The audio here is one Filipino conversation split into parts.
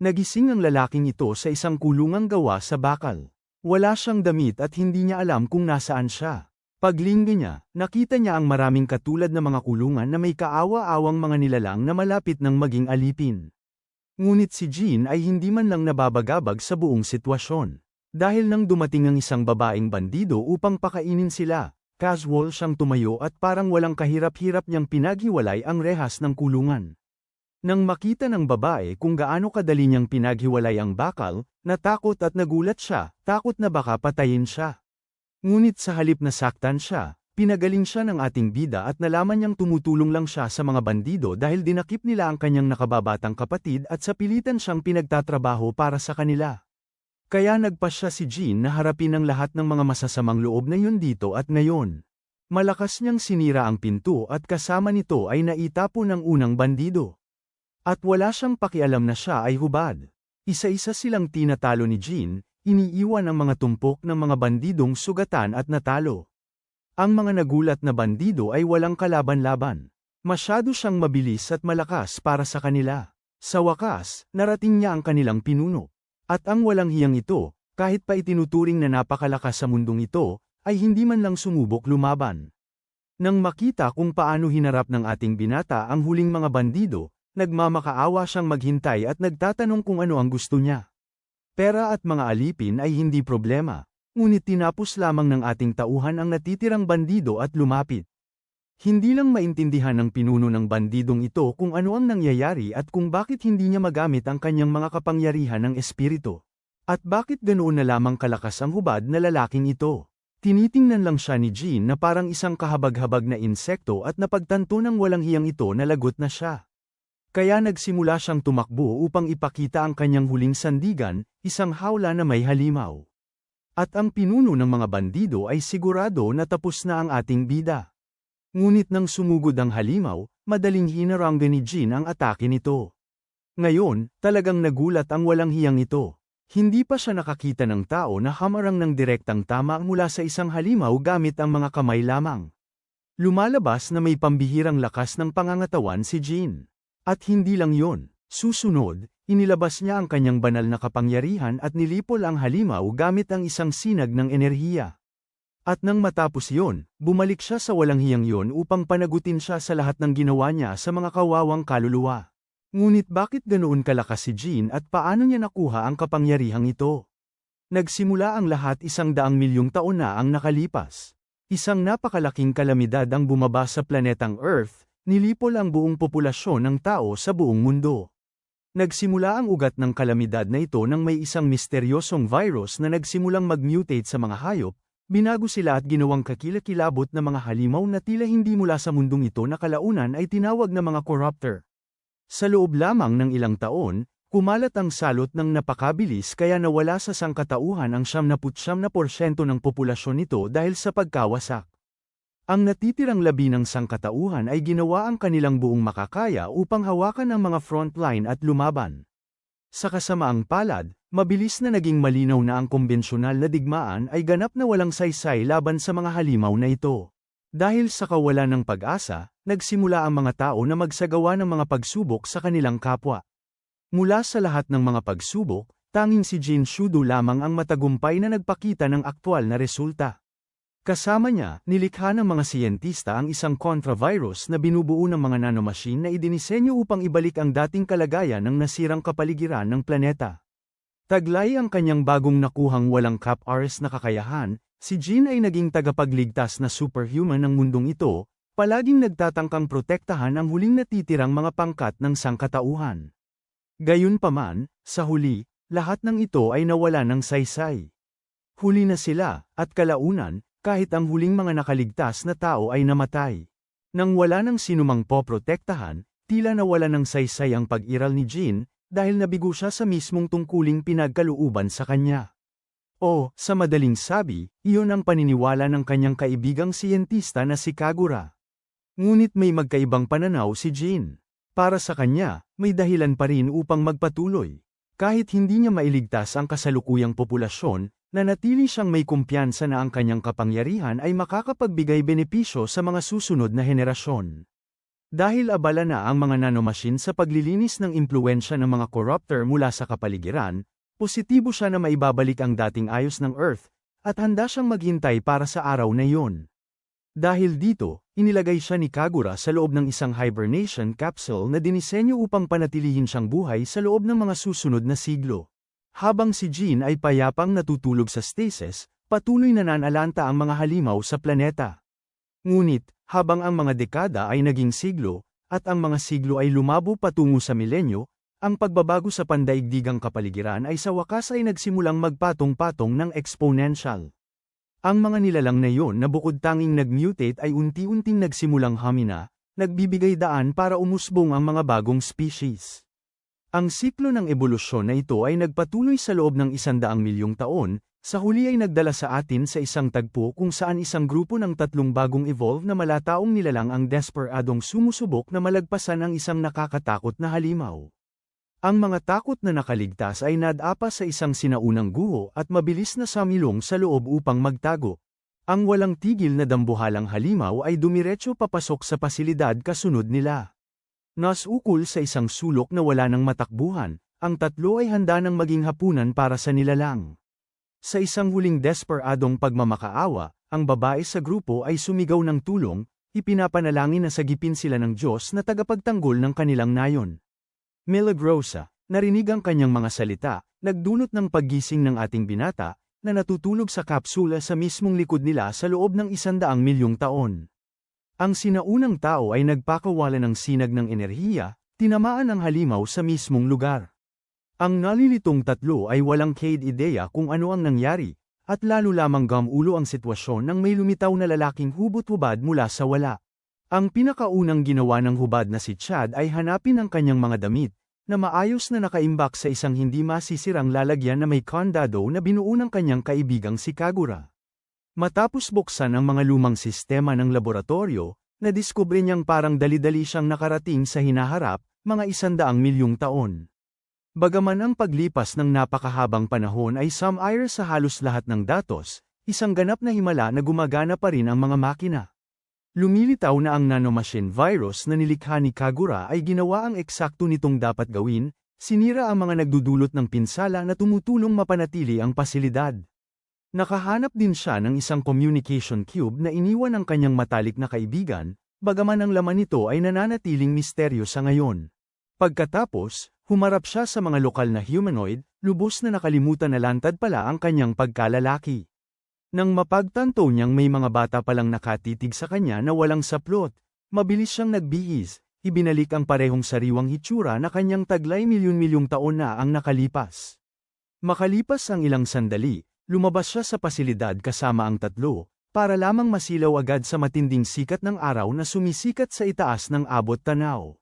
Nagising ang lalaking ito sa isang kulungang gawa sa bakal. Wala siyang damit at hindi niya alam kung nasaan siya. Paglingga niya, nakita niya ang maraming katulad na mga kulungan na may kaawa-awang mga nilalang na malapit ng maging alipin. Ngunit si Jean ay hindi man lang nababagabag sa buong sitwasyon. Dahil nang dumating ang isang babaeng bandido upang pakainin sila, casual siyang tumayo at parang walang kahirap-hirap niyang pinaghiwalay ang rehas ng kulungan. Nang makita ng babae kung gaano kadali niyang pinaghiwalay ang bakal, natakot at nagulat siya, takot na baka patayin siya. Ngunit sa halip na saktan siya, pinagaling siya ng ating bida at nalaman niyang tumutulong lang siya sa mga bandido dahil dinakip nila ang kanyang nakababatang kapatid at sa pilitan siyang pinagtatrabaho para sa kanila. Kaya nagpasya si Jean na harapin ang lahat ng mga masasamang loob na yun dito at ngayon. Malakas niyang sinira ang pinto at kasama nito ay naitapon ng unang bandido. At wala siyang pakialam na siya ay hubad. Isa-isa silang tinatalo ni Jean, iniiwan ang mga tumpok ng mga bandidong sugatan at natalo. Ang mga nagulat na bandido ay walang kalaban-laban. Masyado siyang mabilis at malakas para sa kanila. Sa wakas, narating niya ang kanilang pinuno. At ang walang hiyang ito, kahit pa itinuturing na napakalakas sa mundong ito, ay hindi man lang sumubok lumaban. Nang makita kung paano hinarap ng ating binata ang huling mga bandido, nagmamakaawa siyang maghintay at nagtatanong kung ano ang gusto niya. Pera at mga alipin ay hindi problema, ngunit tinapos lamang ng ating tauhan ang natitirang bandido at lumapit. Hindi lang maintindihan ng pinuno ng bandidong ito kung ano ang nangyayari at kung bakit hindi niya magamit ang kanyang mga kapangyarihan ng espiritu. At bakit ganoon na lamang kalakas ang hubad na lalaking ito. Tinitingnan lang siya ni Jean na parang isang kahabag-habag na insekto at napagtanto ng walang hiyang ito na lagot na siya. Kaya nagsimula siyang tumakbo upang ipakita ang kanyang huling sandigan, isang hawla na may halimaw. At ang pinuno ng mga bandido ay sigurado na tapos na ang ating bida. Ngunit nang sumugod ang halimaw, madaling hinaranggan ni Jean ang atake nito. Ngayon, talagang nagulat ang walang hiyang ito. Hindi pa siya nakakita ng tao na hamarang ng direktang tama mula sa isang halimaw gamit ang mga kamay lamang. Lumalabas na may pambihirang lakas ng pangangatawan si Jean. At hindi lang yon, susunod, inilabas niya ang kanyang banal na kapangyarihan at nilipol ang halimaw gamit ang isang sinag ng enerhiya. At nang matapos yon, bumalik siya sa walang hiyang yon upang panagutin siya sa lahat ng ginawa niya sa mga kawawang kaluluwa. Ngunit bakit ganoon kalakas si Jean at paano niya nakuha ang kapangyarihang ito? Nagsimula ang lahat 100,000,000 taon na ang nakalipas. Isang napakalaking kalamidad ang bumaba sa planetang Earth, nilipol ang buong populasyon ng tao sa buong mundo. Nagsimula ang ugat ng kalamidad na ito nang may isang misteryosong virus na nagsimulang mag-mutate sa mga hayop, binago sila at ginawang kakilakilabot na mga halimaw na tila hindi mula sa mundong ito na kalaunan ay tinawag na mga corruptor. Sa loob lamang ng ilang taon, kumalat ang salot ng napakabilis kaya nawala sa sangkatauhan ang 99% ng populasyon nito dahil sa pagkawasak. Ang natitirang labi ng sangkatauhan ay ginawa ang kanilang buong makakaya upang hawakan ang mga frontline at lumaban. Sa kasamaang palad, mabilis na naging malinaw na ang kombensyonal na digmaan ay ganap na walang saysay laban sa mga halimaw na ito. Dahil sa kawalan ng pag-asa, nagsimula ang mga tao na magsagawa ng mga pagsubok sa kanilang kapwa. Mula sa lahat ng mga pagsubok, tanging si Jean Shudo lamang ang matagumpay na nagpakita ng aktwal na resulta. Kasama niya, nilikha ng mga siyentista ang isang contra-virus na binubuo ng mga nanomachine na idinisenyo upang ibalik ang dating kalagayan ng nasirang kapaligiran ng planeta. Taglay ang kanyang bagong nakuhang walang cap-Rs na kakayahan, si Jean ay naging tagapagligtas na superhuman ng mundong ito, palaging nagtatangkang protektahan ang huling natitirang mga pangkat ng sangkatauhan. Gayunpaman, sa huli, lahat ng ito ay nawala ng saysay. Huli na sila, at kalaunan, kahit ang huling mga nakaligtas na tao ay namatay. Nang wala ng sinumang poprotektahan, tila nawala ng saysay ang pag-iral ni Jean, dahil nabigo siya sa mismong tungkuling pinagkalooban sa kanya. O, sa madaling sabi, iyon ang paniniwala ng kanyang kaibigang siyentista na si Kagura. Ngunit may magkaibang pananaw si Jean. Para sa kanya, may dahilan pa rin upang magpatuloy. Kahit hindi niya mailigtas ang kasalukuyang populasyon, nanatili siyang may kumpiyansa na ang kanyang kapangyarihan ay makakapagbigay benepisyo sa mga susunod na henerasyon. Dahil abala na ang mga nanomachine sa paglilinis ng impluwensya ng mga corruptor mula sa kapaligiran, positibo siya na maibabalik ang dating ayos ng Earth, at handa siyang maghintay para sa araw na iyon. Dahil dito, inilagay siya ni Kagura sa loob ng isang hibernation capsule na dinisenyo upang panatilihin siyang buhay sa loob ng mga susunod na siglo. Habang si Jean ay payapang natutulog sa stasis, patuloy na nanalanta ang mga halimaw sa planeta. Ngunit, habang ang mga dekada ay naging siglo, at ang mga siglo ay lumabo patungo sa milenyo, ang pagbabago sa pandaigdigang kapaligiran ay sa wakas ay nagsimulang magpatong-patong ng exponential. Ang mga nilalang na iyon na bukod tanging nag-mutate ay unti-unting nagsimulang humina, nagbibigay daan para umusbong ang mga bagong species. Ang siklo ng ebolusyon na ito ay nagpatuloy sa loob ng 100 milyong taon, sa huli ay nagdala sa atin sa isang tagpo kung saan isang grupo ng 3 bagong evolve na malataong nilalang ang desperadong sumusubok na malagpasan ang isang nakakatakot na halimaw. Ang mga takot na nakaligtas ay nadapa sa isang sinaunang guho at mabilis na samilong sa loob upang magtago. Ang walang tigil na dambuhalang halimaw ay dumiretso papasok sa pasilidad kasunod nila. Nasukol sa isang sulok na wala ng matakbuhan, ang 3 ay handa ng maging hapunan para sa nilalang. Sa isang huling desperadong pagmamakaawa, ang babae sa grupo ay sumigaw ng tulong, ipinapanalangin na sagipin sila ng Diyos na tagapagtanggol ng kanilang nayon. Milagrosa, narinig ang kanyang mga salita, nagdulot ng paggising ng ating binata, na natutulog sa kapsula sa mismong likod nila sa loob ng 100 milyong taon. Ang sinaunang tao ay nagpakawala ng sinag ng enerhiya, tinamaan ang halimaw sa mismong lugar. Ang nalilitong 3 ay walang kahit ideya kung ano ang nangyari, at lalo lamang gamulo ang sitwasyon ng may lumitaw na lalaking hubot-hubad mula sa wala. Ang pinakaunang ginawa ng hubad na si Chad ay hanapin ang kanyang mga damit, na maayos na nakaimbak sa isang hindi masisirang lalagyan na may kandado na binuo ng kanyang kaibigang si Kagura. Matapos buksan ang mga lumang sistema ng laboratorio, nadiskubre niyang parang dali-dali siyang nakarating sa hinaharap, mga 100 milyong taon. Bagaman ang paglipas ng napakahabang panahon ay sumire sa halos lahat ng datos, isang ganap na himala na gumagana pa rin ang mga makina. Lumilitaw na ang nanomachine virus na nilikha ni Kagura ay ginawa ang eksakto nitong dapat gawin, sinira ang mga nagdudulot ng pinsala na tumutulong mapanatili ang pasilidad. Nakahanap din siya ng isang communication cube na iniwan ng kanyang matalik na kaibigan, bagaman ang laman nito ay nananatiling misteryo sa ngayon. Pagkatapos, humarap siya sa mga lokal na humanoid, lubos na nakalimutan na lantad pala ang kanyang pagkalalaki. Nang mapagtanto niyang may mga bata palang nakatitig sa kanya na walang saplot, mabilis siyang nagbihis, ibinalik ang parehong sariwang hitsura na kanyang taglay milyon-milyong taon na ang nakalipas. Makalipas ang ilang sandali, lumabas siya sa pasilidad kasama ang 3, para lamang masilaw agad sa matinding sikat ng araw na sumisikat sa itaas ng abot tanaw.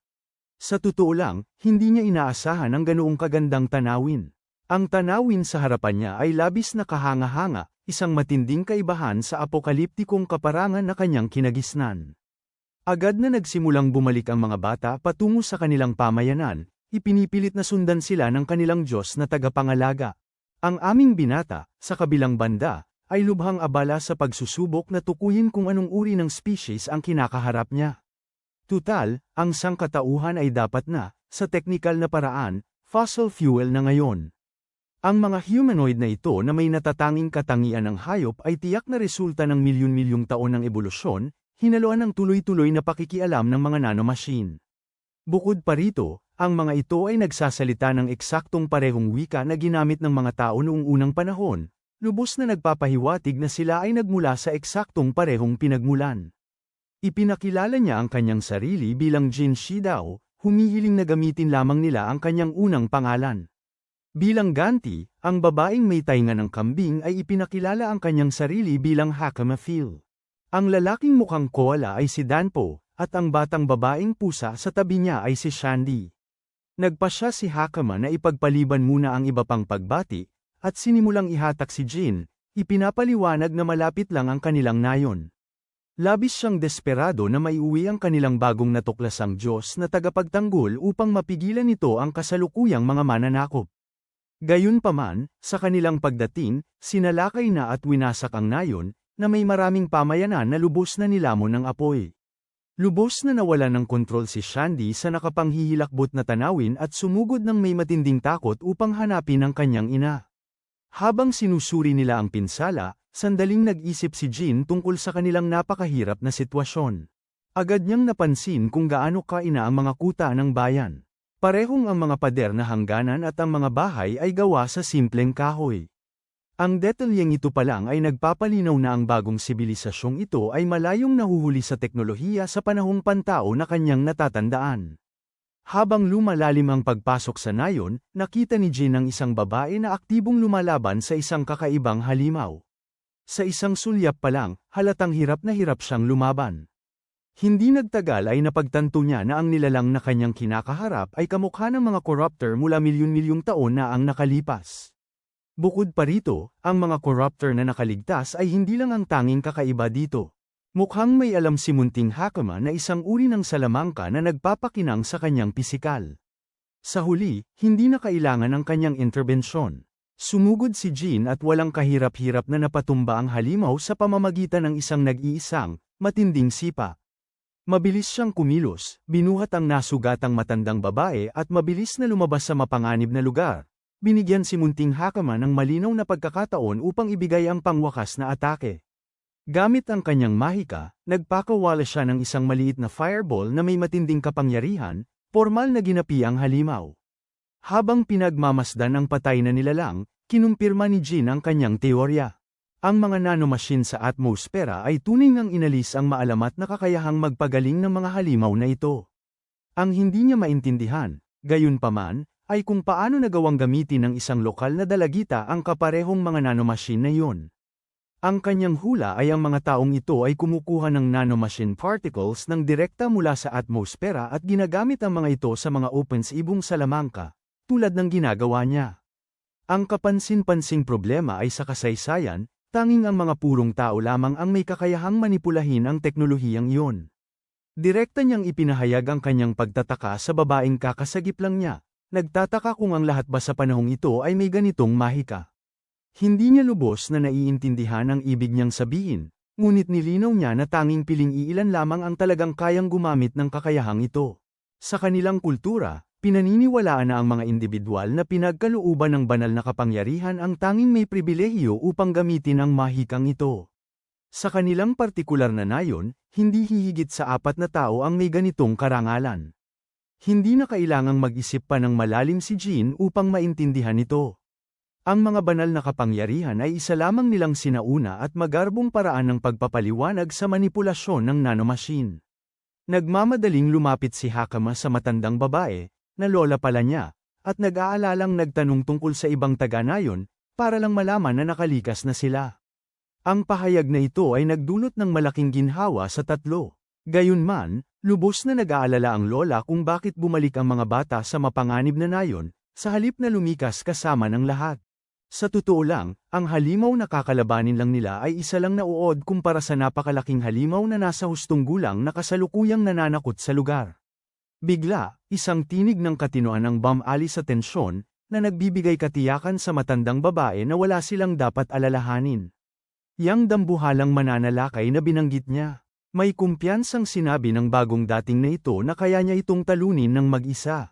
Sa totoo lang, hindi niya inaasahan ang ganoong kagandang tanawin. Ang tanawin sa harapan niya ay labis na kahanga-hanga, isang matinding kaibahan sa apokaliptikong kaparangan na kanyang kinagisnan. Agad na nagsimulang bumalik ang mga bata patungo sa kanilang pamayanan, ipinipilit na sundan sila ng kanilang Diyos na tagapangalaga. Ang aming binata, sa kabilang banda, ay lubhang abala sa pagsusubok na tukuyin kung anong uri ng species ang kinakaharap niya. Tutal, ang sangkatauhan ay dapat na, sa teknikal na paraan, fossil fuel na ngayon. Ang mga humanoid na ito na may natatanging katangian ng hayop ay tiyak na resulta ng milyon-milyong taon ng ebolusyon, hinaluan ng tuloy-tuloy na pakikialam ng mga nanomachine. Bukod pa rito, ang mga ito ay nagsasalita ng eksaktong parehong wika na ginamit ng mga tao noong unang panahon, lubos na nagpapahiwatig na sila ay nagmula sa eksaktong parehong pinagmulan. Ipinakilala niya ang kanyang sarili bilang Jin Shidao, humihiling na gamitin lamang nila ang kanyang unang pangalan. Bilang ganti, ang babaeng may tainga ng kambing ay ipinakilala ang kanyang sarili bilang Hakama Phil. Ang lalaking mukhang koala ay si Danpo, at ang batang babaeng pusa sa tabi niya ay si Shandy. Nagpasya si Hakama na ipagpaliban muna ang iba pang pagbati, at sinimulang ihatak si Jin, ipinapaliwanag na malapit lang ang kanilang nayon. Labis siyang desperado na maiuwi ang kanilang bagong natuklasang Diyos na tagapagtanggol upang mapigilan nito ang kasalukuyang mga mananakop. Gayunpaman, sa kanilang pagdating, sinalakay na at winasak ang nayon, na may maraming pamayanan na lubos na nilamon ng apoy. Lubos na nawala ng kontrol si Shandy sa nakapanghihilakbot na tanawin at sumugod ng may matinding takot upang hanapin ang kanyang ina. Habang sinusuri nila ang pinsala, sandaling nag-isip si Jean tungkol sa kanilang napakahirap na sitwasyon. Agad niyang napansin kung gaano kaina ang mga kuta ng bayan. Parehong ang mga pader na hangganan at ang mga bahay ay gawa sa simpleng kahoy. Ang detalyeng ito pa lang ay nagpapalinaw na ang bagong sibilisasyong ito ay malayong nahuhuli sa teknolohiya sa panahong pantao na kanyang natatandaan. Habang lumalalim ang pagpasok sa nayon, nakita ni Jean ang isang babae na aktibong lumalaban sa isang kakaibang halimaw. Sa isang sulyap pa lang, halatang hirap na hirap siyang lumaban. Hindi nagtagal ay napagtanto niya na ang nilalang na kanyang kinakaharap ay kamukha ng mga corruptor mula milyon-milyong taon na ang nakalipas. Bukod pa rito, ang mga corruptor na nakaligtas ay hindi lang ang tanging kakaiba dito. Mukhang may alam si Munting Hakama na isang uri ng salamangka na nagpapakinang sa kanyang pisikal. Sa huli, hindi na kailangan ang kanyang interbensyon. Sumugod si Jean at walang kahirap-hirap na napatumba ang halimaw sa pamamagitan ng isang nag-iisang, matinding sipa. Mabilis siyang kumilos, binuhat ang nasugatang matandang babae at mabilis na lumabas sa mapanganib na lugar. Binigyan si Munting Hakama ng malinaw na pagkakataon upang ibigay ang pangwakas na atake. Gamit ang kanyang mahika, nagpakawala siya ng isang maliit na fireball na may matinding kapangyarihan, formal na ginapi ang halimaw. Habang pinagmamasdan ang patay na nilalang, kinumpirma ni Jean ang kanyang teorya. Ang mga nanomachine sa atmospera ay tunay ngang inalis ang maalamat na kakayahang magpagaling ng mga halimaw na ito. Ang hindi niya maintindihan, gayunpaman, ay kung paano nagawang gamitin ng isang lokal na dalagita ang kaparehong mga nanomachine na iyon. Ang kanyang hula ay ang mga taong ito ay kumukuha ng nanomachine particles ng direkta mula sa atmospera at ginagamit ang mga ito sa mga open sa ibong salamangka, tulad ng ginagawa niya. Ang kapansin-pansing problema ay sa kasaysayan, tanging ang mga purong tao lamang ang may kakayahang manipulahin ang teknolohiyang iyon. Direkta niyang ipinahayag ang kanyang pagtataka sa babaeng kakasagip lang niya. Nagtataka kung ang lahat ba sa panahong ito ay may ganitong mahika. Hindi niya lubos na naiintindihan ang ibig niyang sabihin, ngunit nilinaw niya na tanging piling iilan lamang ang talagang kayang gumamit ng kakayahang ito. Sa kanilang kultura, pinaniniwalaan na ang mga individual na pinagkalooban ng banal na kapangyarihan ang tanging may pribilehiyo upang gamitin ang mahikang ito. Sa kanilang partikular na nayon, hindi hihigit sa 4 na tao ang may ganitong karangalan. Hindi na kailangang mag-isip pa ng malalim si Jean upang maintindihan ito. Ang mga banal na kapangyarihan ay isa lamang nilang sinauna at magarbong paraan ng pagpapaliwanag sa manipulasyon ng nanomachine. Nagmamadaling lumapit si Hakama sa matandang babae, na lola pala niya, at nag-aalalang nagtanong tungkol sa ibang taga-nayon, para lang malaman na nakalikas na sila. Ang pahayag na ito ay nagdulot ng malaking ginhawa sa tatlo. Gayunman, lubos na nag-aalala ang lola kung bakit bumalik ang mga bata sa mapanganib na nayon, sa halip na lumikas kasama ng lahat. Sa totoo lang, ang halimaw na kakalabanin lang nila ay isa lang na uod kumpara sa napakalaking halimaw na nasa hustong gulang na kasalukuyang nananakot sa lugar. Bigla, isang tinig ng katinoan ang bumali sa tensyon, na nagbibigay katiyakan sa matandang babae na wala silang dapat alalahanin. Yang dambuhalang mananalakay na binanggit niya. May kumpiyansang sinabi ng bagong dating na ito na kaya niya itong talunin ng mag-isa.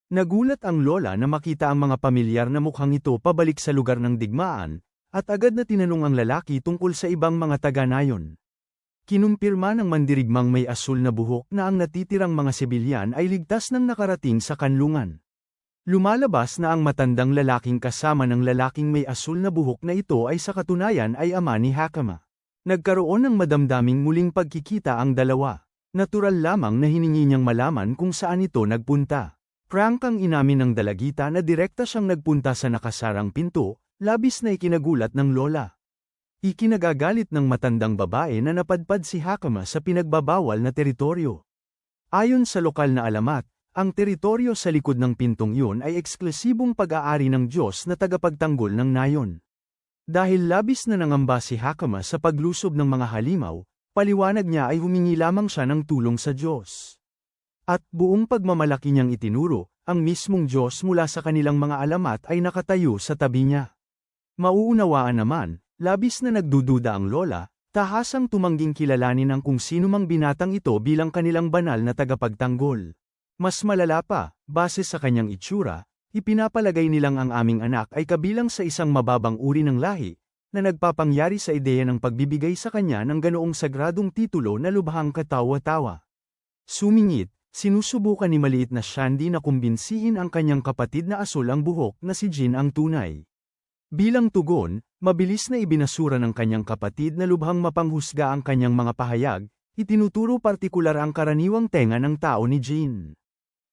Nagulat ang lola na makita ang mga pamilyar na mukhang ito pabalik sa lugar ng digmaan, at agad na tinanong ang lalaki tungkol sa ibang mga taga-nayon. Kinumpirma ng mandirigmang may asul na buhok na ang natitirang mga sibilyan ay ligtas nang nakarating sa kanlungan. Lumalabas na ang matandang lalaking kasama ng lalaking may asul na buhok na ito ay sa katunayan ay ama ni Hakama. Nagkaroon ng madamdaming muling pagkikita ang dalawa. Natural lamang na hiningi niyang malaman kung saan ito nagpunta. Frank ang inamin ng dalagita na direkta siyang nagpunta sa nakasarang pinto, labis na ikinagulat ng lola. Ikinagagalit ng matandang babae na napadpad si Hakama sa pinagbabawal na teritoryo. Ayon sa lokal na alamat, ang teritoryo sa likod ng pintong iyon ay eksklusibong pag-aari ng Diyos na tagapagtanggol ng nayon. Dahil labis na nangamba si Hakama sa paglusob ng mga halimaw, paliwanag niya ay humingi lamang siya ng tulong sa Diyos. At buong pagmamalaki niyang itinuro, ang mismong Diyos mula sa kanilang mga alamat ay nakatayo sa tabi niya. Mauunawaan naman, labis na nagdududa ang lola, Tahasang tumangging kilalanin ang kung sino mang binatang ito bilang kanilang banal na tagapagtanggol. Mas malala pa, base sa kanyang itsura, ipinapalagay nilang ang aming anak ay kabilang sa isang mababang uri ng lahi, na nagpapangyari sa ideya ng pagbibigay sa kanya ng ganoong sagradong titulo na lubhang katawa-tawa. Sumingit, sinusubukan ni maliit na Shandy na kumbinsihin ang kanyang kapatid na asul ang buhok na si Jin ang tunay. Bilang tugon, mabilis na ibinasura ng kanyang kapatid na lubhang mapanghusga ang kanyang mga pahayag, itinuturo partikular ang karaniwang tenga ng tao ni Jin.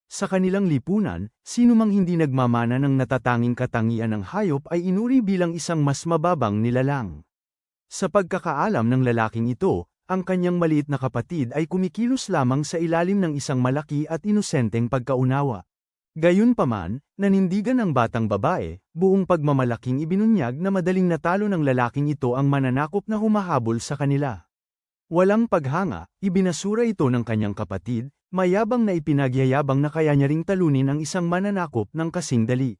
Sa kanilang lipunan, sino mang hindi nagmamana ng natatanging katangian ng hayop ay inuri bilang isang mas mababang nilalang. Sa pagkakaalam ng lalaking ito, ang kanyang maliit na kapatid ay kumikilos lamang sa ilalim ng isang malaki at inosenteng pagkaunawa. Gayunpaman, nanindigan ang batang babae, buong pagmamalaking ibinunyag na madaling natalo ng lalaking ito ang mananakop na humahabol sa kanila. Walang paghanga, ibinasura ito ng kanyang kapatid, mayabang na ipinagyayabang na kaya niya ring talunin ang isang mananakop ng kasing dali.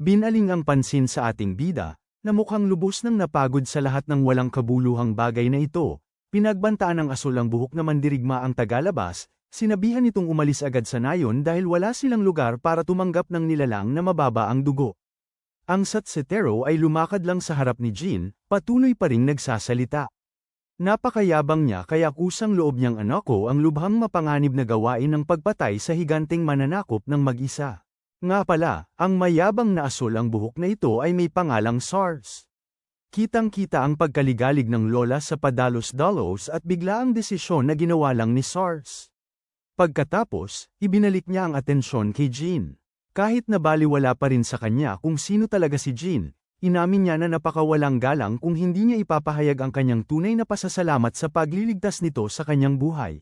Binaling ang pansin sa ating bida, na mukhang lubos nang napagod sa lahat ng walang kabuluhang bagay na ito, pinagbantaan ng asul ang buhok na mandirigma ang tagalabas, sinabihan itong umalis agad sa nayon dahil wala silang lugar para tumanggap ng nilalang na mababa ang dugo. Ang satsitero ay lumakad lang sa harap ni Jin, patuloy pa ring nagsasalita. Napakayabang niya kaya kusang loob niyang anako ang lubhang mapanganib na gawain ng pagpatay sa higanteng mananakop ng mag-isa. Nga pala, ang mayabang na asul ang buhok na ito ay may pangalang SARS. Kitang-kita ang pagkaligalig ng lola sa padalos-dalos at bigla ang desisyon na ginawa lang ni SARS. Pagkatapos, ibinalik niya ang atensyon kay Jin. Kahit na baliwala pa rin sa kanya kung sino talaga si Jin, inamin niya na napakawalang galang kung hindi niya ipapahayag ang kanyang tunay na pasasalamat sa pagliligtas nito sa kanyang buhay.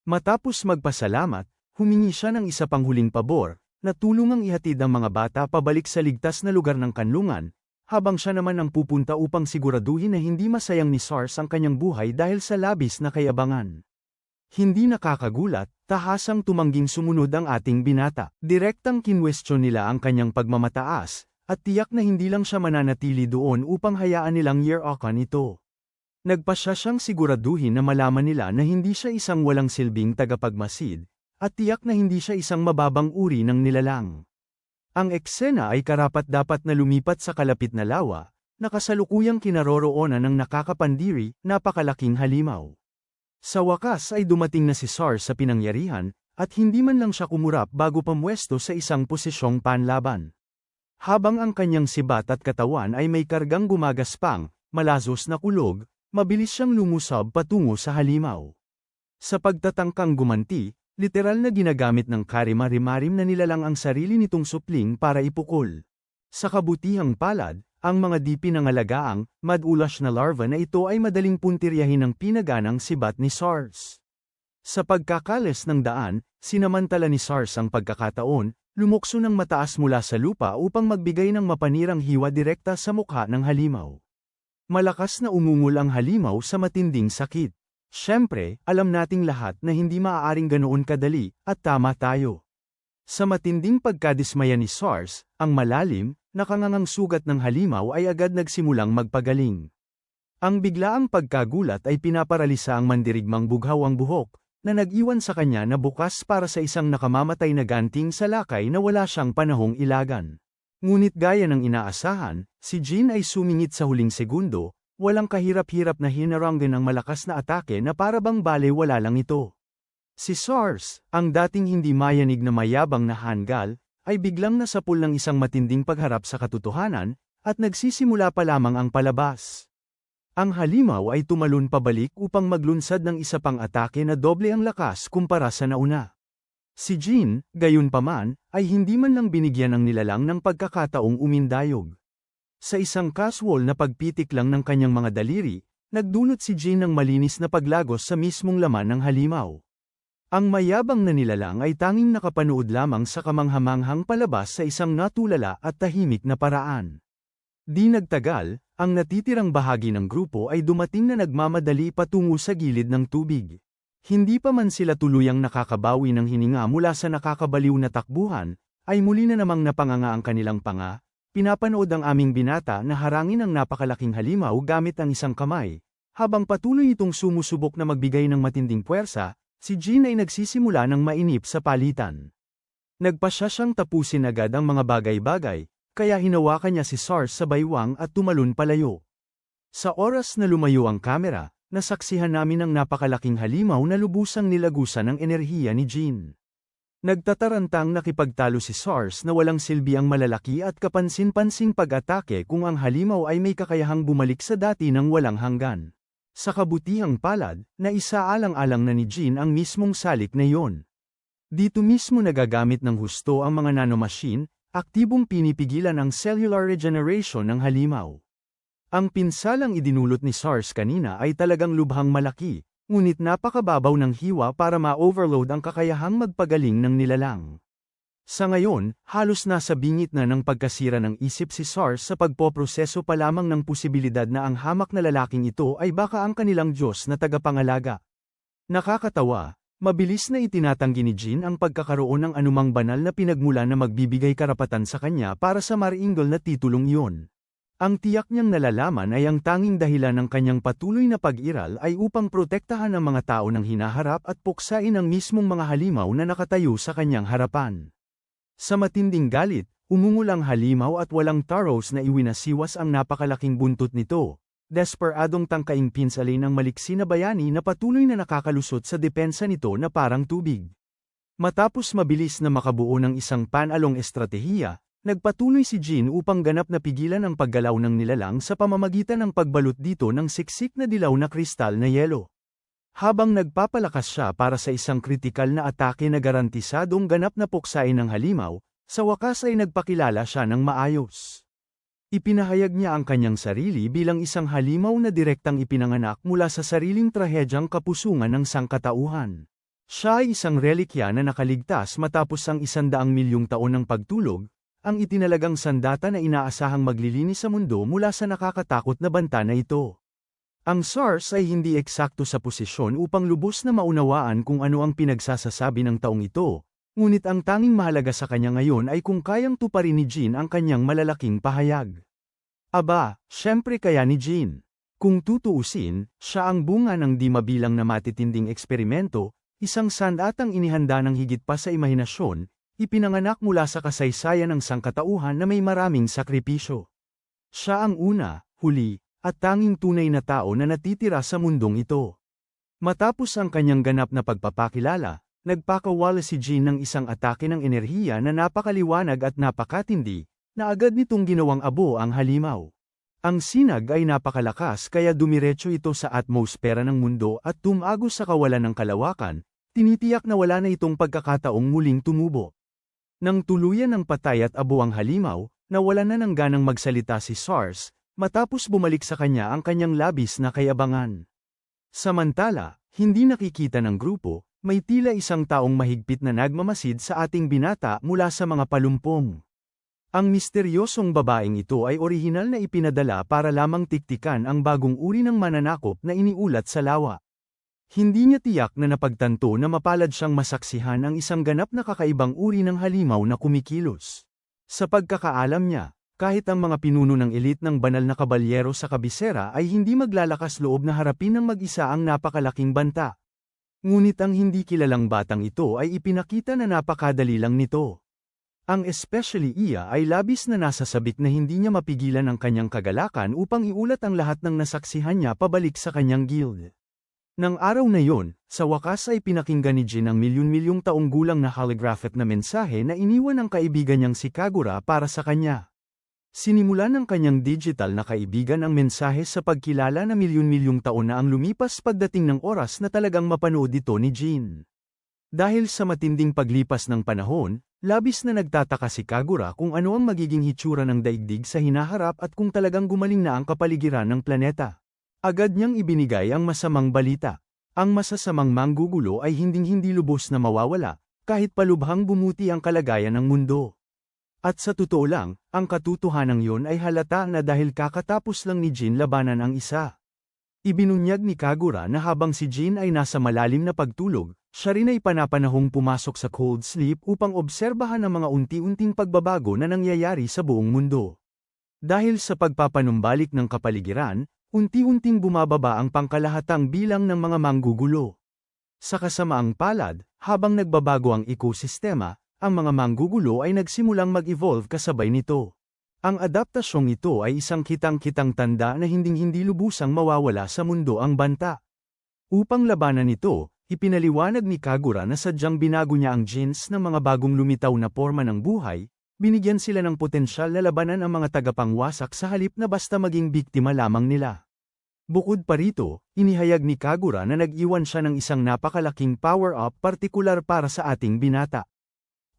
Matapos magpasalamat, humingi siya ng isa pang huling pabor, na tulungang ihatid ang mga bata pabalik sa ligtas na lugar ng kanlungan, habang siya naman ang pupunta upang siguraduhin na hindi masayang ni SARS ang kanyang buhay dahil sa labis na kayabangan. Hindi nakakagulat, tahasang tumangging sumunod ang ating binata. Direktang kinwestiyon nila ang kanyang pagmamataas, at tiyak na hindi lang siya mananatili doon upang hayaan nilang year-okan ito. Nagpasya siyang siguraduhin na malaman nila na hindi siya isang walang silbing tagapagmasid, at tiyak na hindi siya isang mababang uri ng nilalang. Ang eksena ay karapat-dapat na lumipat sa kalapit na lawa, na kasalukuyang kinaroroonan ng nakakapandiri, napakalaking halimaw. Sa wakas ay dumating na si SARS sa pinangyarihan, at hindi man lang siya kumurap bago pamwesto sa isang posisyong panlaban. Habang ang kanyang sibat at katawan ay may kargang gumagaspang, malazos na kulog, mabilis siyang lumusab patungo sa halimaw. Sa pagtatangkang gumanti, literal na ginagamit ng karima-rimarim na nilalang ang sarili nitong supling para ipukol. Sa kabutihang palad, ang mga di pinangalagaang, mad-ulash na larva na ito ay madaling puntiryahin ng pinaganang sibat ni SARS. Sa pagkakalas ng daan, sinamantala ni SARS ang pagkakataon, lumukso ng mataas mula sa lupa upang magbigay ng mapanirang hiwa direkta sa mukha ng halimaw. Malakas na umungol ang halimaw sa matinding sakit. Siyempre, alam nating lahat na hindi maaaring ganoon kadali, at tama tayo. Sa matinding pagkadismaya ni SARS, ang malalim, nakangangang sugat ng halimaw ay agad nagsimulang magpagaling. Ang biglaang pagkagulat ay pinaparalisa ang mandirigmang bughaw ang buhok, na nag-iwan sa kanya na bukas para sa isang nakamamatay na ganting sa lakay na wala siyang panahong ilagan. Ngunit gaya ng inaasahan, si Jin ay sumingit sa huling segundo, walang kahirap-hirap na hinaranggan ang malakas na atake na parabang balewala lang ito. Si SARS, ang dating hindi mayanig na mayabang na hanggal, ay biglang nasapul ng isang matinding pagharap sa katotohanan, at nagsisimula pa lamang ang palabas. Ang halimaw ay tumalon pabalik upang maglunsad ng isa pang atake na doble ang lakas kumpara sa nauna. Si Jin, gayunpaman, ay hindi man lang binigyan ng nilalang ng pagkakataong umindayog. Sa isang casual na pagpitik lang ng kanyang mga daliri, nagdulot si Jin ng malinis na paglagos sa mismong laman ng halimaw. Ang mayabang na nilalang ay tanging nakapanood lamang sa kamanghamanghang palabas sa isang natulala at tahimik na paraan. Di nagtagal, ang natitirang bahagi ng grupo ay dumating na nagmamadali patungo sa gilid ng tubig. Hindi pa man sila tuluyang nakakabawi ng hininga mula sa nakakabaliw na takbuhan, ay muli na namang napanganga ang kanilang panga. Pinapanood ang aming binata na harangin ang napakalaking halimaw gamit ang isang kamay, Habang patuloy itong sumusubok na magbigay ng matinding puwersa, si Jin ay nagsisimula ng mainip sa palitan. Nagpasya siyang tapusin agad ang mga bagay-bagay, kaya hinawakan niya si Sars sa baywang at tumalon palayo. Sa oras na lumayo ang kamera, nasaksihan namin ang napakalaking halimaw na lubusang nilagusan ng enerhiya ni Jin. Nagtatarantang nakipagtalo si Sars na walang silbi ang malalaki at kapansin-pansing pag-atake kung ang halimaw ay may kakayahang bumalik sa dati ng walang hanggan. Sa kabutihang palad, naisaalang-alang na ni Jin ang mismong salik na iyon. Dito mismo nagagamit ng husto ang mga nanomachine, aktibong pinipigilan ang cellular regeneration ng halimaw. Ang pinsalang idinulot ni Sars kanina ay talagang lubhang malaki, ngunit napakababaw ng hiwa para ma-overload ang kakayahang magpagaling ng nilalang. Sa ngayon, halos nasa bingit na ng pagkasira ng isip si Sars sa pagpoproseso pa lamang ng posibilidad na ang hamak na lalaking ito ay baka ang kanilang Diyos na tagapangalaga. Nakakatawa, mabilis na itinatanggi ni Jin ang pagkakaroon ng anumang banal na pinagmulan na magbibigay karapatan sa kanya para sa mariinggol na titulong iyon. Ang tiyak niyang nalalaman ay ang tanging dahilan ng kanyang patuloy na pag-iral ay upang protektahan ang mga tao ng hinaharap at puksain ang mismong mga halimaw na nakatayo sa kanyang harapan. Sa matinding galit, umungol ang halimaw at walang taros na iwinasiwas ang napakalaking buntot nito. Desperadong tangkaing pinsalin ang maliksi na bayani na patuloy na nakakalusot sa depensa nito na parang tubig. Matapos mabilis na makabuo ng isang panalong estratehiya, nagpatuloy si Jin upang ganap na pigilan ang paggalaw ng nilalang sa pamamagitan ng pagbalot dito ng siksik na dilaw na kristal na yelo. Habang nagpapalakas siya para sa isang kritikal na atake na garantisadong ganap na puksain ng halimaw, sa wakas ay nagpakilala siya ng maayos. Ipinahayag niya ang kanyang sarili bilang isang halimaw na direktang ipinanganak mula sa sariling trahedyang kapusungan ng sangkatauhan. Siya ay isang relikya na nakaligtas matapos ang 100 milyong taon ng pagtulog, ang itinalagang sandata na inaasahang maglilinis sa mundo mula sa nakakatakot na banta na ito. Ang Sars ay hindi eksakto sa posisyon upang lubos na maunawaan kung ano ang pinagsasasabi ng taong ito, ngunit ang tanging mahalaga sa kanya ngayon ay kung kayang tuparin ni Jin ang kanyang malalaking pahayag. Aba, syempre kaya ni Jin. Kung tutuusin, siya ang bunga ng di mabilang na matitinding eksperimento, isang sandatang inihanda ng higit pa sa imahinasyon, ipinanganak mula sa kasaysayan ng sangkatauhan na may maraming sakripisyo. Siya ang una, huli, at tanging tunay na tao na natitira sa mundong ito. Matapos ang kanyang ganap na pagpapakilala, nagpakawala si Jin ng isang atake ng enerhiya na napakaliwanag at napakatindi, na agad nitong ginawang abo ang halimaw. Ang sinag ay napakalakas kaya dumiretso ito sa atmosfera ng mundo at tumagos sa kawalan ng kalawakan, tinitiyak na wala na itong pagkakataong muling tumubo. Nang tuluyan ng patay at abo ang halimaw, nawalan na ng ganang magsalita si Sars, matapos bumalik sa kanya ang kanyang labis na kayabangan. Samantala, hindi nakikita ng grupo, may tila isang taong mahigpit na nagmamasid sa ating binata mula sa mga palumpong. Ang misteryosong babaeng ito ay orihinal na ipinadala para lamang tiktikan ang bagong uri ng mananakop na iniulat sa lawa. Hindi niya tiyak na napagtanto na mapalad siyang masaksihan ang isang ganap na kakaibang uri ng halimaw na kumikilos. Sa pagkakaalam niya, kahit ang mga pinuno ng elite ng banal na kabalyero sa kabisera ay hindi maglalakas loob na harapin ng mag-isa ang napakalaking banta. Ngunit ang hindi kilalang batang ito ay ipinakita na napakadali lang nito. Ang especially iya ay labis na nasasabik na hindi niya mapigilan ang kanyang kagalakan upang iulat ang lahat ng nasaksihan niya pabalik sa kanyang guild. Nang araw na yon, sa wakas ay pinakinggan ni Jin ang milyon-milyong taong gulang na holographic na mensahe na iniwan ng kaibigan niyang si Kagura para sa kanya. Sinimulan ng kanyang digital na kaibigan ang mensahe sa pagkilala na milyon-milyong taon na ang lumipas pagdating ng oras na talagang mapanood ito ni Jin. Dahil sa matinding paglipas ng panahon, labis na nagtataka si Kagura kung ano ang magiging hitsura ng daigdig sa hinaharap at kung talagang gumaling na ang kapaligiran ng planeta. Agad niyang ibinigay ang masamang balita. Ang masasamang manggugulo ay hinding-hindi lubos na mawawala, kahit palubhang bumuti ang kalagayan ng mundo. At sa totoo lang, ang katotohanan yon ay halata na dahil kakatapos lang ni Jin labanan ang isa. Ibinunyag ni Kagura na habang si Jin ay nasa malalim na pagtulog, siya rin ay panapanahong pumasok sa cold sleep upang obserbahan ang mga unti-unting pagbabago na nangyayari sa buong mundo. Dahil sa pagpapanumbalik ng kapaligiran, Unti-unting bumababa ang pangkalahatang bilang ng mga manggugulo. Sa kasamaang palad, habang nagbabago ang ekosistema, ang mga manggugulo ay nagsimulang mag-evolve kasabay nito. Ang adaptasyong ito ay isang kitang-kitang tanda na hinding-hindi lubusang mawawala sa mundo ang banta. Upang labanan ito, ipinaliwanag ni Kagura na sadyang binago niya ang genes ng mga bagong lumitaw na porma ng buhay, binigyan sila ng potensyal na labanan ang mga tagapangwasak sa halip na basta maging biktima lamang nila. Bukod pa rito, inihayag ni Kagura na nag-iwan siya ng isang napakalaking power-up partikular para sa ating binata.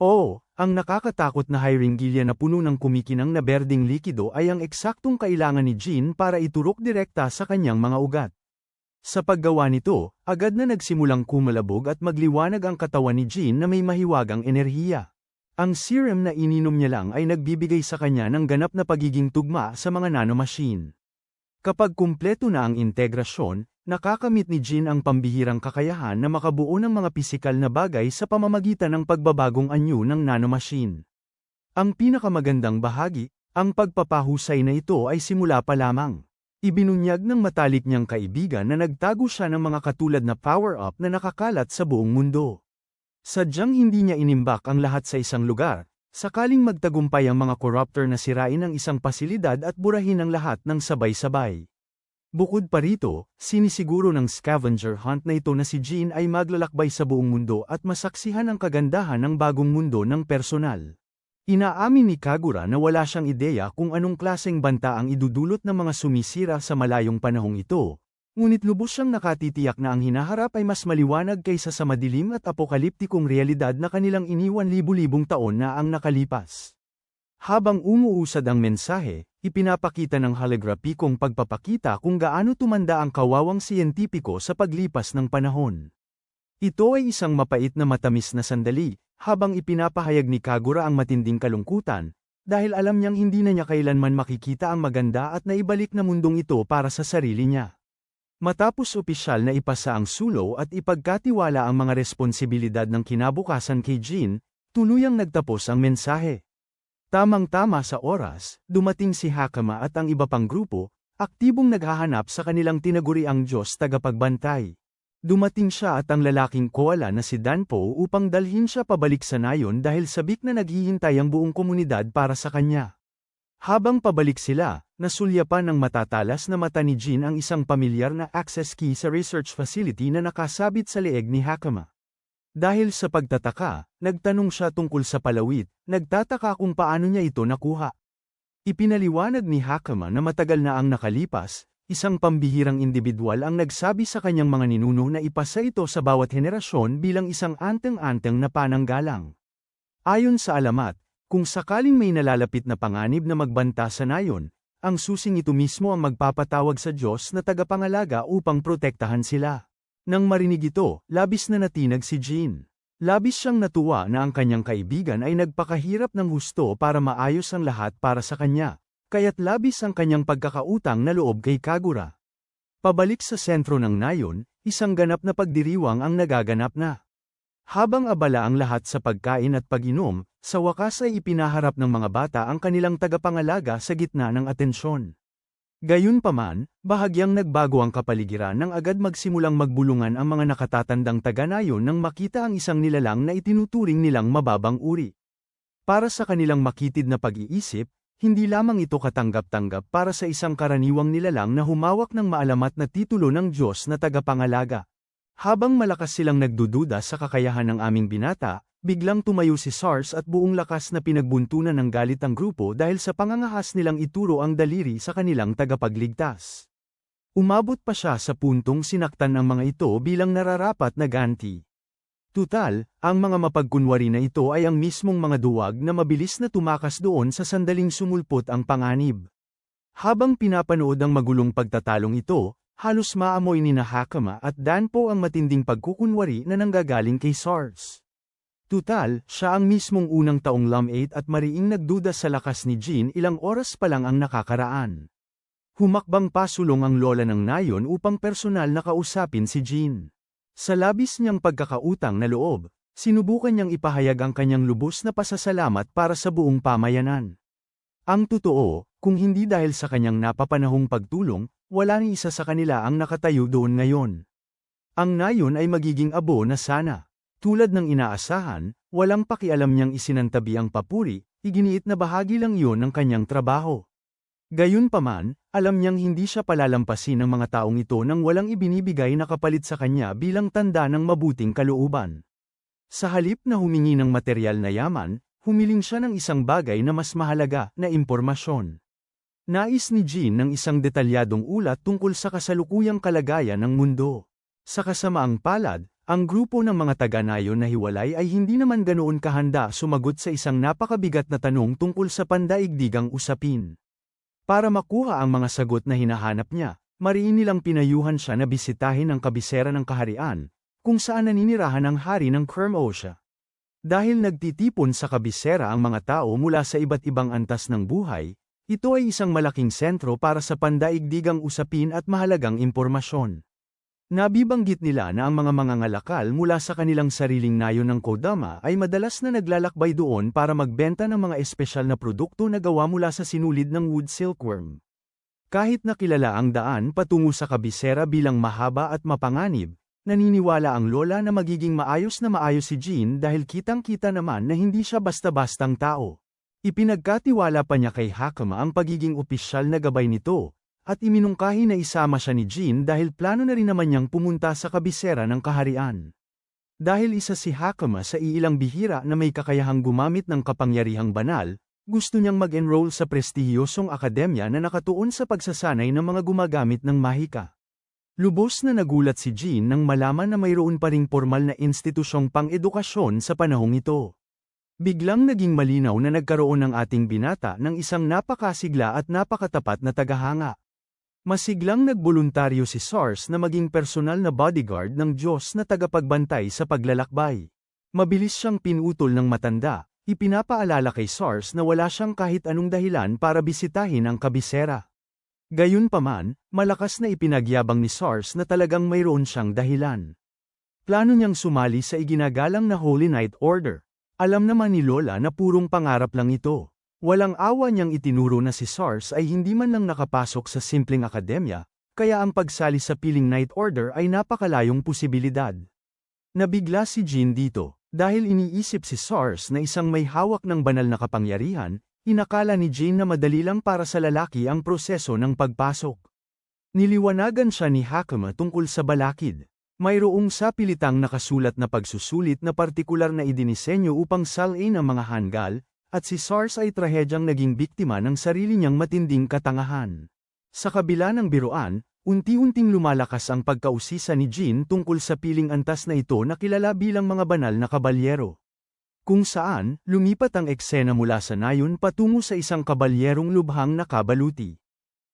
Oo, ang nakakatakot na Hyringilya na puno ng kumikinang na berdeng likido ay ang eksaktong kailangan ni Jean para iturok direkta sa kanyang mga ugat. Sa paggawa nito, agad na nagsimulang kumalabog at magliwanag ang katawan ni Jean na may mahiwagang enerhiya. Ang serum na ininom niya lang ay nagbibigay sa kanya ng ganap na pagiging tugma sa mga nanomachine. Kapag kumpleto na ang integrasyon, nakakamit ni Jean ang pambihirang kakayahan na makabuo ng mga pisikal na bagay sa pamamagitan ng pagbabagong anyo ng nanomachine. Ang pinakamagandang bahagi, ang pagpapahusay na ito ay simula pa lamang. Ibinunyag ng matalik niyang kaibigan na nagtago siya ng mga katulad na power-up na nakakalat sa buong mundo. Sadyang hindi niya inimbak ang lahat sa isang lugar, sakaling magtagumpay ang mga corruptor na sirain ang isang pasilidad at burahin ang lahat ng sabay-sabay. Bukod pa rito, sinisiguro ng scavenger hunt na ito na si Jean ay maglalakbay sa buong mundo at masaksihan ang kagandahan ng bagong mundo ng personal. Inaamin ni Kagura na wala siyang ideya kung anong klaseng banta ang idudulot ng mga sumisira sa malayong panahong ito, ngunit lubos siyang nakatitiyak na ang hinaharap ay mas maliwanag kaysa sa madilim at apokaliptikong realidad na kanilang iniwan libu-libong taon na ang nakalipas. Habang umuusad ang mensahe, ipinapakita ng holographikong pagpapakita kung gaano tumanda ang kawawang siyentipiko sa paglipas ng panahon. Ito ay isang mapait na matamis na sandali, habang ipinapahayag ni Kagura ang matinding kalungkutan, dahil alam niyang hindi na niya kailanman makikita ang maganda at naibalik na mundong ito para sa sarili niya. Matapos opisyal na ipasa ang sulo at ipagkatiwala ang mga responsibilidad ng kinabukasan kay Jean, tuluyang nagtapos ang mensahe. Tamang-tama sa oras, dumating si Hakama at ang iba pang grupo, aktibong naghahanap sa kanilang tinaguriang Diyos tagapagbantay. Dumating siya at ang lalaking koala na si Danpo upang dalhin siya pabalik sa nayon dahil sabik na naghihintay ang buong komunidad para sa kanya. Habang pabalik sila, nasulyapan ng matatalas na mata ni Jean ang isang pamilyar na access key sa research facility na nakasabit sa leeg ni Hakama. Dahil sa pagtataka, nagtanong siya tungkol sa palawit, nagtataka kung paano niya ito nakuha. Ipinaliwanag ni Hakama na matagal na ang nakalipas, isang pambihirang individual ang nagsabi sa kanyang mga ninuno na ipasa ito sa bawat henerasyon bilang isang anteng-anteng na pananggalang. Ayon sa alamat, kung sakaling may nalalapit na panganib na magbanta sa nayon, ang susing ito mismo ang magpapatawag sa Diyos na tagapangalaga upang protektahan sila. Nang marinig ito, labis na natinag si Jean. Labis siyang natuwa na ang kanyang kaibigan ay nagpakahirap ng husto para maayos ang lahat para sa kanya, kaya't labis ang kanyang pagkakautang na loob kay Kagura. Pabalik sa sentro ng nayon, isang ganap na pagdiriwang ang nagaganap na. Habang abala ang lahat sa pagkain at pag-inom, sa wakas ay ipinaharap ng mga bata ang kanilang tagapangalaga sa gitna ng atensyon. Gayunpaman, bahagyang nagbago ang kapaligiran nang agad magsimulang magbulungan ang mga nakatatandang taga-nayon nang makita ang isang nilalang na itinuturing nilang mababang uri. Para sa kanilang makitid na pag-iisip, hindi lamang ito katanggap-tanggap para sa isang karaniwang nilalang na humawak ng maalamat na titulo ng Diyos na tagapangalaga. Habang malakas silang nagdududa sa kakayahan ng aming binata, biglang tumayo si SARS at buong lakas na pinagbuntunan ng galit ang grupo dahil sa pangangahas nilang ituro ang daliri sa kanilang tagapagligtas. Umabot pa siya sa puntong sinaktan ang mga ito bilang nararapat na ganti. Tutal, ang mga mapagkunwari na ito ay ang mismong mga duwag na mabilis na tumakas doon sa sandaling sumulpot ang panganib. Habang pinapanood ang magulong pagtatalong ito, halos maamoy ni Hakama at Danpo ang matinding pagkukunwari na nanggagaling kay SARS. Tutal, siya ang mismong unang taong Lam-8 at mariing nagduda sa lakas ni Jean ilang oras pa lang ang nakakaraan. Humakbang pasulong ang lola ng nayon upang personal na kausapin si Jean. Sa labis niyang pagkakautang na loob, sinubukan niyang ipahayag ang kanyang lubos na pasasalamat para sa buong pamayanan. Ang totoo, Kung hindi dahil sa kanyang napapanahong pagtulong, wala ni isa sa kanila ang nakatayo doon ngayon. Ang nayon ay magiging abo na sana. Tulad ng inaasahan, walang pakialam niyang isinantabi ang papuri, iginiit na bahagi lang iyon ng kanyang trabaho. Gayunpaman, alam niyang hindi siya palalampasin ng mga taong ito nang walang ibinibigay na kapalit sa kanya bilang tanda ng mabuting kalooban. Sa halip na humingi ng material na yaman, humiling siya ng isang bagay na mas mahalaga na impormasyon. Nais ni Jean ng isang detalyadong ulat tungkol sa kasalukuyang kalagayan ng mundo. Sa kasamaang palad, ang grupo ng mga taga-nayon na hiwalay ay hindi naman ganoon kahanda sumagot sa isang napakabigat na tanong tungkol sa pandaigdigang usapin. Para makuha ang mga sagot na hinahanap niya, mariin nilang pinayuhan siya na bisitahin ang kabisera ng kaharian, kung saan naninirahan ang hari ng Kermosha. Dahil nagtitipon sa kabisera ang mga tao mula sa iba't ibang antas ng buhay, ito ay isang malaking sentro para sa pandaigdigang usapin at mahalagang impormasyon. Nabibanggit nila na ang mga mangangalakal mula sa kanilang sariling nayon ng Kodama ay madalas na naglalakbay doon para magbenta ng mga espesyal na produkto na gawa mula sa sinulid ng wood silkworm. Kahit na kilala ang daan patungo sa kabisera bilang mahaba at mapanganib, naniniwala ang lola na magiging maayos si Jean dahil kitang-kita naman na hindi siya basta-bastang tao. Ipinagkatiwala pa niya kay Hakama ang pagiging opisyal na gabay nito, at iminungkahi na isama siya ni Jean dahil plano na rin naman niyang pumunta sa kabisera ng kaharian. Dahil isa si Hakama sa iilang bihira na may kakayahang gumamit ng kapangyarihang banal, gusto niyang mag-enroll sa prestihiyosong akademya na nakatuon sa pagsasanay ng mga gumagamit ng mahika. Lubos na nagulat si Jean nang malaman na mayroon pa ring formal na institusyong pang-edukasyon sa panahong ito. Biglang naging malinaw na nagkaroon ng ating binata ng isang napakasigla at napakatapat na tagahanga. Masiglang nagboluntaryo si Sars na maging personal na bodyguard ng Diyos na tagapagbantay sa paglalakbay. Mabilis siyang pinutol ng matanda, ipinapaalala kay Sars na wala siyang kahit anong dahilan para bisitahin ang kabisera. Gayunpaman, malakas na ipinagyabang ni Sars na talagang mayroon siyang dahilan. Plano niyang sumali sa iginagalang na Holy Night Order. Alam naman ni Lola na purong pangarap lang ito. Walang awa niyang itinuro na si Sars ay hindi man lang nakapasok sa simpleng akademya, kaya ang pagsali sa piling Night Order ay napakalayong posibilidad. Nabigla si Jean dito, dahil iniisip si Sars na isang may hawak ng banal na kapangyarihan, inakala ni Jean na madali lang para sa lalaki ang proseso ng pagpasok. Niliwanagan siya ni Hakama tungkol sa balakid. Mayroong sapilitang nakasulat na pagsusulit na partikular na idinisenyo upang salin ang mga hanggal, at si Sars ay trahedyang naging biktima ng sarili niyang matinding katangahan. Sa kabila ng biruan, unti-unting lumalakas ang pagkausisa ni Jean tungkol sa piling antas na ito na kilala bilang mga banal na kabalyero. Kung saan, lumipat ang eksena mula sa nayon patungo sa isang kabalyerong lubhang nakabaluti.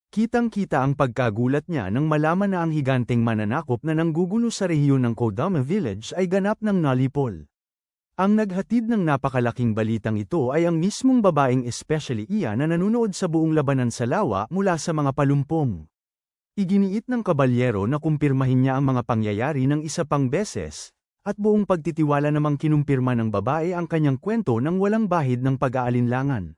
Kitang-kita ang pagkagulat niya nang malaman na ang higanteng mananakop na nanggugulo sa rehiyon ng Kodama Village ay ganap ng Nalipol. Ang naghatid ng napakalaking balitang ito ay ang mismong babaeng especially iya na nanunood sa buong labanan sa lawa mula sa mga palumpong. Iginiit ng kabalyero na kumpirmahin niya ang mga pangyayari ng isa pang beses, at buong pagtitiwala namang kinumpirma ng babae ang kanyang kwento ng walang bahid ng pag-aalinlangan.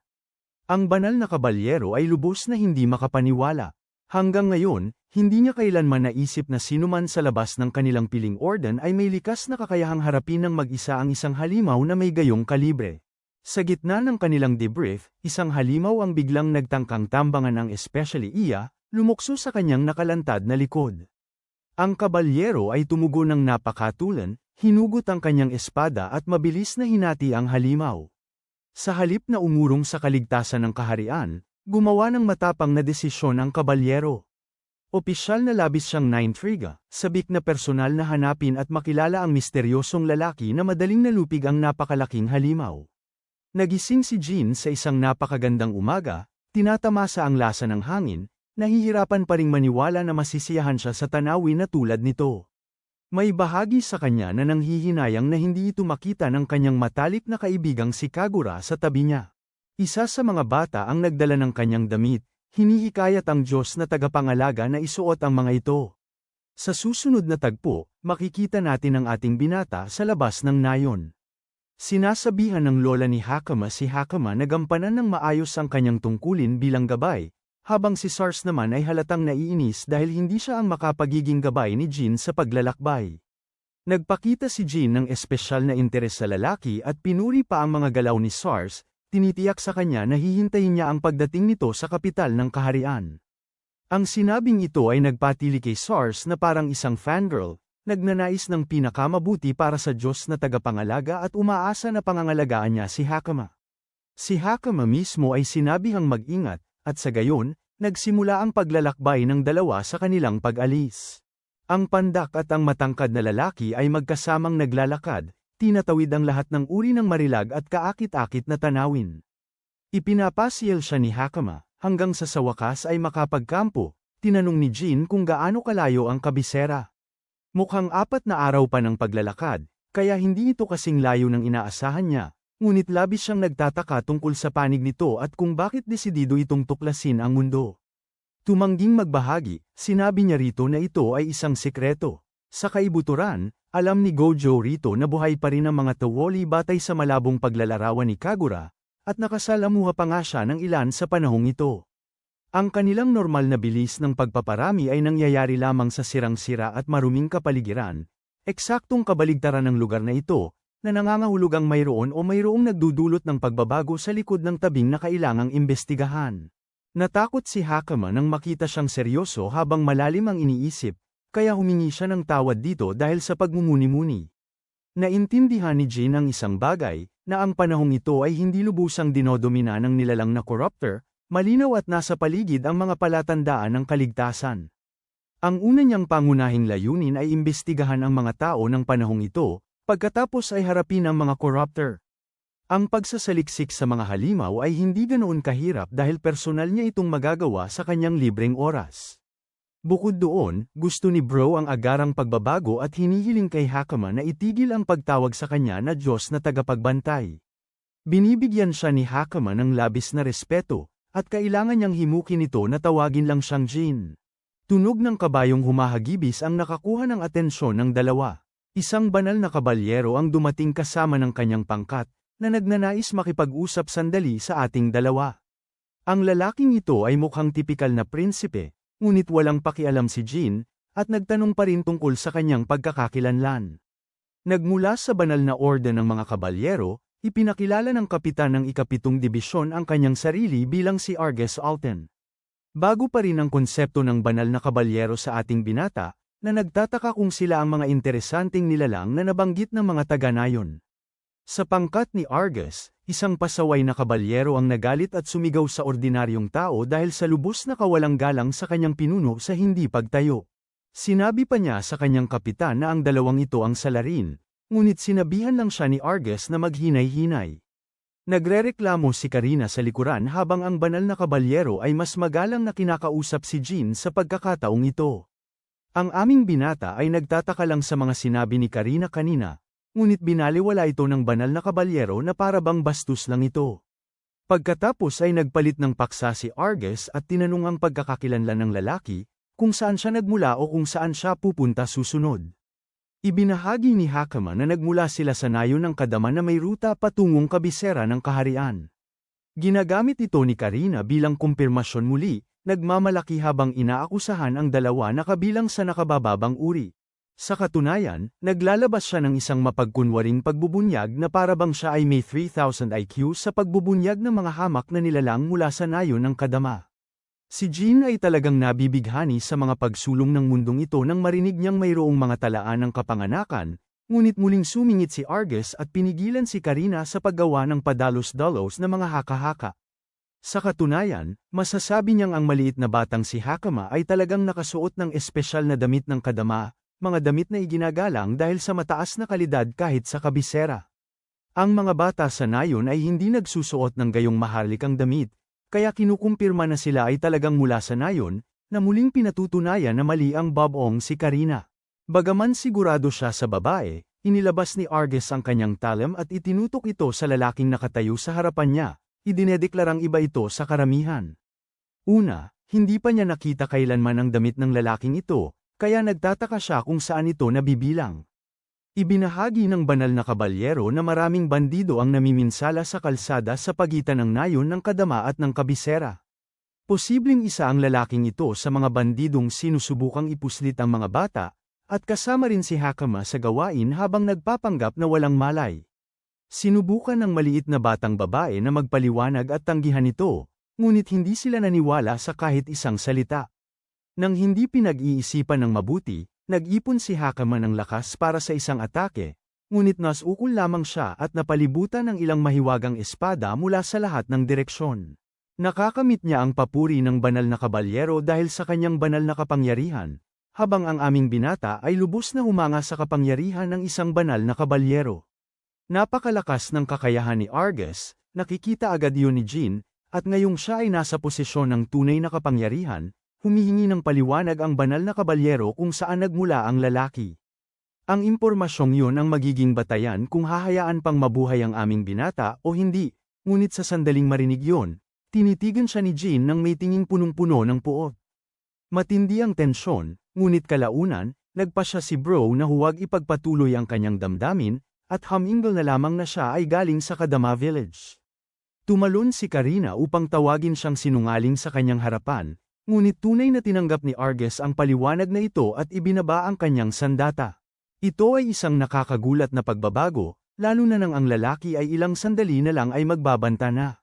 Ang banal na kabalyero ay lubos na hindi makapaniwala. Hanggang ngayon, hindi niya kailanman naisip na sinuman sa labas ng kanilang piling orden ay may likas na kakayahang harapin ng mag-isa ang isang halimaw na may gayong kalibre. Sa gitna ng kanilang debrief, isang halimaw ang biglang nagtangkang tambangan ang especially iya, lumukso sa kanyang nakalantad na likod. Ang kabalyero ay tumugo ng napakatulan, hinugot ang kanyang espada at mabilis na hinati ang halimaw. Sa halip na umurong sa kaligtasan ng kaharian, gumawa ng matapang na desisyon ang kabalyero. Opisyal na labis siyang naintriga, sabik na personal na hanapin at makilala ang misteryosong lalaki na madaling nalupig ang napakalaking halimaw. Nagising si Jean sa isang napakagandang umaga, tinatamasa ang lasa ng hangin, nahihirapan pa ring maniwala na masisiyahan siya sa tanawin na tulad nito. May bahagi sa kanya na nanghihinayang na hindi ito makita ng kanyang matalik na kaibigang si Kagura sa tabi niya. Isa sa mga bata ang nagdala ng kanyang damit, hinihikayat ang Diyos na tagapangalaga na isuot ang mga ito. Sa susunod na tagpo, makikita natin ang ating binata sa labas ng nayon. Sinasabihan ng lola ni Hakama si Hakama na gampanan ng maayos ang kanyang tungkulin bilang gabay, habang si Sars naman ay halatang naiinis dahil hindi siya ang makapagiging gabay ni Jin sa paglalakbay. Nagpakita si Jin ng espesyal na interes sa lalaki at pinuri pa ang mga galaw ni Sars, tinitiyak sa kanya na hihintayin niya ang pagdating nito sa kapital ng kaharian. Ang sinabing ito ay nagpatili kay Sars na parang isang fangirl, nagnanais ng pinakamabuti para sa Diyos na tagapangalaga at umaasa na pangangalagaan niya si Hakama. Si Hakama mismo ay sinabihang mag-ingat, at sa gayon, nagsimula ang paglalakbay ng dalawa sa kanilang pag-alis. Ang pandak at ang matangkad na lalaki ay magkasamang naglalakad, tinatawid ang lahat ng uri ng marilag at kaakit-akit na tanawin. Ipinapasyel siya ni Hakama, hanggang sa wakas ay makapagkampo, tinanong ni Jin kung gaano kalayo ang kabisera. Mukhang 4 na araw pa ng paglalakad, kaya hindi ito kasing layo ng inaasahan niya, ngunit labis siyang nagtataka tungkol sa panig nito at kung bakit desidido itong tuklasin ang mundo. Tumangging magbahagi, sinabi niya rito na ito ay isang sikreto. Sa kaibuturan, alam ni Gojo rito na buhay pa rin ang mga Tawoli batay sa malabong paglalarawan ni Kagura, at nakasalamuha pa nga siya ng ilan sa panahong ito. Ang kanilang normal na bilis ng pagpaparami ay nangyayari lamang sa sirang-sira at maruming kapaligiran, eksaktong kabaligtaran ng lugar na ito, na nangangahulugang mayroon o mayroong nagdudulot ng pagbabago sa likod ng tabing na kailangang imbestigahan. Natakot si Hakama nang makita siyang seryoso habang malalim ang iniisip, kaya humingi siya ng tawad dito dahil sa pagmumuni-muni. Naintindihan ni Jin ang isang bagay, na ang panahong ito ay hindi lubusang dinodomina ng nilalang na corruptor, malinaw at nasa paligid ang mga palatandaan ng kaligtasan. Ang una niyang pangunahing layunin ay imbestigahan ang mga tao ng panahong ito, pagkatapos ay harapin ang mga corruptor. Ang pagsasaliksik sa mga halimaw ay hindi ganoon kahirap dahil personal niya itong magagawa sa kanyang libreng oras. Bukod doon, gusto ni Bro ang agarang pagbabago at hinihiling kay Hakama na itigil ang pagtawag sa kanya na Diyos na tagapagbantay. Binibigyan siya ni Hakama ng labis na respeto, at kailangan niyang himukin ito na tawagin lang siyang Jin. Tunog ng kabayong humahagibis ang nakakuha ng atensyon ng dalawa. Isang banal na kabalyero ang dumating kasama ng kanyang pangkat, na nagnanais makipag-usap sandali sa ating dalawa. Ang lalaking ito ay mukhang tipikal na prinsipe, ngunit walang pakialam si Jin, at nagtanong pa rin tungkol sa kanyang pagkakakilanlan. Nagmula sa banal na orden ng mga kabalyero, ipinakilala ng kapitan ng ika-7 dibisyon ang kanyang sarili bilang si Argus Alten. Bago pa rin ang konsepto ng banal na kabalyero sa ating binata, na nagtataka kung sila ang mga interesanting nilalang na nabanggit ng mga taga-nayon. Sa pangkat ni Argus, isang pasaway na kabalyero ang nagalit at sumigaw sa ordinaryong tao dahil sa lubos na kawalang galang sa kanyang pinuno sa hindi pagtayo. Sinabi pa niya sa kanyang kapitan na ang dalawang ito ang salarin, ngunit sinabihan lang siya ni Argus na maghinay-hinay. Nagrereklamo si Karina sa likuran habang ang banal na kabalyero ay mas magalang na kinakausap si Jin sa pagkakataong ito. Ang aming binata ay nagtataka lang sa mga sinabi ni Karina kanina, ngunit binaliwala ito ng banal na kabalyero na para bang bastos lang ito. Pagkatapos ay nagpalit ng paksa si Argus at tinanong ang pagkakakilanlan ng lalaki, kung saan siya nagmula o kung saan siya pupunta susunod. Ibinahagi ni Hakama na nagmula sila sa nayon ng kadama na may ruta patungong kabisera ng kaharian. Ginagamit ito ni Karina bilang kumpirmasyon muli, nagmamalaki habang inaakusahan ang dalawa na kabilang sa nakabababang uri. Sa katunayan, naglalabas siya ng isang mapagkunwaring pagbubunyag na parabang siya ay may 3,000 IQ sa pagbubunyag ng mga hamak na nilalang mula sa nayon ng kadama. Si Jin ay talagang nabibighani sa mga pagsulong ng mundong ito nang marinig niyang mayroong mga talaan ng kapanganakan, ngunit muling sumingit si Argus at pinigilan si Karina sa paggawa ng padalos-dalos na mga haka-haka. Sa katunayan, masasabi niyang ang maliit na batang si Hakama ay talagang nakasuot ng espesyal na damit ng kadama, mga damit na iginagalang dahil sa mataas na kalidad kahit sa kabisera. Ang mga bata sa nayon ay hindi nagsusuot ng gayong maharlikang damit, kaya kinukumpirma na sila ay talagang mula sa nayon, na muling pinatutunayan na mali ang Bob-ong si Karina. Bagaman sigurado siya sa babae, inilabas ni Argus ang kanyang talem at itinutok ito sa lalaking nakatayo sa harapan niya, idinedeklarang iba ito sa karamihan. Una, hindi pa niya nakita kailanman ang damit ng lalaking ito, kaya nagtataka siya kung saan ito nabibilang. Ibinahagi ng banal na kabalyero na maraming bandido ang namiminsala sa kalsada sa pagitan ng nayon ng kadama at ng kabisera. Posibleng isa ang lalaking ito sa mga bandidong sinusubukang ipuslit ang mga bata, at kasama rin si Hakama sa gawain habang nagpapanggap na walang malay. Sinubukan ng maliit na batang babae na magpaliwanag at tanggihan ito, ngunit hindi sila naniwala sa kahit isang salita. Nang hindi pinag-iisipan ng mabuti, nag-ipon si Hakama ng lakas para sa isang atake, ngunit nasukol lamang siya at napalibutan ng ilang mahiwagang espada mula sa lahat ng direksyon. Nakakamit niya ang papuri ng banal na kabalyero dahil sa kanyang banal na kapangyarihan, habang ang aming binata ay lubos na humanga sa kapangyarihan ng isang banal na kabalyero. Napakalakas ng kakayahan ni Argus, nakikita agad yun ni Jean, at ngayong siya ay nasa posisyon ng tunay na kapangyarihan, humihingi ng paliwanag ang banal na kabalyero kung saan nagmula ang lalaki. Ang impormasyong yun ang magiging batayan kung hahayaan pang mabuhay ang aming binata o hindi, ngunit sa sandaling marinig yun, tinitigan siya ni Jean nang may tinging punong-puno ng puot. Matindi ang tensyon, ngunit kalaunan, nagpasya si Bro na huwag ipagpatuloy ang kanyang damdamin, at humingal na lamang na siya ay galing sa Kadama Village. Tumalon si Karina upang tawagin siyang sinungaling sa kanyang harapan, ngunit tunay na tinanggap ni Argus ang paliwanag na ito at ibinaba ang kanyang sandata. Ito ay isang nakakagulat na pagbabago, lalo na nang ang lalaki ay ilang sandali na lang ay magbabanta na.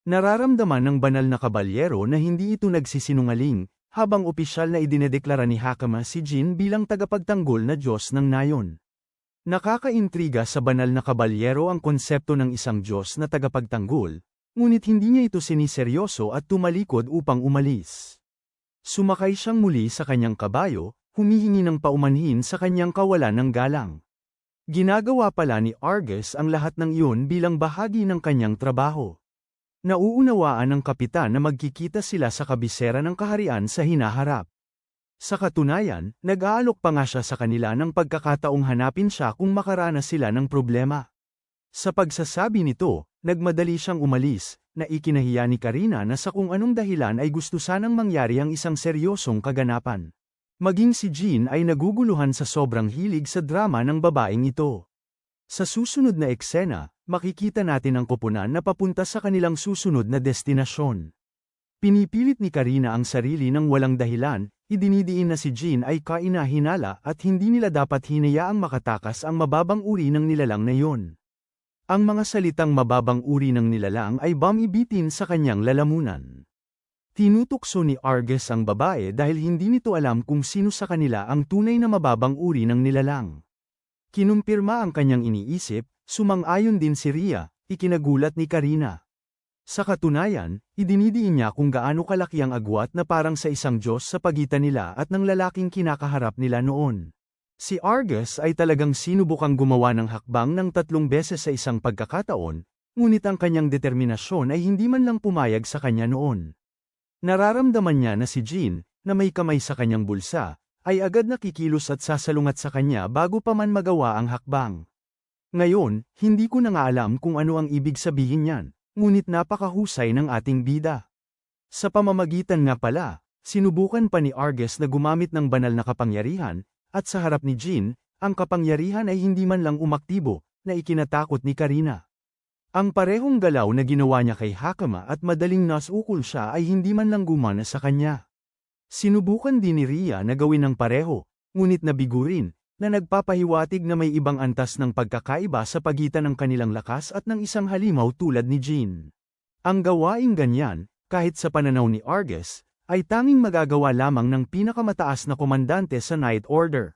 Nararamdaman ng banal na kabalyero na hindi ito nagsisinungaling, habang opisyal na idinedeklara ni Hakama si Jean bilang tagapagtanggol na Diyos ng nayon. Nakakaintriga sa banal na kabalyero ang konsepto ng isang Diyos na tagapagtanggol, ngunit hindi niya ito siniseryoso at tumalikod upang umalis. Sumakay siyang muli sa kanyang kabayo, humihingi ng paumanhin sa kanyang kawalan ng galang. Ginagawa pala ni Argus ang lahat ng iyon bilang bahagi ng kanyang trabaho. Nauunawaan ng kapitan na magkikita sila sa kabisera ng kaharian sa hinaharap. Sa katunayan, nag-aalok pa nga siya sa kanila ng pagkakataong hanapin siya kung makaranas sila ng problema. Sa pagsasabi nito, nagmadali siyang umalis, na ikinahiya ni Karina na sa kung anong dahilan ay gusto sanang mangyari ang isang seryosong kaganapan. Maging si Jean ay naguguluhan sa sobrang hilig sa drama ng babaeng ito. Sa susunod na eksena, makikita natin ang koponan na papunta sa kanilang susunod na destinasyon. Pinipilit ni Karina ang sarili ng walang dahilan, idinidiin na si Jean ay kaina-hinala at hindi nila dapat hinayaang makatakas ang mababang uri ng nilalang na yon. Ang mga salitang mababang uri ng nilalang ay bumibitin sa kanyang lalamunan. Tinutukso ni Argus ang babae dahil hindi nito alam kung sino sa kanila ang tunay na mababang uri ng nilalang. Kinumpirma ang kanyang iniisip, sumang-ayon din si Rhea, ikinagulat ni Karina. Sa katunayan, idinidiin niya kung gaano kalaki ang agwat na parang sa isang Diyos sa pagitan nila at ng lalaking kinakaharap nila noon. Si Argus ay talagang sinubukang gumawa ng hakbang ng 3 beses sa isang pagkakataon, ngunit ang kanyang determinasyon ay hindi man lang pumayag sa kanya noon. Nararamdaman niya na si Jean, na may kamay sa kanyang bulsa, ay agad nakikilos at sasalungat sa kanya bago pa man magawa ang hakbang. Ngayon, hindi ko na nga alam kung ano ang ibig sabihin niyan, ngunit napakahusay ng ating bida. Sa pamamagitan nga pala, sinubukan pa ni Argus na gumamit ng banal na kapangyarihan, at sa harap ni Jean, ang kapangyarihan ay hindi man lang umaktibo, na ikinatakot ni Karina. Ang parehong galaw na ginawa niya kay Hakama at madaling nasukol siya ay hindi man lang gumana sa kanya. Sinubukan din ni Rhea na gawin ng pareho, ngunit nabigurin, na nagpapahiwatig na may ibang antas ng pagkakaiba sa pagitan ng kanilang lakas at ng isang halimaw tulad ni Jean. Ang gawaing ganyan, kahit sa pananaw ni Argus, ay tanging magagawa lamang ng pinakamataas na komandante sa Night Order.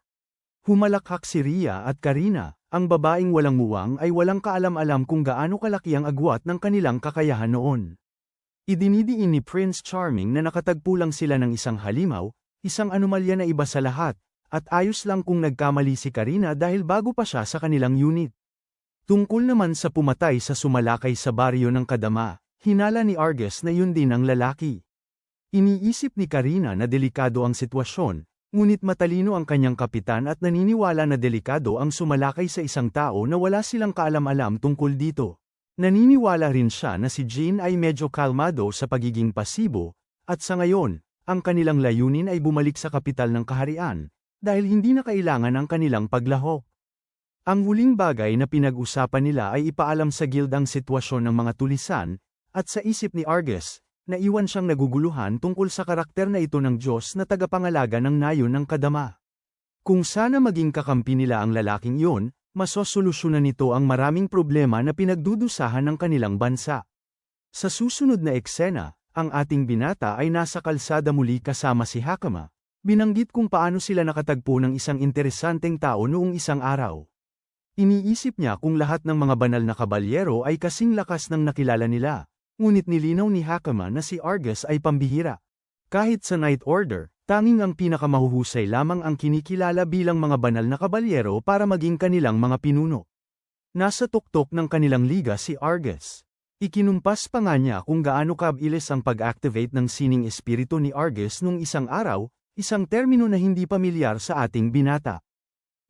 Humalakhak si Rhea at Karina, ang babaeng walang muwang ay walang kaalam-alam kung gaano kalaki ang agwat ng kanilang kakayahan noon. Idinidiin ni Prince Charming na nakatagpo lang sila ng isang halimaw, isang anomalya na iba sa lahat, at ayos lang kung nagkamali si Karina dahil bago pa siya sa kanilang unit. Tungkol naman sa pumatay sa sumalakay sa baryo ng Kadama, hinala ni Argus na yun din ang lalaki. Iniisip ni Karina na delikado ang sitwasyon, ngunit matalino ang kanyang kapitan at naniniwala na delikado ang sumalakay sa isang tao na wala silang kaalam-alam tungkol dito. Naniniwala rin siya na si Jean ay medyo kalmado sa pagiging pasibo, at sa ngayon, ang kanilang layunin ay bumalik sa kapital ng kaharian, dahil hindi na kailangan ang kanilang paglahok. Ang huling bagay na pinag-usapan nila ay ipaalam sa guild ang sitwasyon ng mga tulisan, at sa isip ni Argus, naiwan siyang naguguluhan tungkol sa karakter na ito ng Diyos na tagapangalaga ng nayon ng kadama. Kung sana maging kakampi nila ang lalaking iyon, masosolusyonan nito ang maraming problema na pinagdudusahan ng kanilang bansa. Sa susunod na eksena, ang ating binata ay nasa kalsada muli kasama si Hakama. Binanggit kung paano sila nakatagpo ng isang interesanteng tao noong isang araw. Iniisip niya kung lahat ng mga banal na kabalyero ay kasing lakas ng nakilala nila, ngunit nilinaw ni Hakama na si Argus ay pambihira. Kahit sa Night Order, tanging ang pinakamahuhusay lamang ang kinikilala bilang mga banal na kabalyero para maging kanilang mga pinuno. Nasa tuktok ng kanilang liga si Argus. Ikinumpas pa nga niya kung gaano kabilis ang pag-activate ng sining espiritu ni Argus nung isang araw, isang termino na hindi pamilyar sa ating binata.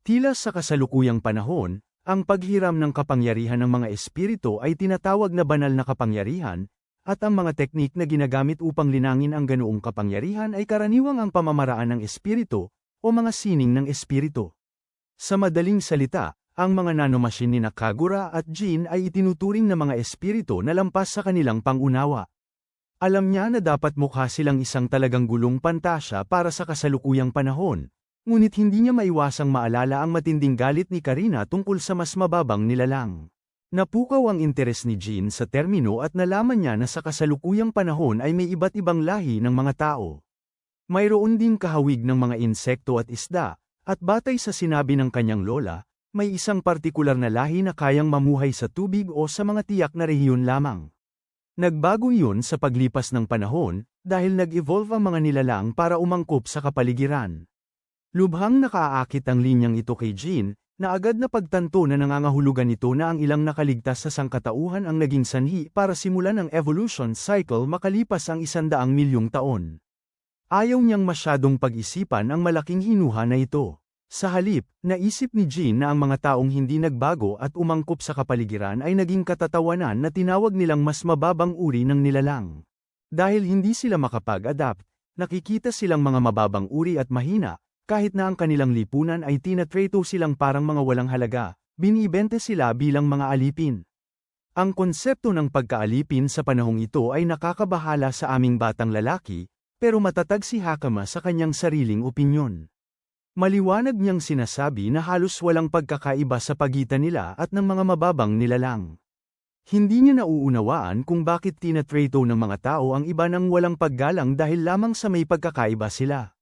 Tila sa kasalukuyang panahon, ang paghiram ng kapangyarihan ng mga espiritu ay tinatawag na banal na kapangyarihan, at ang mga teknik na ginagamit upang linangin ang ganoong kapangyarihan ay karaniwang ang pamamaraan ng espiritu, o mga sining ng espiritu. Sa madaling salita, ang mga nanomachine ni Kagura at Jin ay itinuturing na mga espiritu na lampas sa kanilang pangunawa. Alam niya na dapat mukha silang isang talagang gulong pantasya para sa kasalukuyang panahon, ngunit hindi niya maiwasang maalala ang matinding galit ni Karina tungkol sa mas mababang nilalang. Napukaw ang interes ni Jin sa termino at nalaman niya na sa kasalukuyang panahon ay may iba't ibang lahi ng mga tao. Mayroon ding kahawig ng mga insekto at isda, at batay sa sinabi ng kanyang lola, may isang partikular na lahi na kayang mamuhay sa tubig o sa mga tiyak na rehiyon lamang. Nagbago iyon sa paglipas ng panahon, dahil nag-evolve ang mga nilalang para umangkop sa kapaligiran. Lubhang nakaaakit ang linyang ito kay Jin, na agad na pagtanto na nangangahulugan ito na ang ilang nakaligtas sa sangkatauhan ang naging sanhi para simulan ang evolution cycle makalipas ang 100 milyong taon. Ayaw niyang masyadong pag-isipan ang malaking hinuha na ito. Sa halip, naisip ni Jin na ang mga taong hindi nagbago at umangkop sa kapaligiran ay naging katatawanan na tinawag nilang mas mababang uri ng nilalang. Dahil hindi sila makapag-adapt, nakikita silang mga mababang uri at mahina, kahit na ang kanilang lipunan ay tinatreto silang parang mga walang halaga, binibente sila bilang mga alipin. Ang konsepto ng pagkaalipin sa panahong ito ay nakakabahala sa aming batang lalaki, pero matatag si Hakama sa kanyang sariling opinyon. Maliwanag niyang sinasabi na halos walang pagkakaiba sa pagitan nila at ng mga mababang nilalang. Hindi niya nauunawaan kung bakit tinatreto ng mga tao ang iba ng walang paggalang dahil lamang sa may pagkakaiba sila.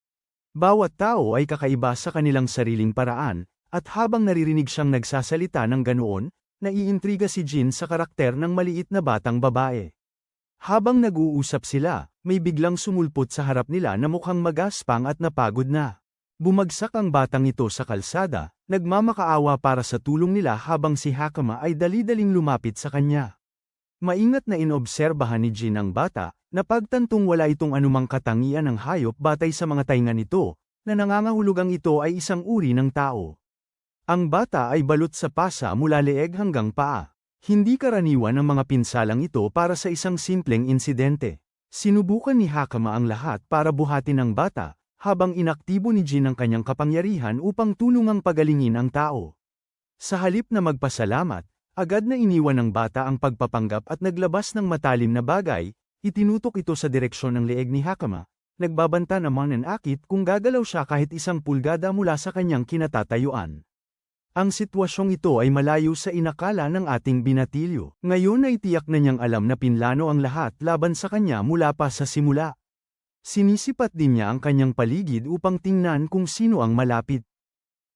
Bawat tao ay kakaiba sa kanilang sariling paraan, at habang naririnig siyang nagsasalita ng ganoon, naiintriga si Jin sa karakter ng maliit na batang babae. Habang nag-uusap sila, may biglang sumulpot sa harap nila na mukhang magaspang at napagod na. Bumagsak ang batang ito sa kalsada, nagmamakaawa para sa tulong nila habang si Hakama ay dali-daling lumapit sa kanya. Maingat na inobserbahan ni Jin ang bata, napagtantong wala itong anumang katangian ng hayop batay sa mga tainga nito, na nangangahulugang ito ay isang uri ng tao. Ang bata ay balot sa pasa mula leeg hanggang paa. Hindi karaniwan ang mga pinsalang ito para sa isang simpleng insidente. Sinubukan ni Hakama ang lahat para buhatin ang bata, habang inaktibo ni Jin ang kanyang kapangyarihan upang tulungang pagalingin ang tao. Sa halip na magpasalamat, agad na iniwan ng bata ang pagpapanggap at naglabas ng matalim na bagay, itinutok ito sa direksyon ng leeg ni Hakama, nagbabanta naman ng akit kung gagalaw siya kahit 1 pulgada mula sa kanyang kinatatayuan. Ang sitwasyong ito ay malayo sa inakala ng ating binatilyo. Ngayon ay tiyak na niyang alam na pinlano ang lahat laban sa kanya mula pa sa simula. Sinisipat din niya ang kanyang paligid upang tingnan kung sino ang malapit.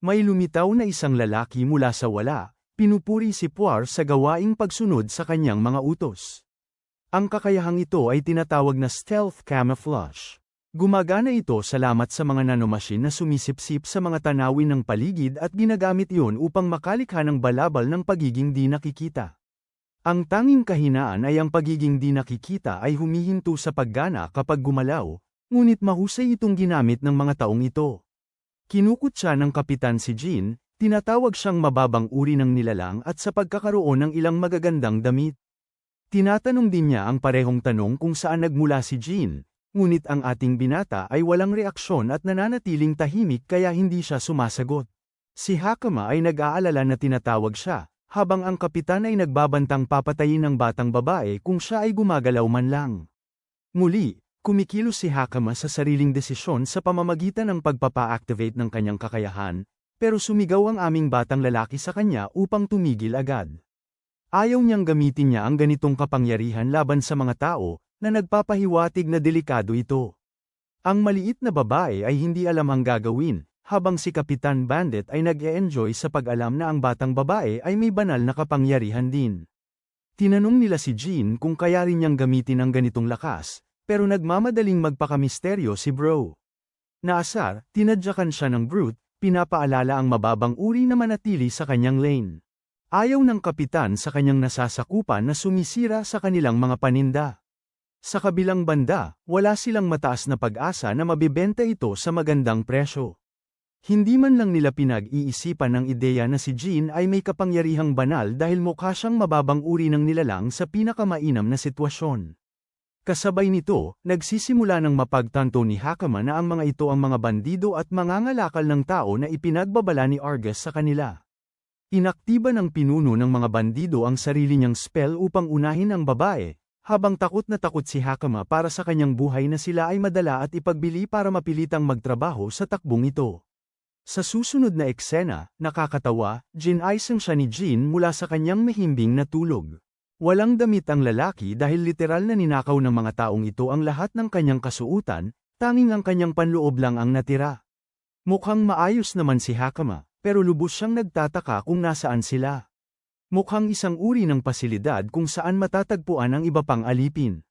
May lumitaw na isang lalaki mula sa wala, pinupuri si Puar sa gawaing pagsunod sa kanyang mga utos. Ang kakayahang ito ay tinatawag na stealth camouflage. Gumagana ito salamat sa mga nanomachine na sumisipsip sa mga tanawin ng paligid at ginagamit iyon upang makalikha ng balabal ng pagiging di nakikita. Ang tanging kahinaan ay ang pagiging di nakikita ay humihinto sa paggana kapag gumalaw, ngunit mahusay itong ginamit ng mga taong ito. Kinukutya ng kapitan si Jin, tinatawag siyang mababang uri ng nilalang at sa pagkakaroon ng ilang magagandang damit. Tinatanong din niya ang parehong tanong kung saan nagmula si Jin, ngunit ang ating binata ay walang reaksyon at nananatiling tahimik kaya hindi siya sumasagot. Si Hakama ay nag-aalala na tinatawag siya, habang ang kapitan ay nagbabantang papatayin ng batang babae kung siya ay gumagalaw man lang. Muli, kumikilos si Hakama sa sariling desisyon sa pamamagitan ng pagpapa-activate ng kanyang kakayahan, pero sumigaw ang aming batang lalaki sa kanya upang tumigil agad. Ayaw niyang gamitin niya ang ganitong kapangyarihan laban sa mga tao, na nagpapahiwatig na delikado ito. Ang maliit na babae ay hindi alam ang gagawin, habang si Kapitan Bandit ay nag-e-enjoy sa pag-alam na ang batang babae ay may banal na kapangyarihan din. Tinanong nila si Jean kung kaya rin niyang gamitin ang ganitong lakas, pero nagmamadaling magpakamisteryo si Bro. Naasar, tinadyakan siya ng Brute, pinapaalala ang mababang uri na manatili sa kanyang lane. Ayaw ng kapitan sa kanyang nasasakupan na sumisira sa kanilang mga paninda. Sa kabilang banda, wala silang mataas na pag-asa na mabibenta ito sa magandang presyo. Hindi man lang nila pinag-iisipan ng ideya na si Jean ay may kapangyarihang banal dahil mukha siyang mababang uri ng nilalang sa pinakamainam na sitwasyon. Kasabay nito, nagsisimula ng mapagtanto ni Hakama na ang mga ito ang mga bandido at mangangalakal ng tao na ipinagbabala ni Argus sa kanila. Inaktiba ng pinuno ng mga bandido ang sarili niyang spell upang unahin ang babae, habang takot na takot si Hakama para sa kanyang buhay na sila ay madala at ipagbili para mapilitang magtrabaho sa takbong ito. Sa susunod na eksena, nakakatawa, ginaisang siya ni Jean mula sa kanyang mahimbing na tulog. Walang damit ang lalaki dahil literal na ninakaw ng mga taong ito ang lahat ng kanyang kasuutan, tanging ang kanyang panloob lang ang natira. Mukhang maayos naman si Hakama, pero lubos siyang nagtataka kung nasaan sila. Mukhang isang uri ng pasilidad kung saan matatagpuan ang iba pang alipin.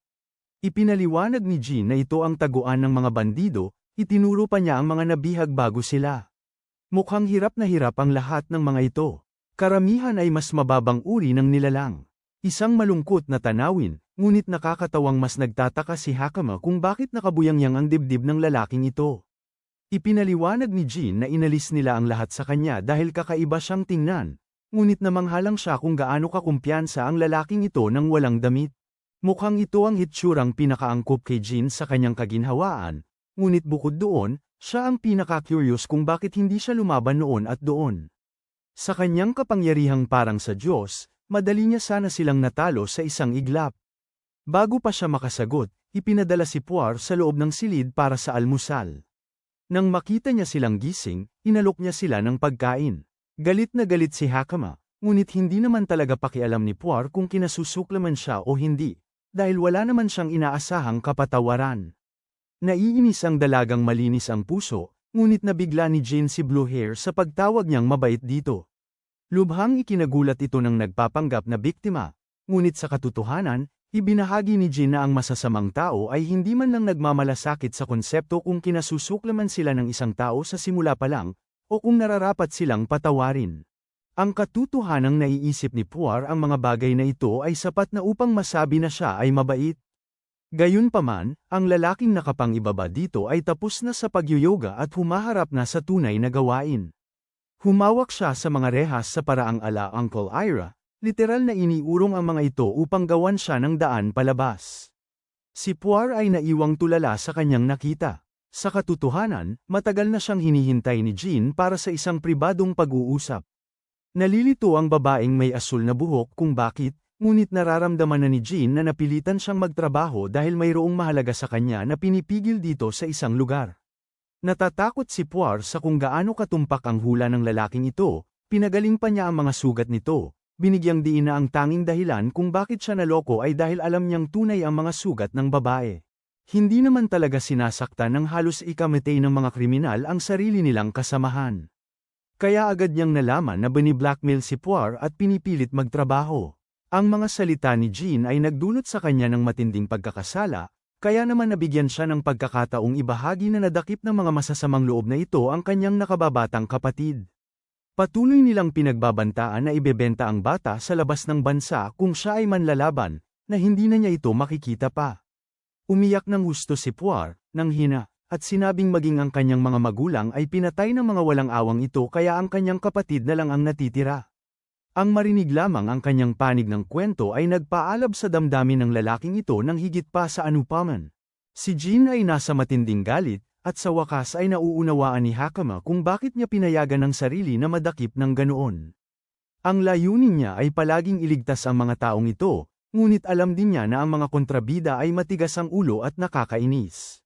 Ipinaliwanag ni Jean na ito ang taguan ng mga bandido, itinuro pa niya ang mga nabihag bago sila. Mukhang hirap na hirap ang lahat ng mga ito. Karamihan ay mas mababang uri ng nilalang. Isang malungkot na tanawin, ngunit nakakatawang mas nagtataka si Hakama kung bakit nakabuyangyang ang dibdib ng lalaking ito. Ipinaliwanag ni Jean na inalis nila ang lahat sa kanya dahil kakaiba siyang tingnan, ngunit namanghalang siya kung gaano kakumpiyansa ang lalaking ito nang walang damit. Mukhang ito ang hitsurang pinakaangkop kay Jean sa kanyang kaginhawaan, ngunit bukod doon, siya ang pinaka-curious kung bakit hindi siya lumaban noon at doon. Sa kanyang kapangyarihang parang sa Diyos, madali niya sana silang natalo sa isang iglap. Bago pa siya makasagot, ipinadala si Puar sa loob ng silid para sa almusal. Nang makita niya silang gising, inalok niya sila ng pagkain. Galit na galit si Hakama, ngunit hindi naman talaga pakialam ni Puar kung kinasusuklaman siya o hindi, dahil wala naman siyang inaasahang kapatawaran. Naiinis ang dalagang malinis ang puso, ngunit nabigla ni Jean si Blue Hair sa pagtawag niyang mabait dito. Lubhang ikinagulat ito ng nagpapanggap na biktima, ngunit sa katotohanan, ibinahagi ni Jean na ang masasamang tao ay hindi man lang nagmamalasakit sa konsepto kung kinasusuklaman sila ng isang tao sa simula pa lang, o kung nararapat silang patawarin. Ang katotohanang naiisip ni Puar ang mga bagay na ito ay sapat na upang masabi na siya ay mabait. Gayunpaman, ang lalaking nakapangibaba dito ay tapos na sa pagyoyoga at humaharap na sa tunay na gawain. Humawak siya sa mga rehas sa paraang ala Uncle Ira, literal na iniurong ang mga ito upang gawan siya ng daan palabas. Si Puar ay naiwang tulala sa kanyang nakita. Sa katotohanan, matagal na siyang hinihintay ni Jean para sa isang pribadong pag-uusap. Nalilito ang babaeng may asul na buhok kung bakit, ngunit nararamdaman na ni Jean na napilitan siyang magtrabaho dahil mayroong mahalaga sa kanya na pinipigil dito sa isang lugar. Natatakot si Puar sa kung gaano katumpak ang hula ng lalaking ito, pinagaling pa niya ang mga sugat nito, binigyang diin na ang tanging dahilan kung bakit siya naloko ay dahil alam niyang tunay ang mga sugat ng babae. Hindi naman talaga sinasaktan ng halos ikamatay ng mga kriminal ang sarili nilang kasamahan. Kaya agad niyang nalaman na bini-blackmail si Puar at pinipilit magtrabaho. Ang mga salita ni Jean ay nagdulot sa kanya ng matinding pagkakasala, kaya naman nabigyan siya ng pagkakataong ibahagi na nadakip ng mga masasamang loob na ito ang kanyang nakababatang kapatid. Patuloy nilang pinagbabantaan na ibebenta ang bata sa labas ng bansa kung siya ay manlalaban, na hindi na niya ito makikita pa. Umiyak ng husto si Puar, nang hina, at sinabing maging ang kanyang mga magulang ay pinatay ng mga walang awang ito kaya ang kanyang kapatid na lang ang natitira. Ang marinig lamang ang kanyang panig ng kwento ay nagpaalab sa damdamin ng lalaking ito ng higit pa sa anupaman. Si Jean ay nasa matinding galit, at sa wakas ay nauunawaan ni Hakama kung bakit niya pinayagan ang sarili na madakip ng ganoon. Ang layunin niya ay palaging iligtas ang mga taong ito, ngunit alam din niya na ang mga kontrabida ay matigas ang ulo at nakakainis.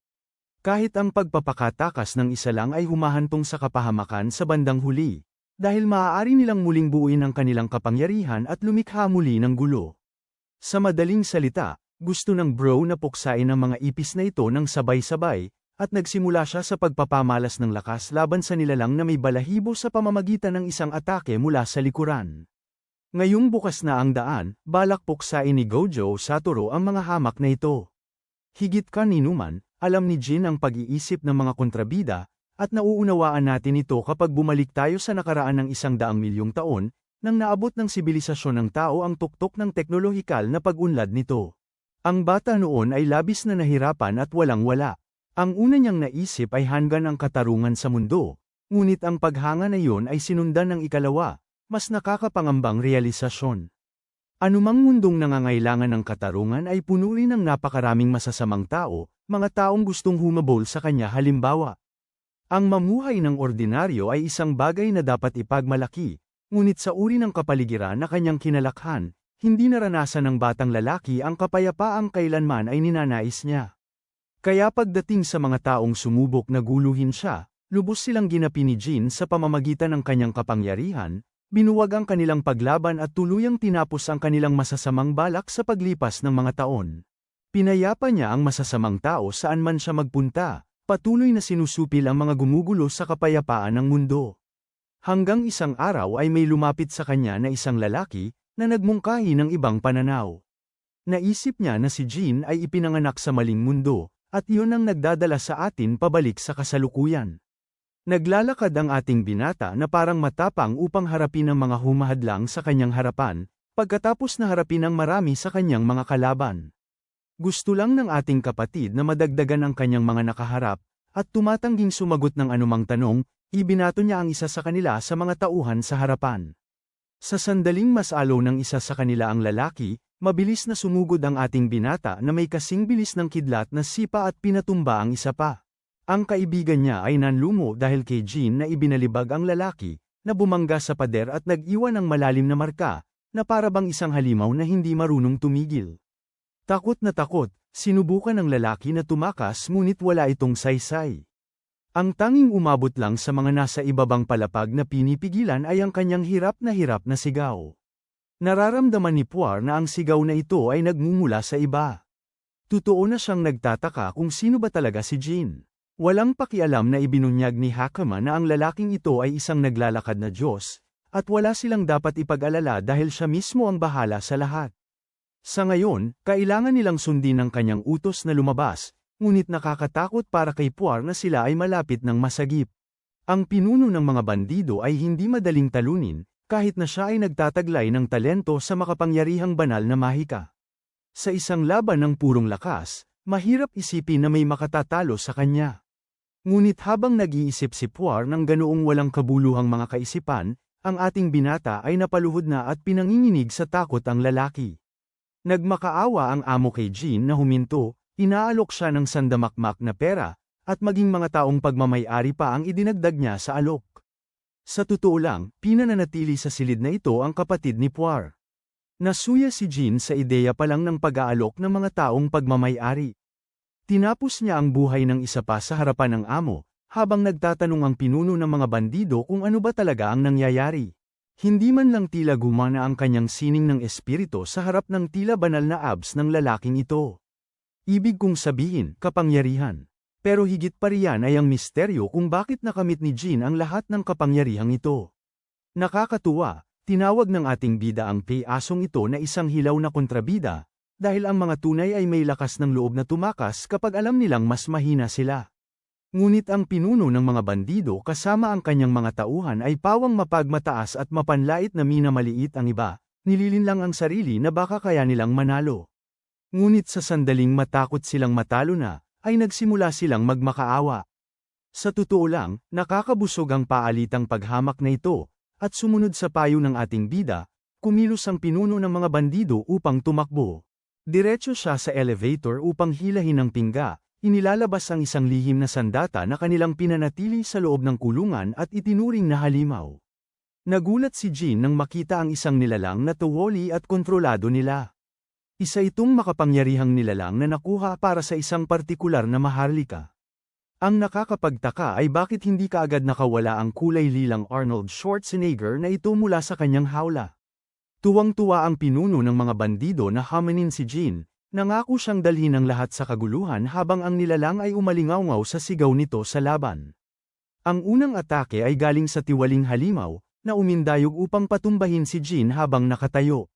Kahit ang pagpapakatakas ng isa lang ay humahantong sa kapahamakan sa bandang huli, dahil maaari nilang muling buuin ang kanilang kapangyarihan at lumikha muli ng gulo. Sa madaling salita, gusto ng bro na puksain ang mga ipis na ito ng sabay-sabay, at nagsimula siya sa pagpapamalas ng lakas laban sa nilalang na may balahibo sa pamamagitan ng isang atake mula sa likuran. Ngayong bukas na ang daan, balak puksain ni Gojo Satoru ang mga hamak na ito. Higit kaninuman, alam ni Jin ang pag-iisip ng mga kontrabida, at nauunawaan natin ito kapag bumalik tayo sa nakaraan ng 100 milyong taon, nang naabot ng sibilisasyon ng tao ang tuktok ng teknolohikal na pag-unlad nito. Ang bata noon ay labis na nahirapan at walang-wala. Ang una niyang naisip ay hanggan ang katarungan sa mundo, ngunit ang paghanga na iyon ay sinundan ng ikalawa, mas nakakapangambang realisasyon. Anumang mundong nangangailangan ng katarungan ay puno rin ng napakaraming masasamang tao, mga taong gustong humabol sa kanya halimbawa. Ang mamuhay ng ordinaryo ay isang bagay na dapat ipagmalaki, ngunit sa uri ng kapaligiran na kanyang kinalakhan, hindi naranasan ng batang lalaki ang kapayapaang kailanman ay ninanais niya. Kaya pagdating sa mga taong sumubok na guluhin siya, lubos silang ginapi ni Jin sa pamamagitan ng kanyang kapangyarihan, binuwag ang kanilang paglaban at tuluyang tinapos ang kanilang masasamang balak sa paglipas ng mga taon. Pinayapa niya ang masasamang tao saan man siya magpunta, patuloy na sinusupil ang mga gumugulo sa kapayapaan ng mundo. Hanggang isang araw ay may lumapit sa kanya na isang lalaki, na nagmungkahi ng ibang pananaw. Naisip niya na si Jin ay ipinanganak sa maling mundo, at iyon ang nagdadala sa atin pabalik sa kasalukuyan. Naglalakad ang ating binata na parang matapang upang harapin ang mga humahadlang sa kanyang harapan, pagkatapos na harapin ang marami sa kanyang mga kalaban. Gusto lang ng ating kapatid na madagdagan ang kanyang mga nakaharap, at tumatangging sumagot ng anumang tanong, ibinato niya ang isa sa kanila sa mga tauhan sa harapan. Sa sandaling masalo ng isa sa kanila ang lalaki, mabilis na sumugod ang ating binata na may kasing bilis ng kidlat na sipa at pinatumba ang isa pa. Ang kaibigan niya ay nanlumo dahil kay Jin na ibinalibag ang lalaki, na bumangga sa pader at nag-iwan ng malalim na marka, na parabang isang halimaw na hindi marunong tumigil. Takot na takot, sinubukan ng lalaki na tumakas ngunit wala itong saysay. Ang tanging umabot lang sa mga nasa ibabang palapag na pinipigilan ay ang kanyang hirap na sigaw. Nararamdaman ni Puar na ang sigaw na ito ay nagmumula sa iba. Totoo na siyang nagtataka kung sino ba talaga si Jin. Walang pakialam na ibinunyag ni Hakama na ang lalaking ito ay isang naglalakad na Diyos, at wala silang dapat ipag-alala dahil siya mismo ang bahala sa lahat. Sa ngayon, kailangan nilang sundin ang kanyang utos na lumabas, ngunit nakakatakot para kay Puar na sila ay malapit ng masagip. Ang pinuno ng mga bandido ay hindi madaling talunin, kahit na siya ay nagtataglay ng talento sa makapangyarihang banal na mahika. Sa isang laban ng purong lakas, mahirap isipin na may makatatalo sa kanya. Ngunit habang nag-iisip si Puar ng ganoong walang kabuluhang mga kaisipan, ang ating binata ay napaluhod na at pinanginginig sa takot ang lalaki. Nagmakaawa ang amo kay Jin na huminto, inaalok siya ng sandamakmak na pera, at maging mga taong pagmamay-ari pa ang idinagdag niya sa alok. Sa totoo lang, pinananatili sa silid na ito ang kapatid ni Puar. Nasuya si Jin sa ideya pa lang ng pag-aalok ng mga taong pagmamay-ari. Tinapos niya ang buhay ng isa pa sa harapan ng amo, habang nagtatanong ang pinuno ng mga bandido kung ano ba talaga ang nangyayari. Hindi man lang tila gumana ang kanyang sining ng espiritu sa harap ng tila banal na abs ng lalaking ito. Ibig kong sabihin, kapangyarihan. Pero higit pa riyan ay ang misteryo kung bakit nakamit ni Jin ang lahat ng kapangyarihang ito. Nakakatuwa, tinawag ng ating bida ang asong ito na isang hilaw na kontrabida, dahil ang mga tunay ay may lakas ng loob na tumakas kapag alam nilang mas mahina sila. Ngunit ang pinuno ng mga bandido kasama ang kanyang mga tauhan ay pawang mapagmataas at mapanlait na minamaliit ang iba, nililinlang ang sarili na baka kaya nilang manalo. Ngunit sa sandaling matakot silang matalo na, ay nagsimula silang magmakaawa. Sa totoo lang, nakakabusog ang paalitang paghamak na ito, at sumunod sa payo ng ating bida, kumilos ang pinuno ng mga bandido upang tumakbo. Diretso siya sa elevator upang hilahin ang pingga, inilalabas ang isang lihim na sandata na kanilang pinanatili sa loob ng kulungan at itinuring na halimaw. Nagulat si Jin nang makita ang isang nilalang na tuwali at kontrolado nila. Isa itong makapangyarihang nilalang na nakuha para sa isang partikular na maharlika. Ang nakakapagtaka ay bakit hindi kaagad nakawala ang kulay lilang Arnold Schwarzenegger na ito mula sa kanyang hawla. Tuwang-tuwa ang pinuno ng mga bandido na haminin si Jin, nangako siyang dalhin ang lahat sa kaguluhan habang ang nilalang ay umalingawngaw sa sigaw nito sa laban. Ang unang atake ay galing sa tiwaling halimaw, na umindayog upang patumbahin si Jin habang nakatayo.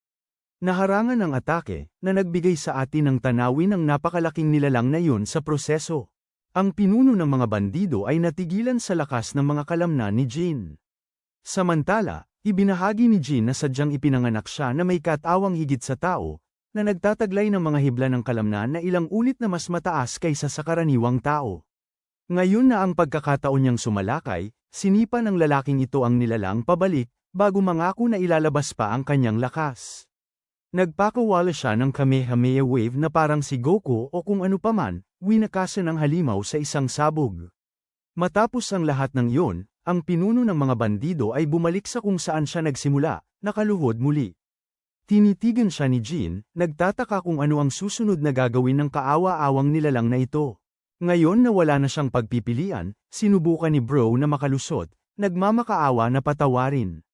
Naharangan ang atake, na nagbigay sa atin ng tanawin ng napakalaking nilalang na yun sa proseso. Ang pinuno ng mga bandido ay natigilan sa lakas ng mga kalamnan ni Jin. Samantala, ibinahagi ni Jin na sadyang ipinanganak siya na may katawang higit sa tao, na nagtataglay ng mga hibla ng kalamnan na ilang ulit na mas mataas kaysa sa karaniwang tao. Ngayon na ang pagkakataon niyang sumalakay, sinipa ng lalaking ito ang nilalang pabalik, bago mangako na ilalabas pa ang kanyang lakas. Nagpakawala siya ng Kamehameha Wave na parang si Goku o kung ano paman, winakasan ng halimaw sa isang sabog. Matapos ang lahat ng iyon, ang pinuno ng mga bandido ay bumalik sa kung saan siya nagsimula, nakaluhod muli. Tinitigan siya ni Jin, nagtataka kung ano ang susunod na gagawin ng kaawa-awang nilalang na ito. Ngayon na wala na siyang pagpipilian, sinubukan ni Bro na makalusot, nagmamakaawa na patawarin.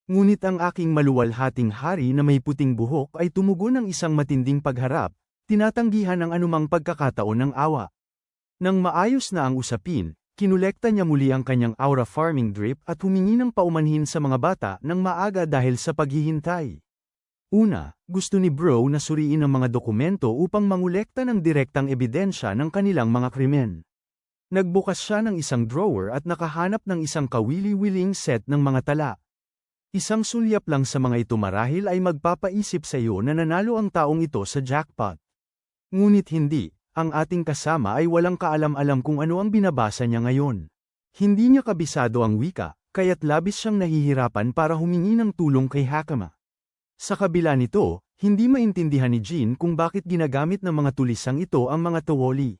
Ngunit ang aking maluwalhating hari na may puting buhok ay tumugon ng isang matinding pagharap, tinatanggihan ang anumang pagkakataon ng awa. Nang maayos na ang usapin, kinolekta niya muli ang kanyang aura farming drip at humingi ng paumanhin sa mga bata ng maaga dahil sa paghihintay. Una, gusto ni Bro na suriin ang mga dokumento upang mangolekta ng direktang ebidensya ng kanilang mga krimen. Nagbukas siya ng isang drawer at nakahanap ng isang kawili-wiling set ng mga tala. Isang sulyap lang sa mga ito marahil ay magpapaisip sa iyo na nanalo ang taong ito sa jackpot. Ngunit hindi, ang ating kasama ay walang kaalam-alam kung ano ang binabasa niya ngayon. Hindi niya kabisado ang wika, kaya't labis siyang nahihirapan para humingi ng tulong kay Hakama. Sa kabila nito, hindi maintindihan ni Jin kung bakit ginagamit ng mga tulisang ito ang mga tuwali.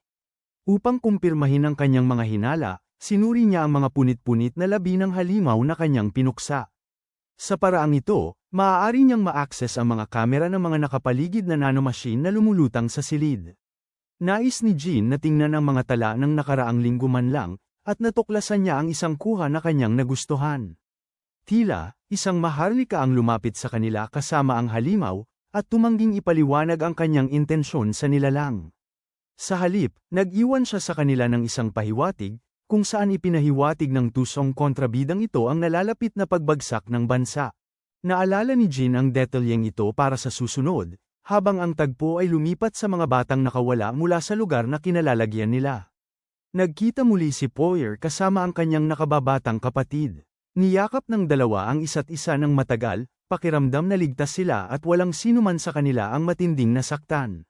Upang kumpirmahin ang kanyang mga hinala, sinuri niya ang mga punit-punit na labi ng halimaw na kanyang pinuksa. Sa paraang ito, maaari niyang ma-access ang mga kamera ng mga nakapaligid na nanomachine na lumulutang sa silid. Nais ni Jin na tingnan ang mga tala ng nakaraang linggo man lang, at natuklasan niya ang isang kuha na kanyang nagustuhan. Tila, isang maharlika ang lumapit sa kanila kasama ang halimaw, at tumangging ipaliwanag ang kanyang intensyon sa nilalang. Sa halip, nag-iwan siya sa kanila ng isang pahiwatig, kung saan ipinahiwatig ng tusong kontrabidang ito ang nalalapit na pagbagsak ng bansa. Naalala ni Jin ang detalyeng ito para sa susunod, habang ang tagpo ay lumipat sa mga batang nakawala mula sa lugar na kinalalagyan nila. Nagkita muli si Poyer kasama ang kanyang nakababatang kapatid. Niyakap ng dalawa ang isa't isa ng matagal, pakiramdam na ligtas sila at walang sinuman sa kanila ang matinding nasaktan.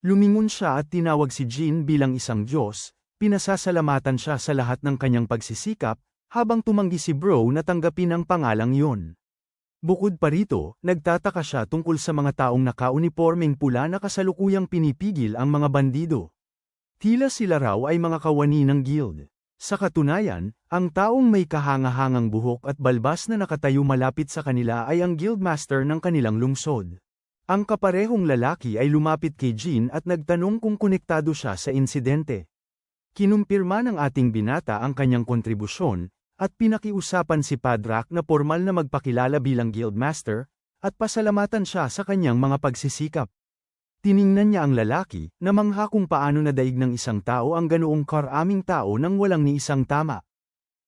Lumingon siya at tinawag si Jin bilang isang Diyos, pinasasalamatan siya sa lahat ng kanyang pagsisikap, habang tumanggi si Bro na tanggapin ang pangalang yun. Bukod pa rito, nagtataka siya tungkol sa mga taong nakaunipormeng pula na kasalukuyang pinipigil ang mga bandido. Tila sila raw ay mga kawani ng guild. Sa katunayan, ang taong may kahangahangang buhok at balbas na nakatayo malapit sa kanila ay ang guildmaster ng kanilang lungsod. Ang kaparehong lalaki ay lumapit kay Jin at nagtanong kung konektado siya sa insidente. Kinumpirma ng ating binata ang kanyang kontribusyon, at pinakiusapan si Padrak na formal na magpakilala bilang guildmaster, at pasalamatan siya sa kanyang mga pagsisikap. Tiningnan niya ang lalaki, na mangha kung paano nadaig ng isang tao ang ganoong karaming tao nang walang ni isang tama.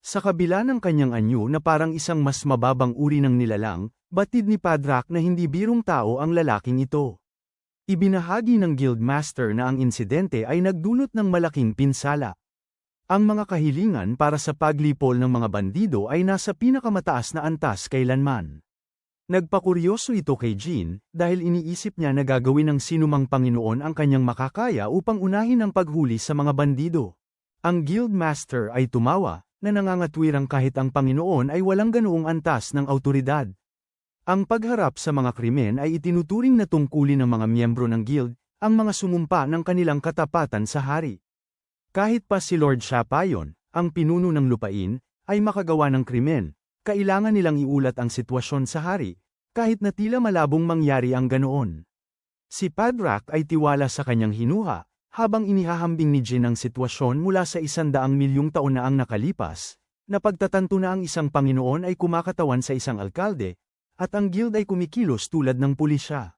Sa kabila ng kanyang anyo na parang isang mas mababang uri ng nilalang, batid ni Padrak na hindi birong tao ang lalaking ito. Ibinahagi ng guildmaster na ang insidente ay nagdulot ng malaking pinsala. Ang mga kahilingan para sa paglipol ng mga bandido ay nasa pinakamataas na antas kailanman. Nagpakuryoso ito kay Jin, dahil iniisip niya na gagawin ng sinumang Panginoon ang kanyang makakaya upang unahin ang paghuli sa mga bandido. Ang guildmaster ay tumawa, na nangangatwirang kahit ang Panginoon ay walang ganoong antas ng awtoridad. Ang pagharap sa mga krimen ay itinuturing na tungkulin ng mga miyembro ng guild, ang mga sumumpa ng kanilang katapatan sa hari. Kahit pa si Lord Shapayon, ang pinuno ng lupain, ay makagawa ng krimen, kailangan nilang iulat ang sitwasyon sa hari, kahit na tila malabong mangyari ang ganoon. Si Padrak ay tiwala sa kanyang hinuha, habang inihahambing ni Jin ang sitwasyon mula sa 100 milyong taon na ang nakalipas, na pagtatanto na ang isang Panginoon ay kumakatawan sa isang alkalde, at ang guild ay kumikilos tulad ng pulisya.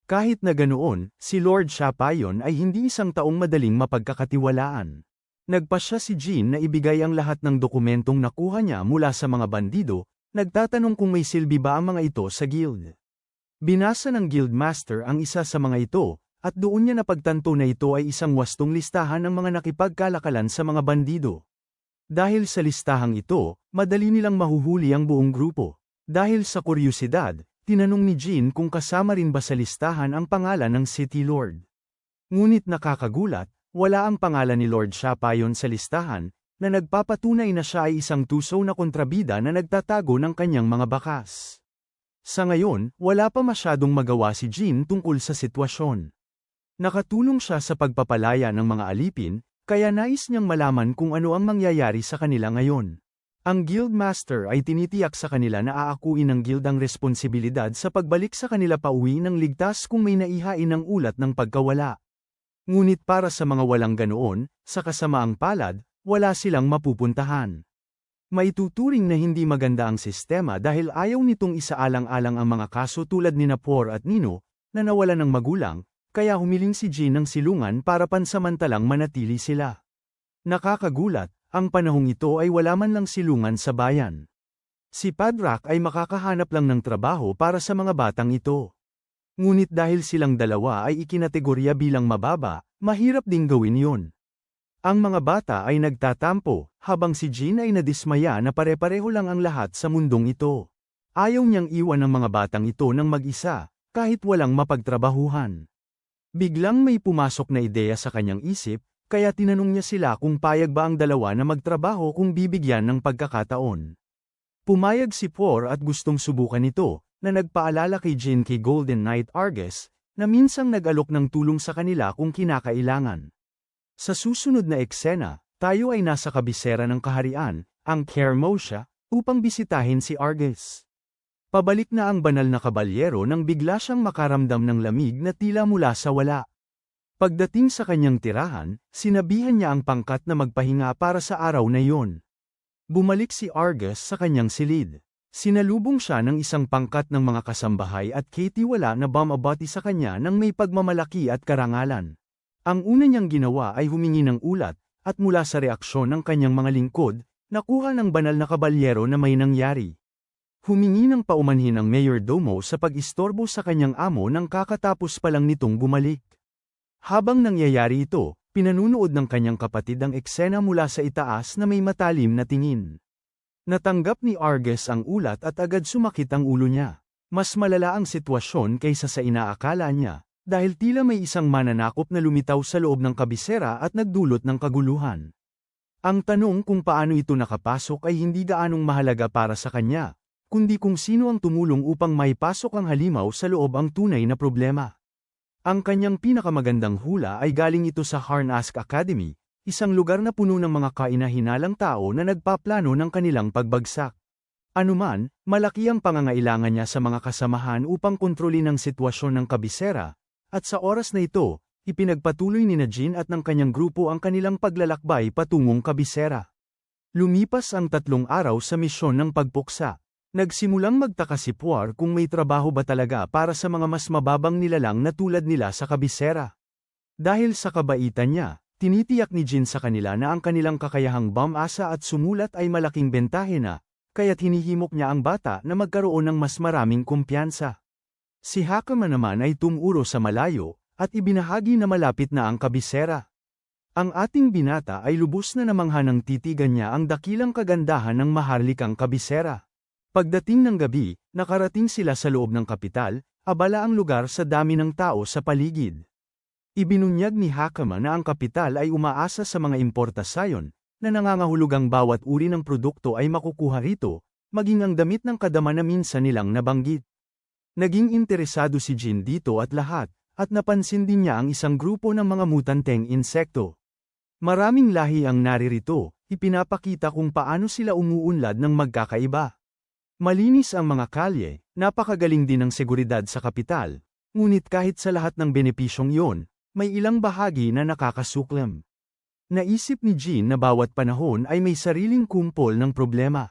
Kahit na ganoon, si Lord Shapayon ay hindi isang taong madaling mapagkakatiwalaan. Nagpasya si Jin na ibigay ang lahat ng dokumentong nakuha niya mula sa mga bandido, nagtatanong kung may silbi ba ang mga ito sa guild. Binasa ng guildmaster ang isa sa mga ito, at doon niya napagtanto na ito ay isang wastong listahan ng mga nakipagkalakalan sa mga bandido. Dahil sa listahang ito, madali nilang mahuhuli ang buong grupo. Dahil sa kuryosidad, tinanong ni Jin kung kasama rin ba sa listahan ang pangalan ng City Lord. Ngunit nakakagulat, wala ang pangalan ni Lord Shapayon sa listahan, na nagpapatunay na siya ay isang tuso na kontrabida na nagtatago ng kanyang mga bakas. Sa ngayon, wala pa masyadong magawa si Jin tungkol sa sitwasyon. Nakatulong siya sa pagpapalaya ng mga alipin, kaya nais niyang malaman kung ano ang mangyayari sa kanila ngayon. Ang guildmaster ay tinitiyak sa kanila na aakuin ng guild ang responsibilidad sa pagbalik sa kanila pauwi ng ligtas kung may naihain ng ulat ng pagkawala. Ngunit para sa mga walang ganoon, sa kasamaang palad, wala silang mapupuntahan. Maituturing na hindi maganda ang sistema dahil ayaw nitong isaalang-alang ang mga kaso tulad ni Napor at Nino, na nawalan ng magulang, kaya humiling si Jin ng silungan para pansamantalang manatili sila. Nakakagulat, ang panahong ito ay wala man lang silungan sa bayan. Si Padrak ay makakahanap lang ng trabaho para sa mga batang ito. Ngunit dahil silang dalawa ay ikinategorya bilang mababa, mahirap ding gawin yun. Ang mga bata ay nagtatampo, habang si Jin ay nadismaya na pare-pareho lang ang lahat sa mundong ito. Ayaw niyang iwan ang mga batang ito ng mag-isa, kahit walang mapagtrabahuhan. Biglang may pumasok na ideya sa kanyang isip, kaya tinanong niya sila kung payag ba ang dalawa na magtrabaho kung bibigyan ng pagkakataon. Pumayag si Por at gustong subukan ito, na nagpaalala kay Jin kay Golden Knight Argus, na minsang nag-alok ng tulong sa kanila kung kinakailangan. Sa susunod na eksena, tayo ay nasa kabisera ng kaharian, ang Kermosha, upang bisitahin si Argus. Pabalik na ang banal na kabalyero nang bigla siyang makaramdam ng lamig na tila mula sa wala. Pagdating sa kanyang tirahan, sinabihan niya ang pangkat na magpahinga para sa araw na iyon. Bumalik si Argus sa kanyang silid. Sinalubong siya ng isang pangkat ng mga kasambahay at kitiwala na bumabati sa kanya ng may pagmamalaki at karangalan. Ang una niyang ginawa ay humingi ng ulat, at mula sa reaksyon ng kanyang mga lingkod, nakuha ng banal na kabalyero na may nangyari. Humingi ng paumanhin ang mayordomo sa pag-istorbo sa kanyang amo nang kakatapos pa lang nitong bumalik. Habang nangyayari ito, pinanunood ng kanyang kapatid ang eksena mula sa itaas na may matalim na tingin. Natanggap ni Argus ang ulat at agad sumakit ang ulo niya. Mas malala ang sitwasyon kaysa sa inaakala niya, dahil tila may isang mananakop na lumitaw sa loob ng kabisera at nagdulot ng kaguluhan. Ang tanong kung paano ito nakapasok ay hindi gaanong mahalaga para sa kanya, kundi kung sino ang tumulong upang maipasok ang halimaw sa loob ang tunay na problema. Ang kanyang pinakamagandang hula ay galing ito sa Harnask Academy, isang lugar na puno ng mga kainahinalang tao na nagpaplano ng kanilang pagbagsak. Anuman, malaki ang pangangailangan niya sa mga kasamahan upang kontrolin ang sitwasyon ng kabisera, at sa oras na ito, ipinagpatuloy ni Jin at ng kanyang grupo ang kanilang paglalakbay patungong kabisera. Lumipas ang 3 araw sa misyon ng pagpuksa. Nagsimulang magtaka si Puar kung may trabaho ba talaga para sa mga mas mababang nilalang na tulad nila sa kabisera. Dahil sa kabaitan niya, tinitiyak ni Jin sa kanila na ang kanilang kakayahang bumasa at sumulat ay malaking bentahe na, kaya't hinihimok niya ang bata na magkaroon ng mas maraming kumpiyansa. Si Hakama naman ay tumuro sa malayo, at ibinahagi na malapit na ang kabisera. Ang ating binata ay lubos na namangha ng titigan niya ang dakilang kagandahan ng maharlikang kabisera. Pagdating ng gabi, nakarating sila sa loob ng kapital, abala ang lugar sa dami ng tao sa paligid. Ibinunyag ni Hakama na ang kapital ay umaasa sa mga importasyon, na nangangahulugang bawat uri ng produkto ay makukuha rito, maging ang damit ng kadama na minsan nilang nabanggit. Naging interesado si Jin dito at napansin din niya ang isang grupo ng mga mutanteng insekto. Maraming lahi ang naririto, ipinapakita kung paano sila umuunlad ng magkakaiba. Malinis ang mga kalye, napakagaling din ang seguridad sa kapital, ngunit kahit sa lahat ng benepisyong iyon, may ilang bahagi na nakakasuklam. Naisip ni Jean na bawat panahon ay may sariling kumpol ng problema.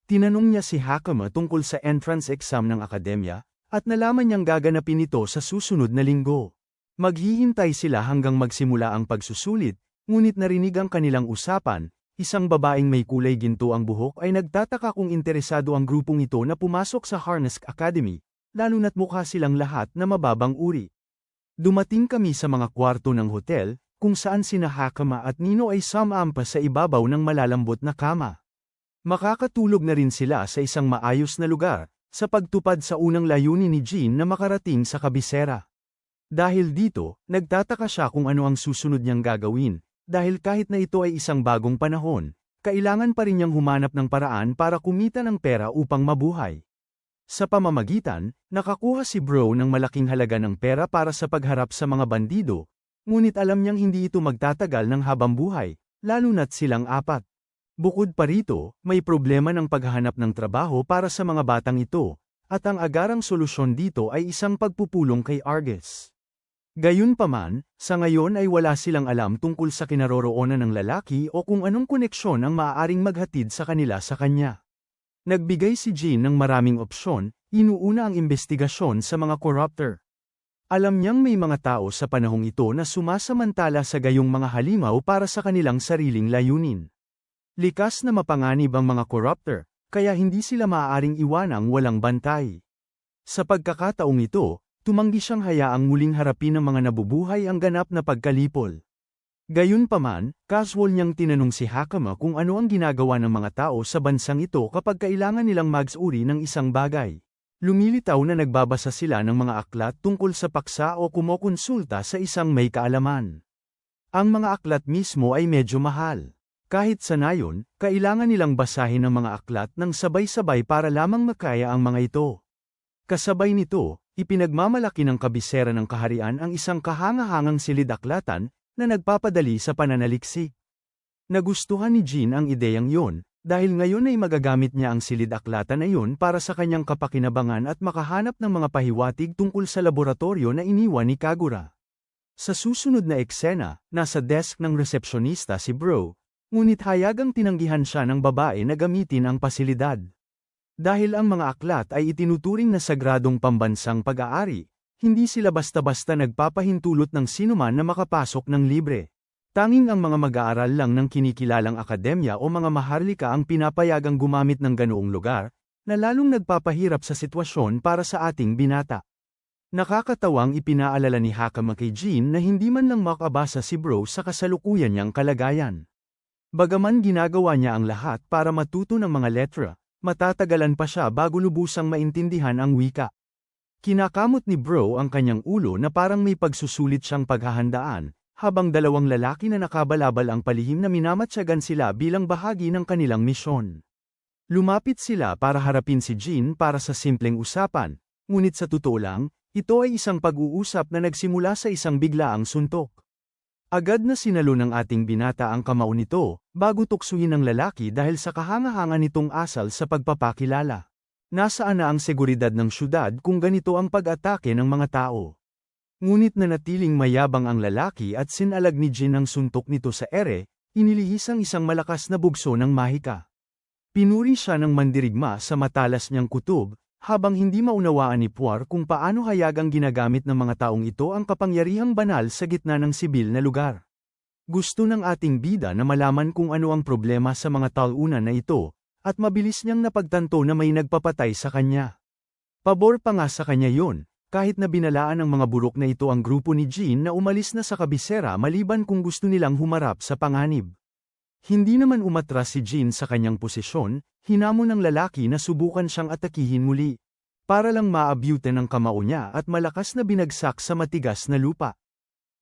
Tinanong niya si Hakama tungkol sa entrance exam ng akademya, at nalaman niyang gaganapin ito sa susunod na linggo. Maghihintay sila hanggang magsimula ang pagsusulit, ngunit narinig ang kanilang usapan, isang babaeng may kulay ginto ang buhok ay nagtataka kung interesado ang grupong ito na pumasok sa Harness Academy, lalo na't mukha silang lahat na mababang uri. Dumating kami sa mga kwarto ng hotel, kung saan sina Hakama at Nino ay sumampa sa ibabaw ng malalambot na kama. Makakatulog na rin sila sa isang maayos na lugar, sa pagtupad sa unang layunin ni Jean na makarating sa kabisera. Dahil dito, nagtataka siya kung ano ang susunod niyang gagawin, dahil kahit na ito ay isang bagong panahon, kailangan pa rin niyang humanap ng paraan para kumita ng pera upang mabuhay. Sa pamamagitan, nakakuha si Bro ng malaking halaga ng pera para sa pagharap sa mga bandido, ngunit alam niyang hindi ito magtatagal ng habang buhay, lalo na't silang apat. Bukod pa rito, may problema ng paghahanap ng trabaho para sa mga batang ito, at ang agarang solusyon dito ay isang pagpupulong kay Argus. Gayunpaman, sa ngayon ay wala silang alam tungkol sa kinaroroonan ng lalaki o kung anong koneksyon ang maaaring maghatid sa kanila sa kanya. Nagbigay si Jean ng maraming opsyon, inuuna ang investigasyon sa mga corruptor. Alam niyang may mga tao sa panahong ito na sumasamantala sa gayong mga halimaw para sa kanilang sariling layunin. Likas na mapanganib ang mga corruptor, kaya hindi sila maaaring iwanang walang bantay. Sa pagkakataong ito, tumanggi siyang hayaang muling harapin ng mga nabubuhay ang ganap na pagkalipol. Gayunpaman, casual niyang tinanong si Hakama kung ano ang ginagawa ng mga tao sa bansang ito kapag kailangan nilang magsuri ng isang bagay. Lumilitaw na nagbabasa sila ng mga aklat tungkol sa paksa o kumokonsulta sa isang may kaalaman. Ang mga aklat mismo ay medyo mahal. Kahit sa nayon, kailangan nilang basahin ang mga aklat ng sabay-sabay para lamang makaya ang mga ito. Kasabay nito, ipinagmamalaki ng kabisera ng kaharian ang isang kahangahangang silid-aklatan na nagpapadali sa pananaliksik. Nagustuhan ni Jean ang ideyang yon, dahil ngayon ay magagamit niya ang silid-aklatan na yon para sa kanyang kapakinabangan at makahanap ng mga pahiwatig tungkol sa laboratorio na iniwan ni Kagura. Sa susunod na eksena, nasa desk ng resepsyonista si Bro, ngunit hayagang tinanggihan siya ng babae na gamitin ang pasilidad. Dahil ang mga aklat ay itinuturing na sagradong pambansang pag-aari, hindi sila basta-basta nagpapahintulot ng sinuman na makapasok ng libre. Tanging ang mga mag-aaral lang ng kinikilalang akademya o mga maharlika ang pinapayagang gumamit ng ganoong lugar, na lalong nagpapahirap sa sitwasyon para sa ating binata. Nakakatawang ipinaalala ni Hakama kay Jean na hindi man lang makabasa si Bro sa kasalukuyan niyang kalagayan. Bagaman ginagawa niya ang lahat para matuto ng mga letra, matatagalan pa siya bago lubusang maintindihan ang wika. Kinakamot ni Bro ang kanyang ulo na parang may pagsusulit siyang paghahandaan, habang dalawang lalaki na nakabalabal ang palihim na minamatsagan sila bilang bahagi ng kanilang misyon. Lumapit sila para harapin si Jean para sa simpleng usapan, ngunit sa totoo lang, ito ay isang pag-uusap na nagsimula sa isang biglaang suntok. Agad na sinalo ng ating binata ang kamao nito, bago tuksuhin ng lalaki dahil sa kahanga-hanga nitong asal sa pagpapakilala. Nasaan na ang seguridad ng syudad kung ganito ang pag-atake ng mga tao? Ngunit nanatiling mayabang ang lalaki at sinalag ni Jean ang suntok nito sa ere, inilihis ang isang malakas na bugso ng mahika. Pinuri siya ng mandirigma sa matalas niyang kutob, habang hindi maunawaan ni Puar kung paano hayagang ginagamit ng mga taong ito ang kapangyarihang banal sa gitna ng sibil na lugar. Gusto ng ating bida na malaman kung ano ang problema sa mga talunan na ito, at mabilis niyang napagtanto na may nagpapatay sa kanya. Pabor pa nga sa kanya yon, kahit na binalaan ng mga burok na ito ang grupo ni Jean na umalis na sa kabisera maliban kung gusto nilang humarap sa panganib. Hindi naman umatras si Jean sa kanyang posisyon, hinamon ng lalaki na subukan siyang atakihin muli. Para lang maabyutan ng kamao niya at malakas na binagsak sa matigas na lupa.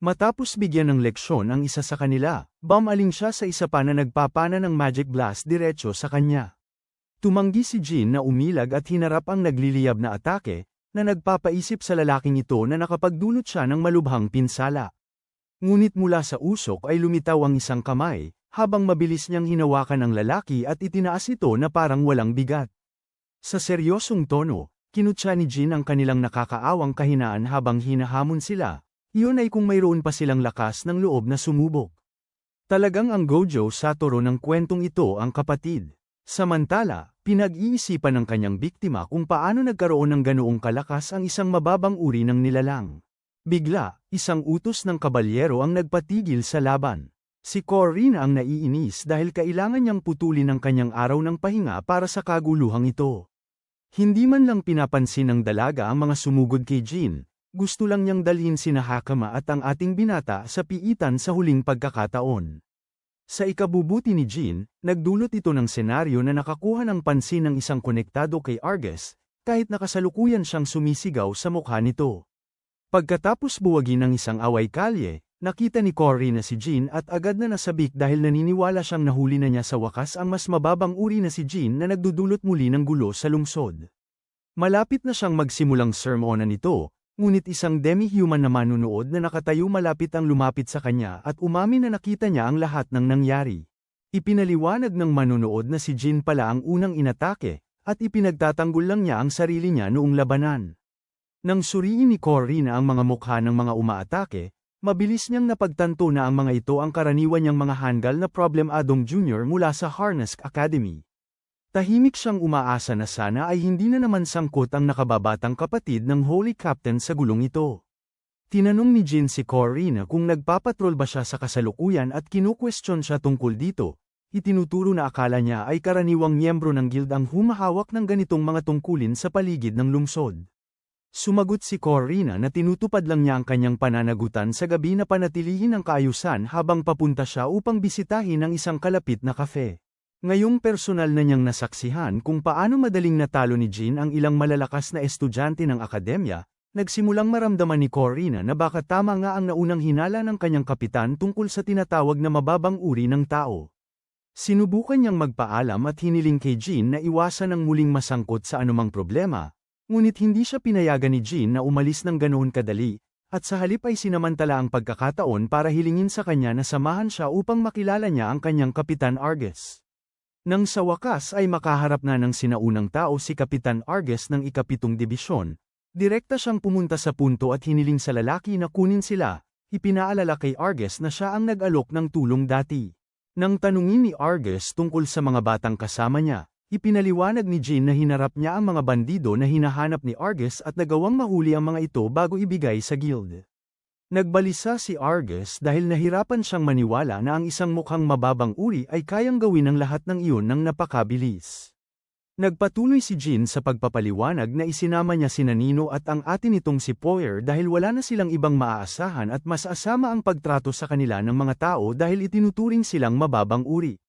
Matapos bigyan ng leksyon ang isa sa kanila, bumaling siya sa isa pa na nagpapana ng magic blast diretso sa kanya. Tumanggi si Jean na umilag at hinarap ang nagliliyab na atake, na nagpapaisip sa lalaking ito na nakapagdulot siya ng malubhang pinsala. Ngunit mula sa usok ay lumitaw ang isang kamay, habang mabilis niyang hinawakan ang lalaki at itinaas ito na parang walang bigat. Sa seryosong tono, kinutya ni Jin ang kanilang nakakaawang kahinaan habang hinahamon sila. Iyon ay kung mayroon pa silang lakas ng loob na sumubok. Talagang ang Gojo Satoru ng kwentong ito ang kapatid. Samantala, pinag-iisipan ng kanyang biktima kung paano nagkaroon ng ganoong kalakas ang isang mababang uri ng nilalang. Bigla, isang utos ng kabalyero ang nagpatigil sa laban. Si Corina ang naiinis dahil kailangan niyang putulin ang kanyang araw ng pahinga para sa kaguluhang ito. Hindi man lang pinapansin ng dalaga ang mga sumugod kay Jin, gusto lang niyang dalhin sina Hakama at ang ating binata sa piitan sa huling pagkakataon. Sa ikabubuti ni Jin, nagdulot ito ng senaryo na nakakuha ng pansin ng isang konektado kay Argus, kahit nakasalukuyan siyang sumisigaw sa mukha nito. Pagkatapos buwagin ng isang away kalye, nakita ni Cory na si Jin at agad na nasabik dahil naniniwala siyang nahuli na niya sa wakas ang mas mababang uri na si Jin na nagdudulot muli ng gulo sa lungsod. Malapit na siyang magsimulang sermonan nito, ngunit isang demi-human na manunood na nakatayo malapit ang lumapit sa kanya at umamin na nakita niya ang lahat ng nangyari. Ipinaliwanag ng manunood na si Jin pala ang unang inatake, at ipinagtatanggol lang niya ang sarili niya noong labanan. Nang suriin ni Corina ang mga mukha ng mga umaatake, mabilis niyang napagtanto na ang mga ito ang karaniwan niyang mga hanggal na Problem Adong Jr. mula sa Harness Academy. Tahimik siyang umaasa na sana ay hindi na naman sangkot ang nakababatang kapatid ng Holy Captain sa gulong ito. Tinanong ni Jin si Corina kung nagpapatrol ba siya sa kasalukuyan at kinukwestiyon siya tungkol dito. Itinuturo na akala niya ay karaniwang miyembro ng guild ang humahawak ng ganitong mga tungkulin sa paligid ng lungsod. Sumagot si Corina na tinutupad lang niya ang kanyang pananagutan sa gabi na panatilihin ang kaayusan habang papunta siya upang bisitahin ang isang kalapit na kafe. Ngayong personal na niyang nasaksihan kung paano madaling natalo ni Jin ang ilang malalakas na estudyante ng akademya, nagsimulang maramdaman ni Corina na baka tama nga ang naunang hinala ng kanyang kapitan tungkol sa tinatawag na mababang uri ng tao. Sinubukan niyang magpaalam at hiniling kay Jin na iwasan ang muling masangkot sa anumang problema, ngunit hindi siya pinayagan ni Jin na umalis ng ganoon kadali, at sa halip ay sinamantala ang pagkakataon para hilingin sa kanya na samahan siya upang makilala niya ang kanyang Kapitan Argus. Nang sa wakas ay makaharap na ng sinaunang tao si Kapitan Argus ng ika-7 Dibisyon, direkta siyang pumunta sa punto at hiniling sa lalaki na kunin sila, ipinaalala kay Argus na siya ang nag-alok ng tulong dati. Nang tanungin ni Argus tungkol sa mga batang kasama niya, ipinaliwanag ni Jin na hinarap niya ang mga bandido na hinahanap ni Argus at nagawang mahuli ang mga ito bago ibigay sa guild. Nagbalisa si Argus dahil nahirapan siyang maniwala na ang isang mukhang mababang uri ay kayang gawin ang lahat ng iyon ng napakabilis. Nagpatuloy si Jin sa pagpapaliwanag na isinama niya si Nino at ang atin nitong si Poyer dahil wala na silang ibang maaasahan at mas asama ang pagtrato sa kanila ng mga tao dahil itinuturing silang mababang uri.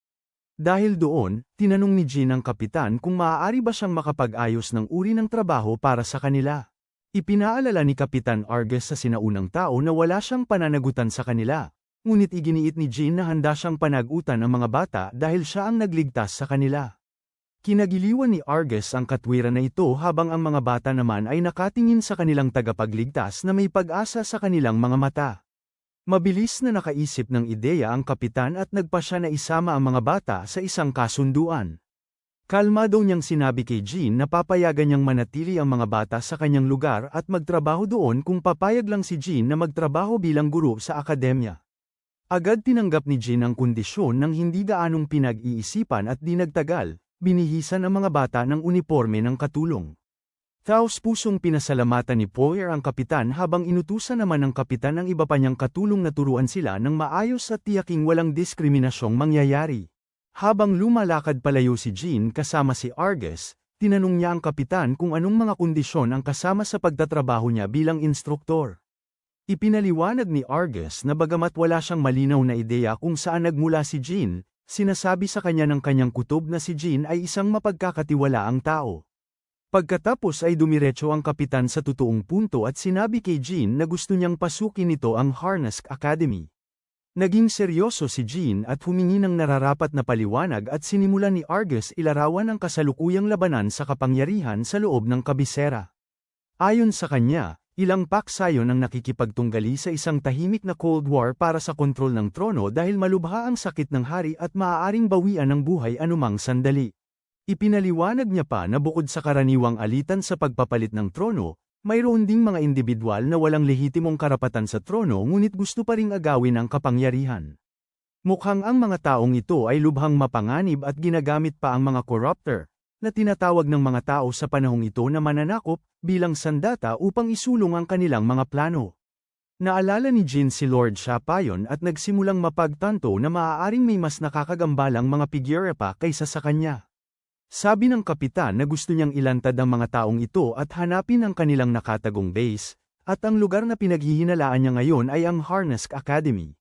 Dahil doon, tinanong ni Jin ang kapitan kung maaari ba siyang makapag-ayos ng uri ng trabaho para sa kanila. Ipinaalala ni Kapitan Argus sa sinaunang tao na wala siyang pananagutan sa kanila, ngunit iginiit ni Jin na handa siyang panagutan ang mga bata dahil siya ang nagligtas sa kanila. Kinagiliwan ni Argus ang katwiran na ito habang ang mga bata naman ay nakatingin sa kanilang tagapagligtas na may pag-asa sa kanilang mga mata. Mabilis na nakaisip ng ideya ang kapitan at nagpasya na isama ang mga bata sa isang kasunduan. Kalmado niyang sinabi kay Jin na papayagan niyang manatili ang mga bata sa kanyang lugar at magtrabaho doon kung papayag lang si Jin na magtrabaho bilang guro sa akademya. Agad tinanggap ni Jin ang kondisyon nang hindi gaanong pinag-iisipan at di nagtagal, binihisan ang mga bata ng uniporme ng katulong. Taos-pusong pinasalamatan ni Poyer ang kapitan habang inutusan naman ng kapitan ang iba pa niyang katulong na turuan sila ng maayos at tiyaking walang diskriminasyong mangyayari. Habang lumalakad palayo si Jin kasama si Argus, tinanong niya ang kapitan kung anong mga kondisyon ang kasama sa pagtatrabaho niya bilang instruktor. Ipinaliwanag ni Argus na bagamat wala siyang malinaw na ideya kung saan nagmula si Jin, sinasabi sa kanya ng kanyang kutob na si Jin ay isang mapagkakatiwalaang tao. Pagkatapos ay dumiretso ang kapitan sa totoong punto at sinabi kay Jin na gusto niyang pasukin nito ang Harness Academy. Naging seryoso si Jin at humingi ng nararapat na paliwanag at sinimulan ni Argus ilarawan ang kasalukuyang labanan sa kapangyarihan sa loob ng kabisera. Ayon sa kanya, Ilang paksayon ang nakikipagtunggali sa isang tahimik na Cold War para sa kontrol ng trono dahil malubha ang sakit ng hari at maaaring bawian ng buhay anumang sandali. Ipinaliwanag niya pa na bukod sa karaniwang alitan sa pagpapalit ng trono, mayroon ding mga individual na walang lehitimong karapatan sa trono ngunit gusto pa ring agawin ang kapangyarihan. Mukhang ang mga taong ito ay lubhang mapanganib at ginagamit pa ang mga corruptor, na tinatawag ng mga tao sa panahong ito na mananakop, bilang sandata upang isulong ang kanilang mga plano. Naalala ni Jin si Lord Shapayon at nagsimulang mapagtanto na maaaring may mas nakakagambalang mga figure pa kaysa sa kanya. Sabi ng kapitan na gusto niyang ilantad ang mga taong ito at hanapin ang kanilang nakatagong base, at ang lugar na pinaghihinalaan niya ngayon ay ang Harnesk Academy.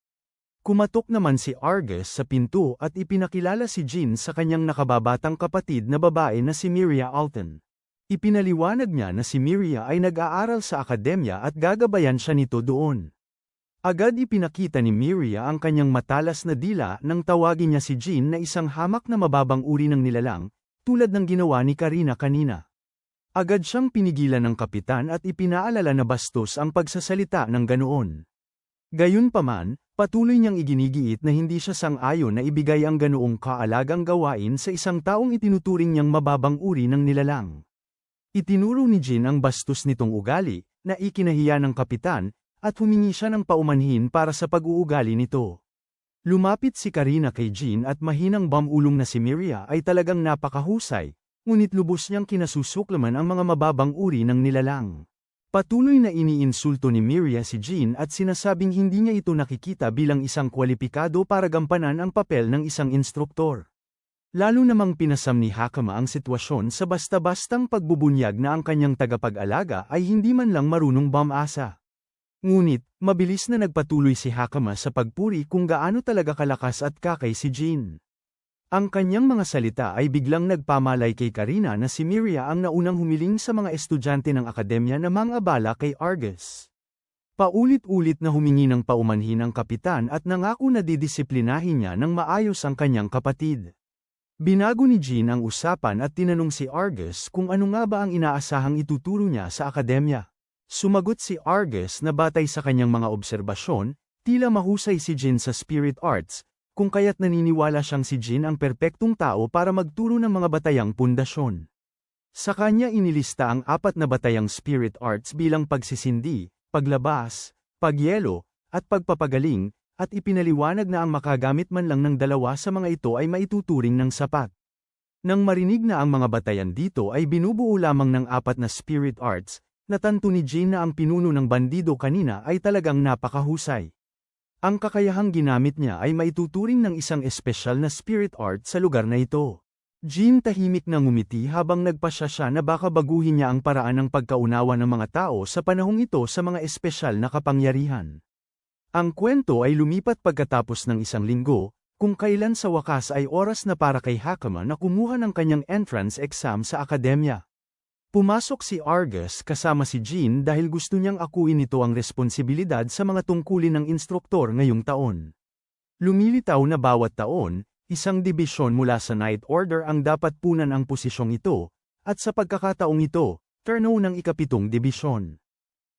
Kumatok naman si Argus sa pinto at ipinakilala si Jin sa kanyang nakababatang kapatid na babae na si Miria Alton. Ipinaliwanag niya na si Miria ay nag-aaral sa akademya at gagabayan siya nito doon. Agad ipinakita ni Miria ang kanyang matalas na dila nang tawagin niya si Jin na isang hamak na mababang uri ng nilalang, tulad ng ginawa ni Karina kanina. Agad siyang pinigilan ng kapitan at ipinaalala na bastos ang pagsasalita ng ganoon. Gayunpaman, patuloy niyang iginigiit na hindi siya sang-ayon na ibigay ang ganoong kaalagang gawain sa isang taong itinuturing niyang mababang uri ng nilalang. Itinuro ni Jin ang bastos nitong ugali, na ikinahiya ng kapitan, at humingi siya ng paumanhin para sa pag-uugali nito. Lumapit si Karina kay Jin at mahinang bamulong na si Miria ay talagang napakahusay, ngunit lubos niyang kinasusuklaman ang mga mababang uri ng nilalang. Patuloy na iniinsulto ni Miria si Jin at sinasabing hindi niya ito nakikita bilang isang kwalipikado para gampanan ang papel ng isang instruktor. Lalo namang pinasam ni Hakama ang sitwasyon sa basta-bastang pagbubunyag na ang kanyang tagapag-alaga ay hindi man lang marunong bumasa. Ngunit, mabilis na nagpatuloy si Hakama sa pagpuri kung gaano talaga kalakas at kakay si Jin. Ang kanyang mga salita ay biglang nagpamalay kay Karina na si Miria ang naunang humiling sa mga estudyante ng akademya na mangabala kay Argus. Paulit-ulit na humingi ng paumanhin ang kapitan at nangako na didisiplinahin niya ng maayos ang kanyang kapatid. Binago ni Jin ang usapan at tinanong si Argus kung ano nga ba ang inaasahang ituturo niya sa akademya. Sumagot si Argus na batay sa kanyang mga obserbasyon, tila mahusay si Jin sa spirit arts, kung kaya't naniniwala siyang si Jin ang perpektong tao para magturo ng mga batayang pundasyon. Sa kanya inilista ang 4 na batayang spirit arts bilang pagsisindi, paglabas, pagyelo, at pagpapagaling, at ipinaliwanag na ang makagamit man lang ng 2 sa mga ito ay maituturing ng sapat. Nang marinig na ang mga batayan dito ay binubuo lamang ng 4 na spirit arts, natanto ni Jin na ang pinuno ng bandido kanina ay talagang napakahusay. Ang kakayahang ginamit niya ay maituturing ng isang espesyal na spirit art sa lugar na ito. Jin tahimik na ngumiti habang nagpasya siya na baka baguhin niya ang paraan ng pagkaunawa ng mga tao sa panahong ito sa mga espesyal na kapangyarihan. Ang kwento ay lumipat pagkatapos ng 1 linggo, kung kailan sa wakas ay oras na para kay Hakama na kumuha ng kanyang entrance exam sa akademya. Pumasok si Argus kasama si Jin dahil gusto niyang akuin nito ang responsibilidad sa mga tungkulin ng instruktor ngayong taon. Lumilitaw na bawat taon, isang dibisyon mula sa Night Order ang dapat punan ang posisyong ito, at sa pagkakataong ito, turno ng 7th dibisyon.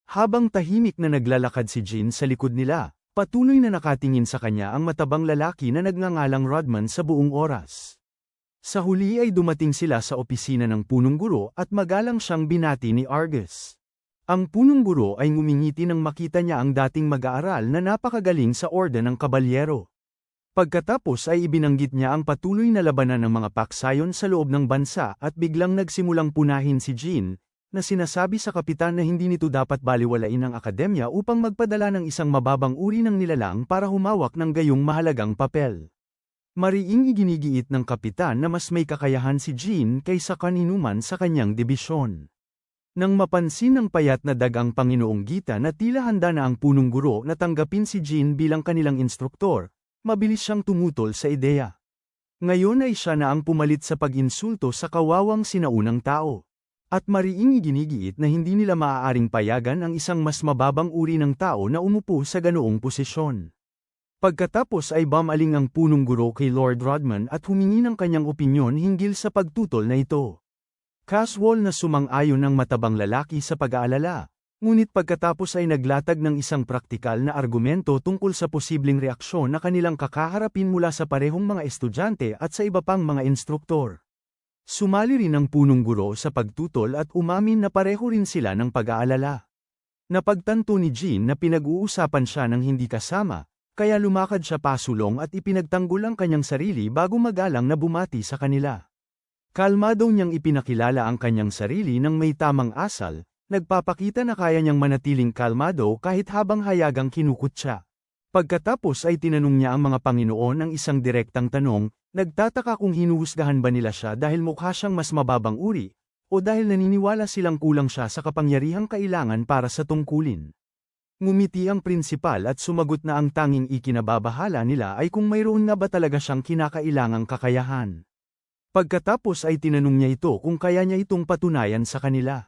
Habang tahimik na naglalakad si Jin sa likod nila, patuloy na nakatingin sa kanya ang matabang lalaki na nagngangalang Rodman sa buong oras. Sa huli ay dumating sila sa opisina ng punong guro at magalang siyang binati ni Argus. Ang punong guro ay ngumingiti nang makita niya ang dating mag-aaral na napakagaling sa orde ng kabalyero. Pagkatapos ay ibinanggit niya ang patuloy na labanan ng mga paksayon sa loob ng bansa at biglang nagsimulang punahin si Jin, na sinasabi sa kapitan na hindi nito dapat baliwalain ang akademya upang magpadala ng isang mababang uri ng nilalang para humawak ng gayong mahalagang papel. Mariing iginigiit ng kapitan na mas may kakayahan si Jin kaysa kaninuman sa kanyang dibisyon. Nang mapansin ng payat na dagang Panginoong Gita na tila handa na ang punong guro na tanggapin si Jin bilang kanilang instruktor, mabilis siyang tumutol sa ideya. Ngayon ay siya na ang pumalit sa pag-insulto sa kawawang sinaunang tao. At mariing iginigiit na hindi nila maaaring payagan ang isang mas mababang uri ng tao na umupo sa ganoong posisyon. Pagkatapos ay bumaling ang punong guro kay Lord Rodman at humingi ng kanyang opinyon hinggil sa pagtutol na ito. Casual na sumang-ayon ng matabang lalaki sa pag-aalala. Ngunit pagkatapos ay naglatag ng isang praktikal na argumento tungkol sa posibleng reaksyon na kanilang kakaharapin mula sa parehong mga estudyante at sa iba pang mga instruktor. Sumali rin ang punong guro sa pagtutol at umamin na pareho rin sila ng pag-aalala. Napagtanto ni Jean na pinag-uusapan siya ng hindi kasama, kaya lumakad siya pasulong at ipinagtanggol ang kanyang sarili bago magalang na bumati sa kanila. Kalmado niyang ipinakilala ang kanyang sarili ng may tamang asal, nagpapakita na kaya niyang manatiling kalmado kahit habang hayagang kinukut siya. Pagkatapos ay tinanong niya ang mga Panginoon ng isang direktang tanong, nagtataka kung hinuhusgahan ba nila siya dahil mukha siyang mas mababang uri, o dahil naniniwala silang kulang siya sa kapangyarihang kailangan para sa tungkulin. Ngumiti ang prinsipal at sumagot na ang tanging ikinababahala nila ay kung mayroon na ba talaga siyang kinakailangang kakayahan. Pagkatapos ay tinanong niya ito kung kaya niya itong patunayan sa kanila.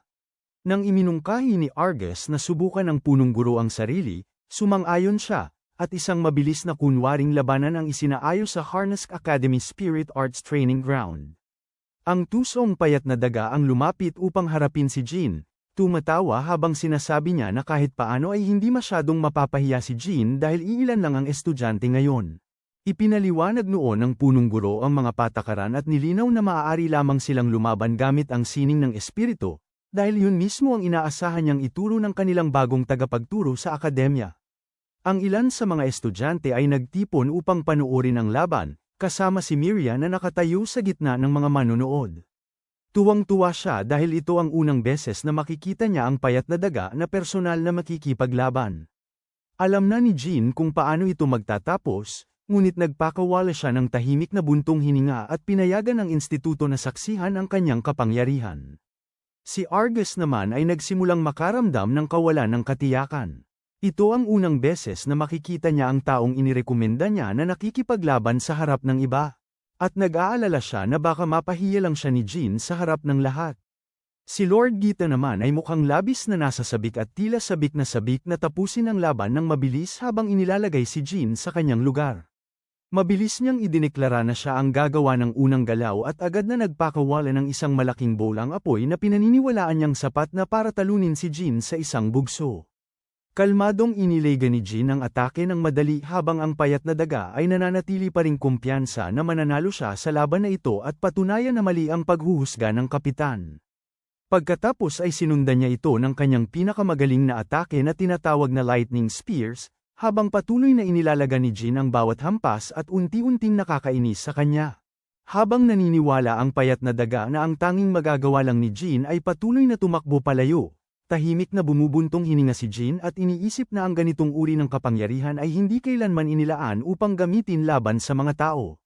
Nang iminungkahi ni Argus na subukan ng punong guro ang sarili, sumang-ayon siya, at isang mabilis na kunwaring labanan ang isinaayos sa Harnask Academy Spirit Arts Training Ground. Ang tusong payat na daga ang lumapit upang harapin si Jean, tumatawa habang sinasabi niya na kahit paano ay hindi masyadong mapapahiya si Jean dahil iilan lang ang estudyante ngayon. Ipinaliwanag noon ng punong guro ang mga patakaran at nilinaw na maaari lamang silang lumaban gamit ang sining ng espiritu, dahil yun mismo ang inaasahan niyang ituro ng kanilang bagong tagapagturo sa akademya. Ang ilan sa mga estudyante ay nagtipon upang panuorin ang laban, kasama si Miriam na nakatayo sa gitna ng mga manonood. Tuwang-tuwa siya dahil ito ang unang beses na makikita niya ang payat na daga na personal na makikipaglaban. Alam na ni Jean kung paano ito magtatapos, ngunit nagpakawala siya ng tahimik na buntong hininga at pinayagan ng instituto na saksihan ang kanyang kapangyarihan. Si Argus naman ay nagsimulang makaramdam ng kawalan ng katiyakan. Ito ang unang beses na makikita niya ang taong inirekomenda niya na nakikipaglaban sa harap ng iba. At nag-aalala siya na baka mapahiya lang siya ni Jean sa harap ng lahat. Si Lord Gita naman ay mukhang labis na nasasabik at tila sabik na tapusin ang laban ng mabilis habang inilalagay si Jean sa kanyang lugar. Mabilis niyang idineklara na siya ang gagawa ng unang galaw at agad na nagpakawala ng isang malaking bolang apoy na pinaniniwalaan niyang sapat na para talunin si Jean sa isang bugso. Kalmadong inilega ni Jean ang atake ng madali habang ang payat na daga ay nananatili pa ring kumpiyansa na mananalo siya sa laban na ito at patunayan na mali ang paghuhusga ng kapitan. Pagkatapos ay sinundan niya ito ng kanyang pinakamagaling na atake na tinatawag na Lightning Spears, habang patuloy na inilalaga ni Jean ang bawat hampas at unti-unting nakakainis sa kanya. Habang naniniwala ang payat na daga na ang tanging magagawa lang ni Jean ay patuloy na tumakbo palayo, tahimik na bumubuntong hininga si Jean at iniisip na ang ganitong uri ng kapangyarihan ay hindi kailanman inilaan upang gamitin laban sa mga tao.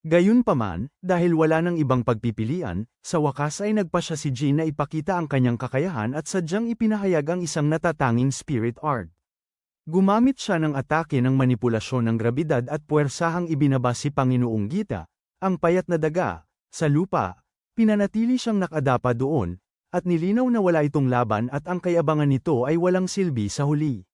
Gayunpaman, dahil wala nang ibang pagpipilian, sa wakas ay nagpasya si Jean na ipakita ang kanyang kakayahan at sadyang ipinahayag ang isang natatanging spirit art. Gumamit siya ng atake ng manipulasyon ng grabidad at puwersahang ibinaba si Panginoong Gita, ang payat na daga, sa lupa, pinanatili siyang nakadapa doon, at nilinaw na wala itong laban at ang kayabangan nito ay walang silbi sa huli.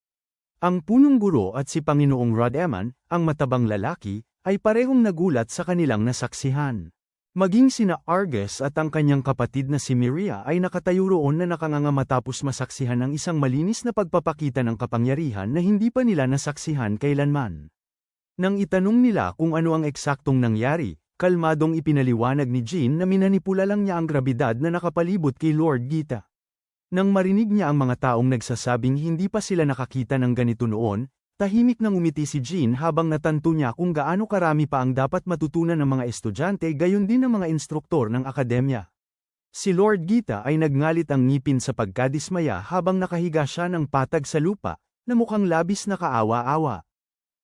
Ang punong guro at si Panginoong Rod-Eman, ang matabang lalaki, ay parehong nagulat sa kanilang nasaksihan. Maging sina Argus at ang kanyang kapatid na si Miriam ay nakatayo roon na nakanganga matapos masaksihan ang isang malinis na pagpapakita ng kapangyarihan na hindi pa nila nasaksihan kailanman. Nang itanong nila kung ano ang eksaktong nangyari, kalmadong ipinaliwanag ni Jean na minanipula lang niya ang grabidad na nakapalibot kay Lord Gita. Nang marinig niya ang mga taong nagsasabing hindi pa sila nakakita ng ganito noon, tahimik nang umiti si Jean habang natanto niya kung gaano karami pa ang dapat matutunan ng mga estudyante gayon din ng mga instruktor ng akademya. Si Lord Gita ay nagngalit ang ngipin sa pagkadismaya habang nakahiga siya ng patag sa lupa, na mukhang labis na kaawa-awa.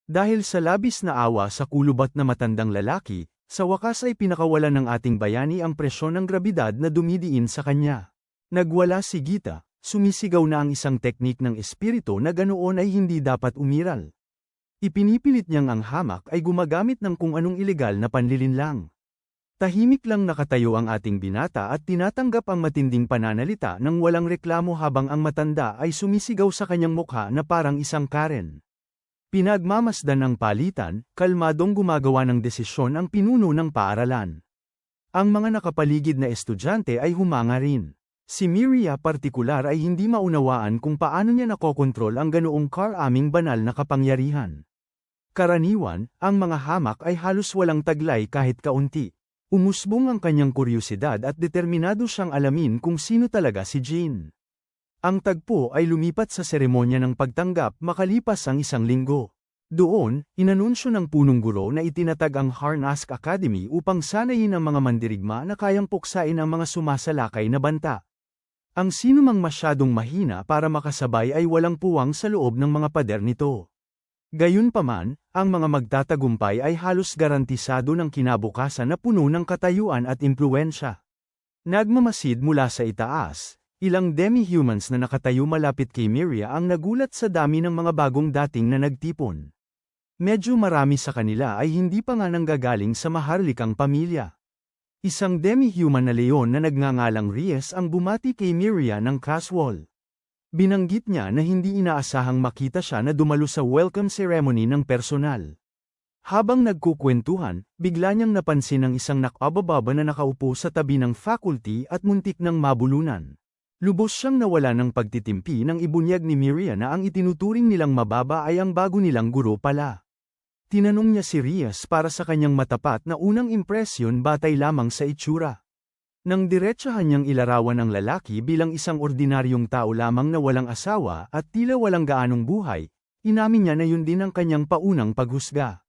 Dahil sa labis na awa sa kulubat na matandang lalaki, sa wakas ay pinakawalan ng ating bayani ang presyon ng grabidad na dumidiin sa kanya. Nagwala si Gita. Sumisigaw na ang isang teknik ng espiritu na ganoon ay hindi dapat umiral. Ipinipilit niyang ang hamak ay gumagamit ng kung anong ilegal na panlilinlang. Tahimik lang nakatayo ang ating binata at tinatanggap ang matinding pananalita ng walang reklamo habang ang matanda ay sumisigaw sa kanyang mukha na parang isang Karen. Pinagmamasdan ng palitan, kalmadong gumagawa ng desisyon ang pinuno ng paaralan. Ang mga nakapaligid na estudyante ay humanga rin. Si Miria partikular ay hindi maunawaan kung paano niya nakokontrol ang ganoong karaming banal na kapangyarihan. Karaniwan, ang mga hamak ay halos walang taglay kahit kaunti. Umusbong ang kanyang kuryusidad at determinado siyang alamin kung sino talaga si Jin. Ang tagpo ay lumipat sa seremonya ng pagtanggap makalipas ang 1 linggo. Doon, inanunsyo ng punong guro na itinatag ang Harnask Academy upang sanayin ang mga mandirigma na kayang puksain ang mga sumasalakay na banta. Ang sinumang masyadong mahina para makasabay ay walang puwang sa loob ng mga pader nito. Gayunpaman, ang mga magtatagumpay ay halos garantisado ng kinabukasan na puno ng katayuan at impluwensya. Nagmamasid mula sa itaas, ilang demi-humans na nakatayo malapit kay Miria ang nagulat sa dami ng mga bagong dating na nagtipon. Medyo marami sa kanila ay hindi pa nga nanggagaling sa maharlikang pamilya. Isang demi-human na leon na nagngangalang Reyes ang bumati kay Miria ng casual. Binanggit niya na hindi inaasahang makita siya na dumalo sa welcome ceremony ng personal. Habang nagkukwentuhan, bigla niyang napansin ang isang nakabababa na nakaupo sa tabi ng faculty at muntik ng mabulunan. Lubos siyang nawala ng pagtitimpi nang ibunyag ni Miria na ang itinuturing nilang mababa ay ang bago nilang guro pala. Tinanong niya si Reyes para sa kanyang matapat na unang impresyon batay lamang sa itsura. Nang diretsahan niyang ilarawan ang lalaki bilang isang ordinaryong tao lamang na walang asawa at tila walang gaanong buhay, inamin niya na yun din ang kanyang paunang paghusga.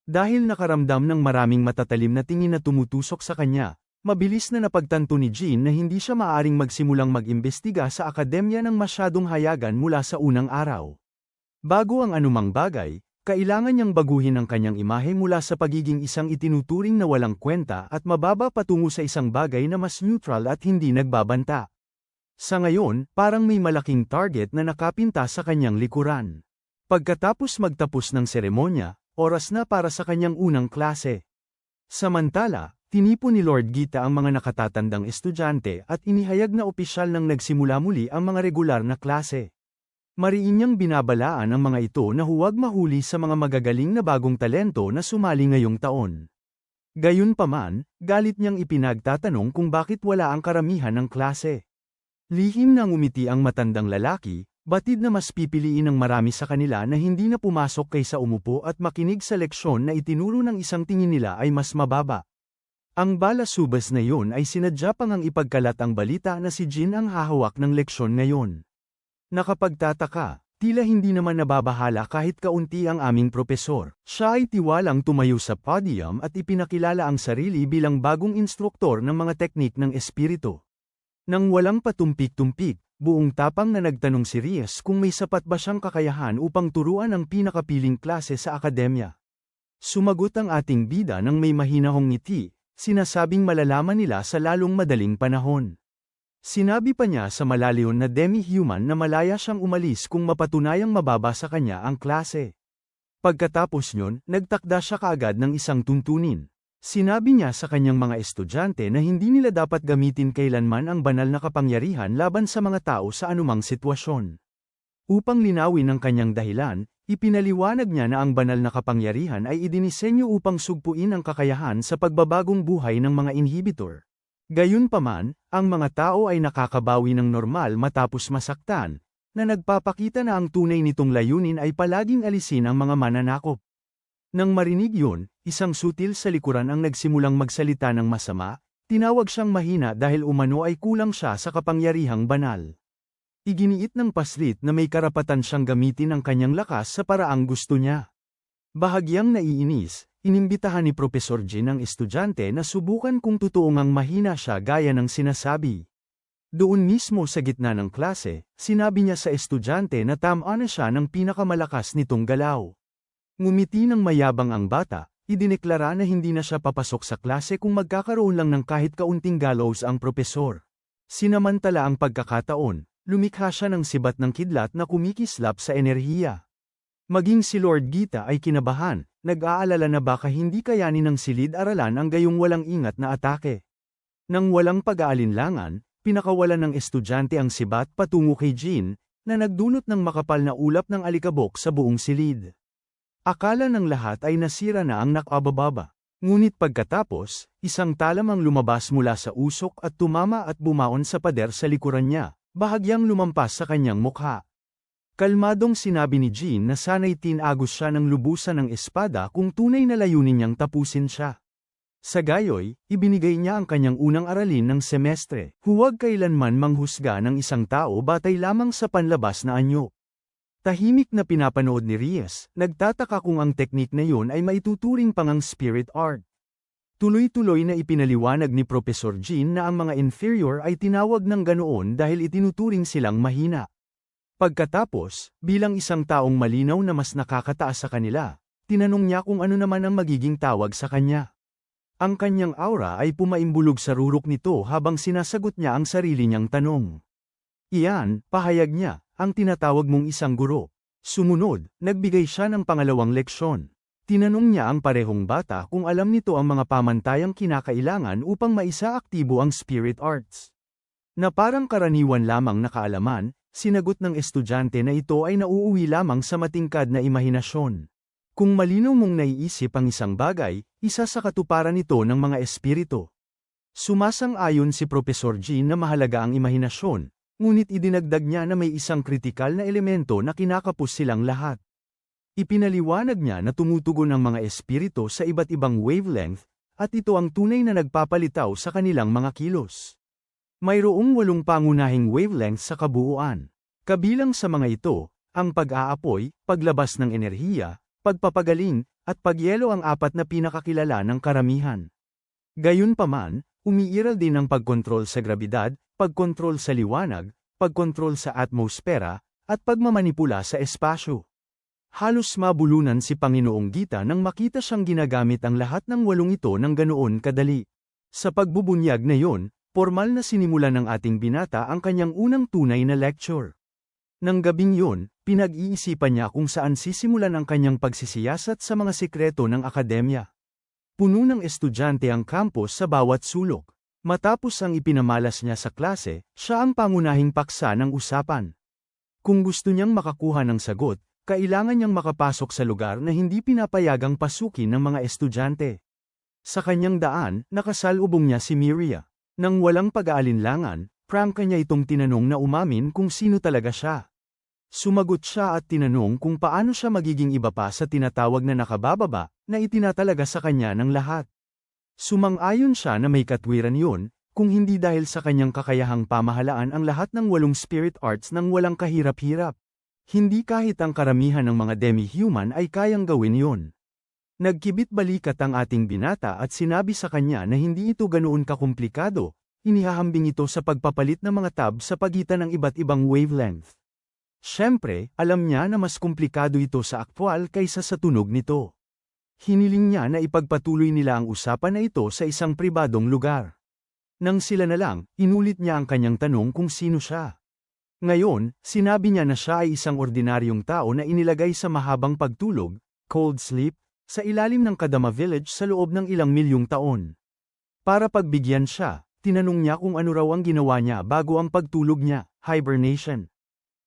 Dahil nakaramdam ng maraming matatalim na tingin na tumutusok sa kanya, mabilis na napagtanto ni Jin na hindi siya maaring magsimulang mag-imbestiga sa akademya ng masyadong hayagan mula sa unang araw. Bago ang anumang bagay, kailangan niyang baguhin ang kanyang imahe mula sa pagiging isang itinuturing na walang kwenta at mababa patungo sa isang bagay na mas neutral at hindi nagbabanta. Sa ngayon, parang may malaking target na nakapinta sa kanyang likuran. Pagkatapos magtapos ng seremonya, oras na para sa kanyang unang klase. Samantala, tinipon ni Lord Gita ang mga nakatatandang estudyante at inihayag na opisyal nang nagsimula muli ang mga regular na klase. Mariin niyang binabalaan ang mga ito na huwag mahuli sa mga magagaling na bagong talento na sumali ngayong taon. Gayunpaman, galit niyang ipinagtatanong kung bakit wala ang karamihan ng klase. Lihim na ngumiti ang matandang lalaki, batid na mas pipiliin ng marami sa kanila na hindi na pumasok kaysa umupo at makinig sa leksyon na itinuro ng isang tingin nila ay mas mababa. Ang balasubas na yun ay sinadya pang ang ipagkalat ang balita na si Jin ang hahawak ng leksyon ngayon. Nakapagtataka, tila hindi naman nababahala kahit kaunti ang aming propesor. Siya ay tiwalang tumayo sa podium at ipinakilala ang sarili bilang bagong instruktor ng mga teknik ng espiritu. Nang walang patumpik-tumpik, buong tapang na nagtanong si Reyes kung may sapat ba siyang kakayahan upang turuan ang pinakapiling klase sa akademya. Sumagot ang ating bida ng may mahinahong ngiti, sinasabing malalaman nila sa lalong madaling panahon. Sinabi pa niya sa malalion na demi-human na malaya siyang umalis kung mapatunayang mababa sa kanya ang klase. Pagkatapos nyon, nagtakda siya kaagad ng isang tuntunin. Sinabi niya sa kanyang mga estudyante na hindi nila dapat gamitin kailanman ang banal na kapangyarihan laban sa mga tao sa anumang sitwasyon. Upang linawin ang kanyang dahilan, ipinaliwanag niya na ang banal na kapangyarihan ay idinisenyo upang sugpuin ang kakayahan sa pagbabagong buhay ng mga inhibitor. Gayunpaman, ang mga tao ay nakakabawi ng normal matapos masaktan, na nagpapakita na ang tunay nitong layunin ay palaging alisin ang mga mananakop. Nang marinig yun, isang sutil sa likuran ang nagsimulang magsalita ng masama, tinawag siyang mahina dahil umano ay kulang siya sa kapangyarihang banal. Iginiit ng paslit na may karapatan siyang gamitin ang kanyang lakas sa paraang gusto niya. Bahagyang naiinis, inimbitahan ni Professor Jin ang estudyante na subukan kung totoo ngang mahina siya gaya ng sinasabi. Doon mismo sa gitna ng klase, sinabi niya sa estudyante na tama na siya ng pinakamalakas nitong galaw. Ngumiti ng mayabang ang bata, idineklara na hindi na siya papasok sa klase kung magkakaroon lang ng kahit kaunting gallows ang propesor. Sinamantala ang pagkakataon, lumikha siya ng sibat ng kidlat na kumikislap sa enerhiya. Maging si Lord Gita ay kinabahan, nag-aalala na baka hindi kayanin ng silid-aralan ang gayong walang ingat na atake. Nang walang pag-aalinlangan, pinakawalan ng estudyante ang sibat patungo kay Jin, na nagdulot ng makapal na ulap ng alikabok sa buong silid. Akala ng lahat ay nasira na ang nakabababa. Ngunit pagkatapos, isang talam ang lumabas mula sa usok at tumama at bumaon sa pader sa likuran niya, bahagyang lumampas sa kanyang mukha. Kalmadong sinabi ni Jean na sana'y tinagos siya ng lubusan ng espada kung tunay na layunin niyang tapusin siya. Sa gayoy, ibinigay niya ang kanyang unang aralin ng semestre. Huwag kailanman manghusga ng isang tao batay lamang sa panlabas na anyo. Tahimik na pinapanood ni Reyes, nagtataka kung ang teknik na yun ay maituturing pangang spirit art. Tuloy-tuloy na ipinaliwanag ni Professor Jean na ang mga inferior ay tinawag ng ganoon dahil itinuturing silang mahina. Pagkatapos, bilang isang taong malinaw na mas nakakataas sa kanila, tinanong niya kung ano naman ang magiging tawag sa kanya. Ang kanyang aura ay pumaimbulog sa rurok nito habang sinasagot niya ang sarili niyang tanong. Iyan, pahayag niya, ang tinatawag mong isang guro. Sumunod, nagbigay siya ng pangalawang leksyon. Tinanong niya ang parehong bata kung alam nito ang mga pamantayang kinakailangan upang maisaaktibo ang spirit arts. Na parang karaniwan lamang na kaalaman, sinagot ng estudyante na ito ay nauuwi lamang sa matingkad na imahinasyon. Kung malinaw mong naiisip ang isang bagay, isa sa katuparan nito ng mga espiritu. Sumasang-ayon si Professor Jean na mahalaga ang imahinasyon, ngunit idinagdag niya na may isang kritikal na elemento na kinakapos silang lahat. Ipinaliwanag niya na tumutugon ang mga espiritu sa iba't ibang wavelength, at ito ang tunay na nagpapalitaw sa kanilang mga kilos. Mayroong 8 pangunahing wavelength sa kabuuan. Kabilang sa mga ito, ang pag-aapoy, paglabas ng enerhiya, pagpapagaling, at pagyelo ang 4 na pinakakilala ng karamihan. Gayunpaman, umiiral din ang pagkontrol sa grabidad, pagkontrol sa liwanag, pagkontrol sa atmosfera, at pagmamanipula sa espasyo. Halos mabulunan si Panginoong Gita nang makita siyang ginagamit ang lahat ng 8 ito ng ganoon kadali. Sa pagbubunyag na yon, formal na sinimulan ng ating binata ang kanyang unang tunay na lecture. Nang gabing yon, pinag-iisipan niya kung saan sisimulan ang kanyang pagsisiyasat sa mga sikreto ng akademya. Puno ng estudyante ang campus sa bawat sulok. Matapos ang ipinamalas niya sa klase, siya ang pangunahing paksa ng usapan. Kung gusto niyang makakuha ng sagot, kailangan niyang makapasok sa lugar na hindi pinapayagang pasukin ng mga estudyante. Sa kanyang daan, nakasalubong niya si Miria. Nang walang pag-aalinlangan, prangka niya itong tinanong na umamin kung sino talaga siya. Sumagot siya at tinanong kung paano siya magiging iba pa sa tinatawag na nakabababa, na itinatalaga sa kanya ng lahat. Sumang-ayon siya na may katwiran yun, kung hindi dahil sa kanyang kakayahang pamahalaan ang lahat ng 8 spirit arts nang walang kahirap-hirap. Hindi kahit ang karamihan ng mga demi-human ay kayang gawin yun. Nagkibit balikat ang ating binata at sinabi sa kanya na hindi ito ganoon kakomplikado, inihahambing ito sa pagpapalit ng mga tab sa pagitan ng iba't ibang wavelength. Siyempre, alam niya na mas komplikado ito sa aktwal kaysa sa tunog nito. Hiniling niya na ipagpatuloy nila ang usapan na ito sa isang pribadong lugar. Nang sila na lang, inulit niya ang kanyang tanong kung sino siya. Ngayon, sinabi niya na siya ay isang ordinaryong tao na inilagay sa mahabang pagtulog, cold sleep, sa ilalim ng Kadama Village sa loob ng ilang milyong taon. Para pagbigyan siya, tinanong niya kung ano raw ang ginawa niya bago ang pagtulog niya, hibernation.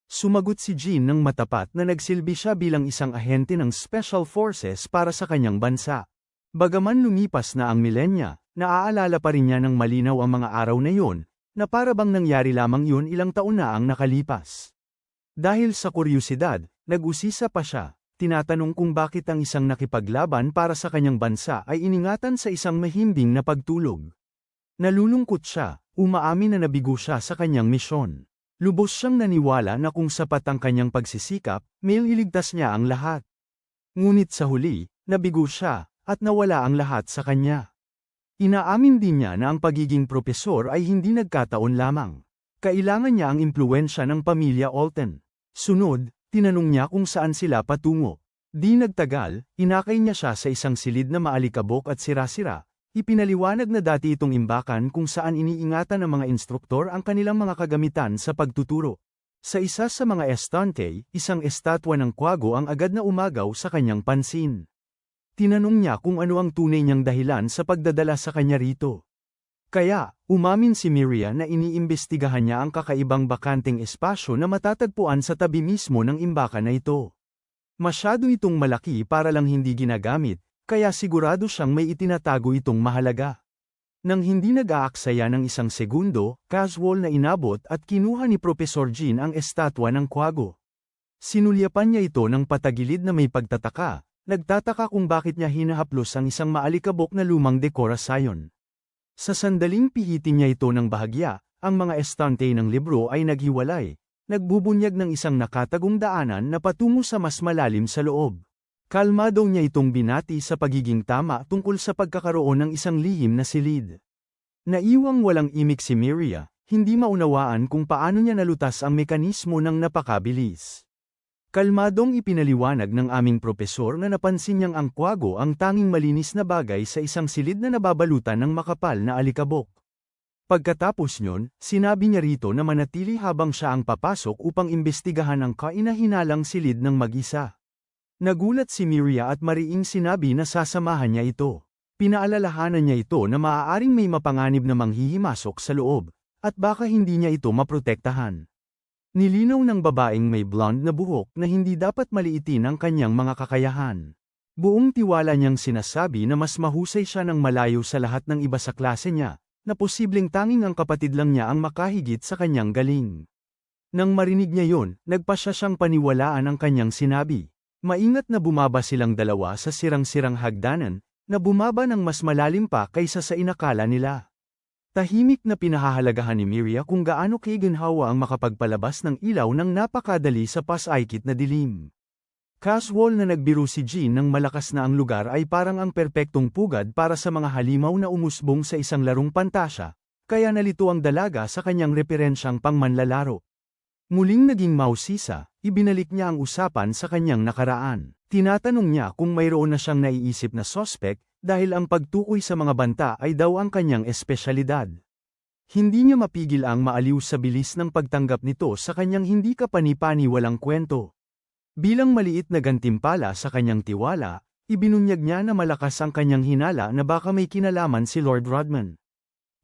Sumagot si Jean ng matapat na nagsilbi siya bilang isang ahente ng Special Forces para sa kanyang bansa. Bagaman lumipas na ang milenya, naaalala pa rin niya ng malinaw ang mga araw na yon, na para bang nangyari lamang yun ilang taon na ang nakalipas. Dahil sa kuryusidad, nag-usisa pa siya, tinatanong kung bakit ang isang nakipaglaban para sa kanyang bansa ay iningatan sa isang mahimbing na pagtulog. Nalulungkot siya, umaamin na nabigo siya sa kanyang misyon. Lubos siyang naniwala na kung sapat ang kanyang pagsisikap, may iligtas niya ang lahat. Ngunit sa huli, nabigo siya, at nawala ang lahat sa kanya. Inaamin din niya na ang pagiging propesor ay hindi nagkataon lamang. Kailangan niya ang impluwensya ng pamilya Alton. Sunod, tinanong niya kung saan sila patungo. Di nagtagal, inakay niya siya sa isang silid na maalikabok at sira-sira. Ipinaliwanag na dati itong imbakan kung saan iniingatan ng mga instruktor ang kanilang mga kagamitan sa pagtuturo. Sa isa sa mga estante, isang estatwa ng kwago ang agad na umagaw sa kanyang pansin. Tinanong niya kung ano ang tunay niyang dahilan sa pagdadala sa kanya rito. Kaya, umamin si Miria na iniimbestigahan niya ang kakaibang bakanteng espasyo na matatagpuan sa tabi mismo ng imbakan na ito. Masyado itong malaki para lang hindi ginagamit, kaya sigurado siyang may itinatago itong mahalaga. Nang hindi nag-aaksaya ng isang segundo, casual na inabot at kinuha ni Professor Jean ang estatwa ng Quago. Sinulyapan niya ito ng patagilid na may pagtataka, nagtataka kung bakit niya hinahaplos ang isang maalikabok na lumang dekorasyon. Sa sandaling pihitin niya ito ng bahagya, ang mga estante ng libro ay naghiwalay, nagbubunyag ng isang nakatagong daanan na patungo sa mas malalim sa loob. Kalmado niya itong binati sa pagiging tama tungkol sa pagkakaroon ng isang lihim na silid. Naiwang walang imik si Miria, hindi maunawaan kung paano niya nalutas ang mekanismo ng napakabilis. Kalmadong ipinaliwanag ng aming propesor na napansin niyang ang Quago ang tanging malinis na bagay sa isang silid na nababalutan ng makapal na alikabok. Pagkatapos nyon, sinabi niya rito na manatili habang siya ang papasok upang imbestigahan ang kainahinalang silid ng mag-isa. Nagulat si Miria at mariing sinabi na sasamahan niya ito. Pinaalalahanan niya ito na maaaring may mapanganib na manghihimasok sa loob, at baka hindi niya ito maprotektahan. Nilinaw ng babaeng may blonde na buhok na hindi dapat maliitin ang kanyang mga kakayahan. Buong tiwala niyang sinasabi na mas mahusay siya ng malayo sa lahat ng iba sa klase niya, na posibleng tanging ang kapatid lang niya ang makahigit sa kanyang galing. Nang marinig niya yon, nagpasya siyang paniwalaan ang kanyang sinabi. Maingat na bumaba silang dalawa sa sirang-sirang hagdanan, na bumaba ng mas malalim pa kaysa sa inakala nila. Tahimik na pinahahalagahan ni Miria kung gaano kaiginhawa ang makapagpalabas ng ilaw ng napakadali sa pasaykit na dilim. Casual na nagbiro si Jean ng malakas na ang lugar ay parang ang perpektong pugad para sa mga halimaw na umusbong sa isang larong pantasya, kaya nalito ang dalaga sa kanyang referensyang pangmanlalaro. Muling naging mausisa, ibinalik niya ang usapan sa kanyang nakaraan. Tinatanong niya kung mayroon na siyang naiisip na sospek, dahil ang pagtukoy sa mga banta ay daw ang kanyang espesyalidad. Hindi niya mapigil ang maaliw sa bilis ng pagtanggap nito sa kanyang hindi kapani-paniwalang kwento. Bilang maliit na gantimpala sa kanyang tiwala, ibinunyag niya na malakas ang kanyang hinala na baka may kinalaman si Lord Rodman.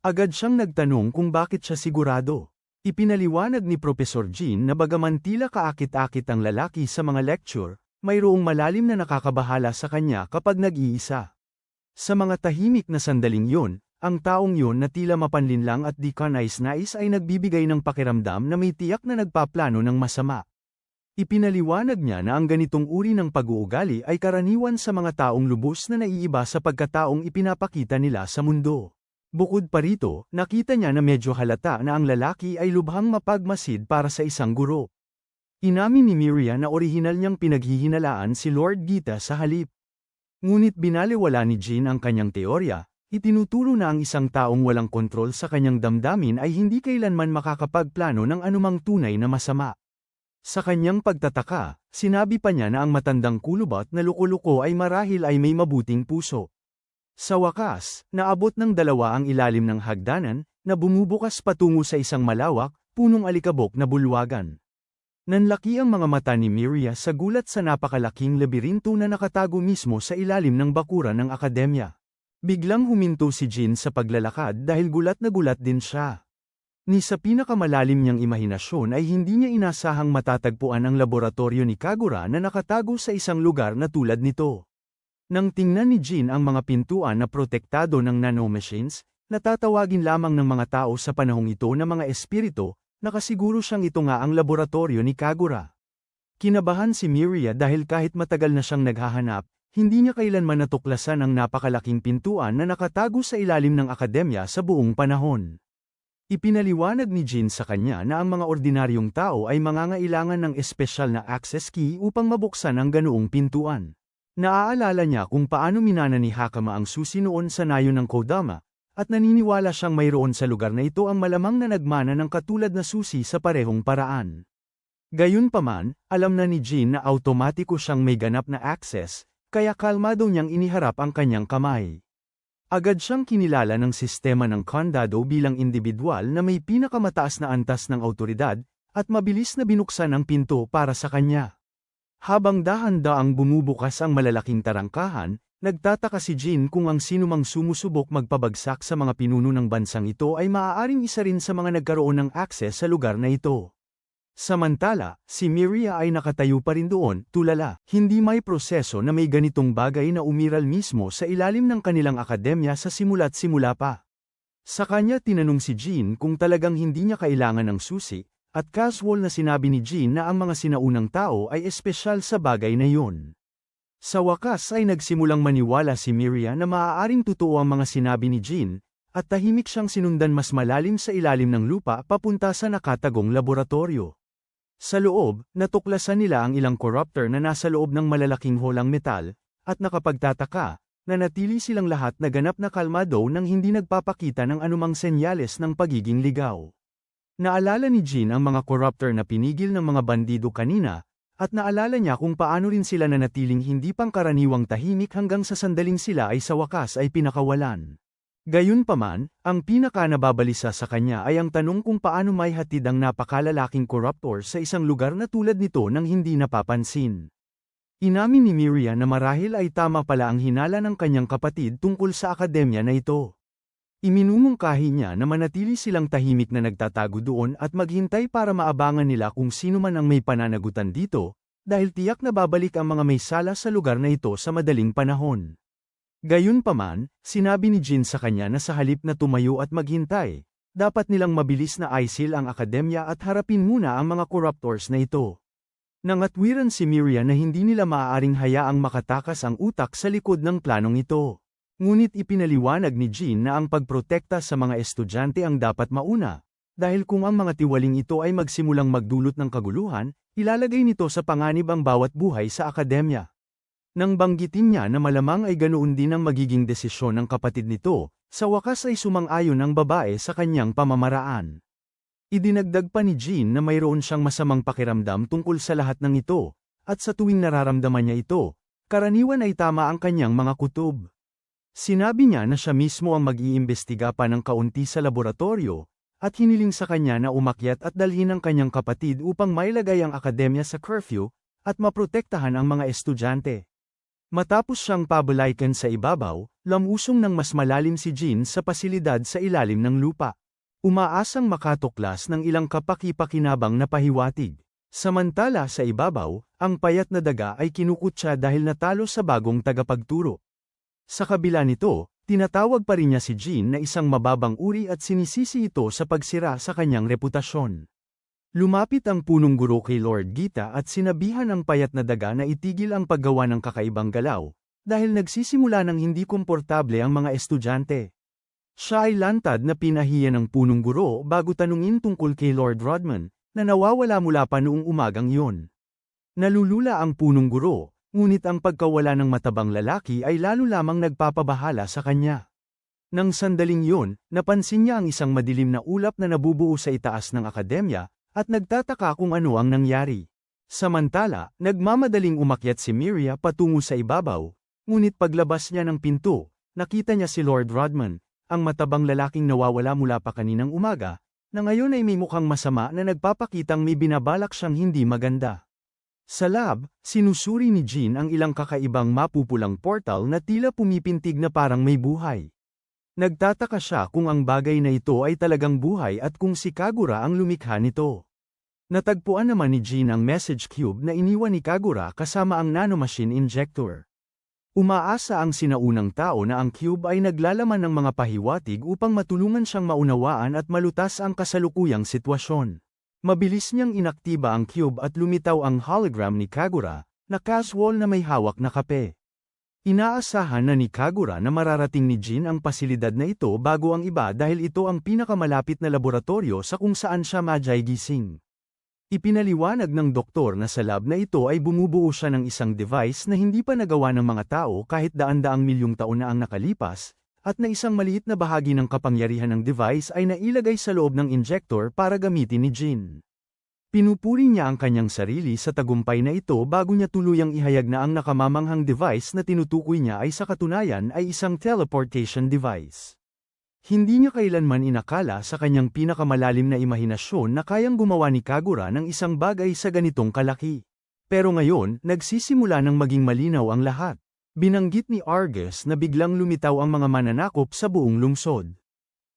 Agad siyang nagtanong kung bakit siya sigurado. Ipinaliwanag ni Professor Jean na bagaman tila kaakit-akit ang lalaki sa mga lecture, mayroong malalim na nakakabahala sa kanya kapag nag-iisa. Sa mga tahimik na sandaling yun, ang taong yun na tila mapanlinlang at di kanais-nais ay nagbibigay ng pakiramdam na may tiyak na nagpaplano ng masama. Ipinaliwanag niya na ang ganitong uri ng pag-uugali ay karaniwan sa mga taong lubos na naiiba sa pagkataong ipinapakita nila sa mundo. Bukod pa rito, nakita niya na medyo halata na ang lalaki ay lubhang mapagmasid para sa isang guro. Inamin ni Miria na orihinal niyang pinaghihinalaan si Lord Gita sa halip. Ngunit binaliwala ni Jean ang kanyang teorya, itinuturo na ang isang taong walang kontrol sa kanyang damdamin ay hindi kailanman makakapagplano ng anumang tunay na masama. Sa kanyang pagtataka, sinabi pa niya na ang matandang kulubot na luko-luko ay marahil ay may mabuting puso. Sa wakas, naabot ng dalawa ang ilalim ng hagdanan, na bumubukas patungo sa isang malawak, punong alikabok na bulwagan. Nanlaki ang mga mata ni Miria sa gulat sa napakalaking labirinto na nakatago mismo sa ilalim ng bakuran ng akademya. Biglang huminto si Jean sa paglalakad dahil gulat na gulat din siya. Ni sa pinakamalalim niyang imahinasyon ay hindi niya inasahang matatagpuan ang laboratorio ni Kagura na nakatago sa isang lugar na tulad nito. Nang tingnan ni Jean ang mga pintuan na protektado ng nanomachines, natatawagin lamang ng mga tao sa panahong ito na mga espiritu, nakasiguro siyang ito nga ang laboratorio ni Kagura. Kinabahan si Miria dahil kahit matagal na siyang naghahanap, hindi niya kailanman natuklasan ang napakalaking pintuan na nakatago sa ilalim ng akademya sa buong panahon. Ipinaliwanag ni Jean sa kanya na ang mga ordinaryong tao ay mangangailangan ng espesyal na access key upang mabuksan ang ganoong pintuan. Naaalala niya kung paano minana ni Hakama ang susi noon sa nayo ng Kodama, at naniniwala siyang mayroon sa lugar na ito ang malamang na nagmana ng katulad na susi sa parehong paraan. Gayunpaman, alam na ni Jean na automatiko siyang may ganap na access, kaya kalmado niyang iniharap ang kanyang kamay. Agad siyang kinilala ng sistema ng kondado bilang individual na may pinakamataas na antas ng awtoridad, at mabilis na binuksan ang pinto para sa kanya. Habang dahan-daang bumubukas ang malalaking tarangkahan, nagtataka si Jean kung ang sinumang sumusubok magpabagsak sa mga pinuno ng bansang ito ay maaaring isa rin sa mga nagkaroon ng akses sa lugar na ito. Samantala, si Miria ay nakatayo pa rin doon, tulala. Hindi may proseso na may ganitong bagay na umiral mismo sa ilalim ng kanilang akademya sa simula't simula pa. Sa kanya tinanong si Jean kung talagang hindi niya kailangan ng susi, at casual na sinabi ni Jean na ang mga sinaunang tao ay espesyal sa bagay na yun. Sa wakas ay nagsimulang maniwala si Miria na maaaring totoo ang mga sinabi ni Jean, at tahimik siyang sinundan mas malalim sa ilalim ng lupa papunta sa nakatagong laboratorio. Sa loob, natuklasan nila ang ilang corruptor na nasa loob ng malalaking holang metal, at nakapagtataka, nanatili silang lahat na ganap na kalmado nang hindi nagpapakita ng anumang senyales ng pagiging ligaw. Naalala ni Jean ang mga corruptor na pinigil ng mga bandido kanina, at naalala niya kung paano rin sila nanatiling hindi pangkaraniwang tahimik hanggang sa sandaling sila ay sa wakas ay pinakawalan. Gayunpaman, ang pinaka-nababalisa sa kanya ay ang tanong kung paano may hatid ang napakalalaking corruptor sa isang lugar na tulad nito nang hindi napapansin. Inamin ni Miria na marahil ay tama pala ang hinala ng kanyang kapatid tungkol sa akademya na ito. Iminumungkahi niya na manatili silang tahimik na nagtatago doon at maghintay para maabangan nila kung sino man ang may pananagutan dito, dahil tiyak na babalik ang mga may sala sa lugar na ito sa madaling panahon. Gayunpaman, sinabi ni Jean sa kanya na sa halip na tumayo at maghintay, dapat nilang mabilis na aisil ang akademya at harapin muna ang mga corruptors na ito. Nangatwiran si Miria na hindi nila maaaring hayaang makatakas ang utak sa likod ng planong ito. Ngunit ipinaliwanag ni Jean na ang pagprotekta sa mga estudyante ang dapat mauna, dahil kung ang mga tiwaling ito ay magsimulang magdulot ng kaguluhan, ilalagay nito sa panganib ang bawat buhay sa akademya. Nang banggitin niya na malamang ay ganoon din ang magiging desisyon ng kapatid nito, sa wakas ay sumang-ayon ang babae sa kanyang pamamaraan. Idinagdag pa ni Jean na mayroon siyang masamang pakiramdam tungkol sa lahat ng ito, at sa tuwing nararamdaman niya ito, karaniwan ay tama ang kanyang mga kutob. Sinabi niya na siya mismo ang mag-iimbestiga pa ng kaunti sa laboratorio, at hiniling sa kanya na umakyat at dalhin ang kanyang kapatid upang mailagay ang akademya sa curfew, at maprotektahan ang mga estudyante. Matapos siyang pabalaykan sa ibabaw, lamusong ng mas malalim si Jean sa pasilidad sa ilalim ng lupa. Umaasang makatuklas ng ilang kapaki-pakinabang na pahiwatig. Samantala sa ibabaw, ang payat na daga ay kinukutya dahil natalo sa bagong tagapagturo. Sa kabila nito, tinatawag pa rin niya si Jean na isang mababang uri at sinisisi ito sa pagsira sa kanyang reputasyon. Lumapit ang punong guro kay Lord Gita at sinabihan ang payat na daga na itigil ang paggawa ng kakaibang galaw, dahil nagsisimula ng hindi komportable ang mga estudyante. Siya ay lantad na pinahiya ng punong guro bago tanungin tungkol kay Lord Rodman, na nawawala mula pa noong umagang yon. Nalulula ang punong guro, ngunit ang pagkawala ng matabang lalaki ay lalo lamang nagpapabahala sa kanya. Nang sandaling yon, napansin niya ang isang madilim na ulap na nabubuo sa itaas ng akademya, at nagtataka kung ano ang nangyari. Samantala, nagmamadaling umakyat si Miria patungo sa ibabaw, ngunit paglabas niya ng pinto, nakita niya si Lord Rodman, ang matabang lalaking nawawala mula pa kaninang umaga, na ngayon ay may mukhang masama na nagpapakitang may binabalak siyang hindi maganda. Sa lab, sinusuri ni Jean ang ilang kakaibang mapupulang portal na tila pumipintig na parang may buhay. Nagtataka siya kung ang bagay na ito ay talagang buhay at kung si Kagura ang lumikha nito. Natagpuan naman ni Jean ang message cube na iniwan ni Kagura kasama ang nanomachine injector. Umaasa ang sinaunang tao na ang cube ay naglalaman ng mga pahiwatig upang matulungan siyang maunawaan at malutas ang kasalukuyang sitwasyon. Mabilis niyang inaktiba ang cube at lumitaw ang hologram ni Kagura, na casual na may hawak na kape. Inaasahan na ni Kagura na mararating ni Jean ang pasilidad na ito bago ang iba dahil ito ang pinakamalapit na laboratorio sa kung saan siya gising. Ipinaliwanag ng doktor na sa lab na ito ay bumubuo siya ng isang device na hindi pa nagawa ng mga tao kahit daan-daang milyong taon na ang nakalipas, at na isang maliit na bahagi ng kapangyarihan ng device ay nailagay sa loob ng injector para gamitin ni Jean. Pinupuri niya ang kanyang sarili sa tagumpay na ito bago niya tuluyang ihayag na ang nakamamanghang device na tinutukoy niya ay sa katunayan ay isang teleportation device. Hindi niya kailanman inakala sa kanyang pinakamalalim na imahinasyon na kayang gumawa ni Kagura ng isang bagay sa ganitong kalaki. Pero ngayon, nagsisimula ng maging malinaw ang lahat. Binanggit ni Argus na biglang lumitaw ang mga mananakop sa buong lungsod.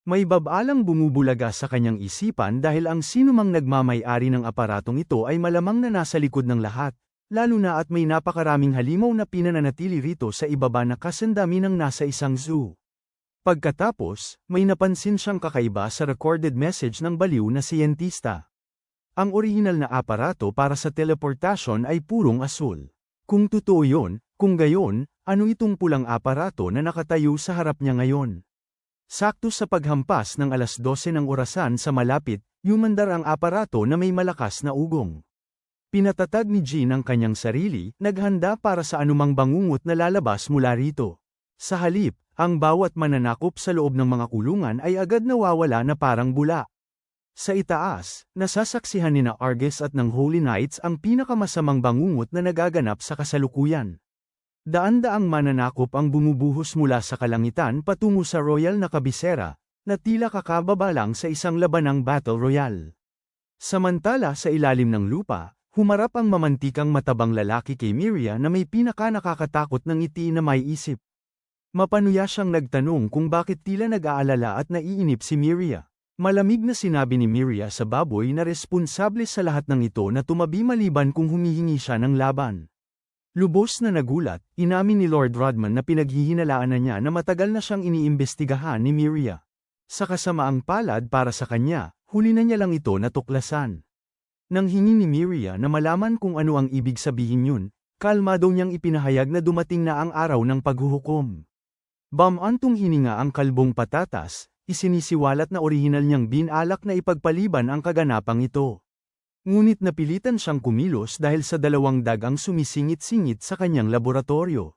May babalang bumubulaga sa kanyang isipan dahil ang sinumang nagmamay-ari ng aparatong ito ay malamang na nasa likod ng lahat, lalo na at may napakaraming halimaw na pinananatili rito sa ibaba na kasandami ng nasa isang zoo. Pagkatapos, may napansin siyang kakaiba sa recorded message ng baliw na siyentista. Ang orihinal na aparato para sa teleportasyon ay purong asul. Kung totoo yun, kung gayon, ano itong pulang aparato na nakatayo sa harap niya ngayon? Sakto sa paghampas ng 12:00 ng orasan sa malapit, yumandar ang aparato na may malakas na ugong. Pinatatag ni Jean ang kanyang sarili, naghanda para sa anumang bangungot na lalabas mula rito. Sa halip, ang bawat mananakop sa loob ng mga kulungan ay agad nawawala na parang bula. Sa itaas, nasasaksihan ni na Argus at ng Holy Knights ang pinakamasamang bangungot na nagaganap sa kasalukuyan. Daan-daang mananakop ang bumubuhos mula sa kalangitan patungo sa royal na kabisera, na tila kakababa lang sa isang labanang battle royal. Samantala sa ilalim ng lupa, humarap ang mamantikang matabang lalaki kay Miria na may pinaka-nakakatakot ng ngiti na may isip. Mapanuya siyang nagtanong kung bakit tila nag-aalala at naiinip si Miria. Malamig na sinabi ni Miria sa baboy na responsable sa lahat ng ito na tumabi maliban kung humihingi siya ng laban. Lubos na nagulat, inamin ni Lord Rodman na pinaghihinalaan na niya na matagal na siyang iniimbestigahan ni Miria. Sa kasamaang palad para sa kanya, huli na niya lang ito natuklasan. Nang hingi ni Miria na malaman kung ano ang ibig sabihin yun, kalmado niyang ipinahayag na dumating na ang araw ng paghuhukom. Bamantong hininga ang kalbong patatas, isinisiwalat na orihinal niyang binalak na ipagpaliban ang kaganapang ito. Ngunit napilitan siyang kumilos dahil sa 2 dagang sumisingit-singit sa kanyang laboratorio.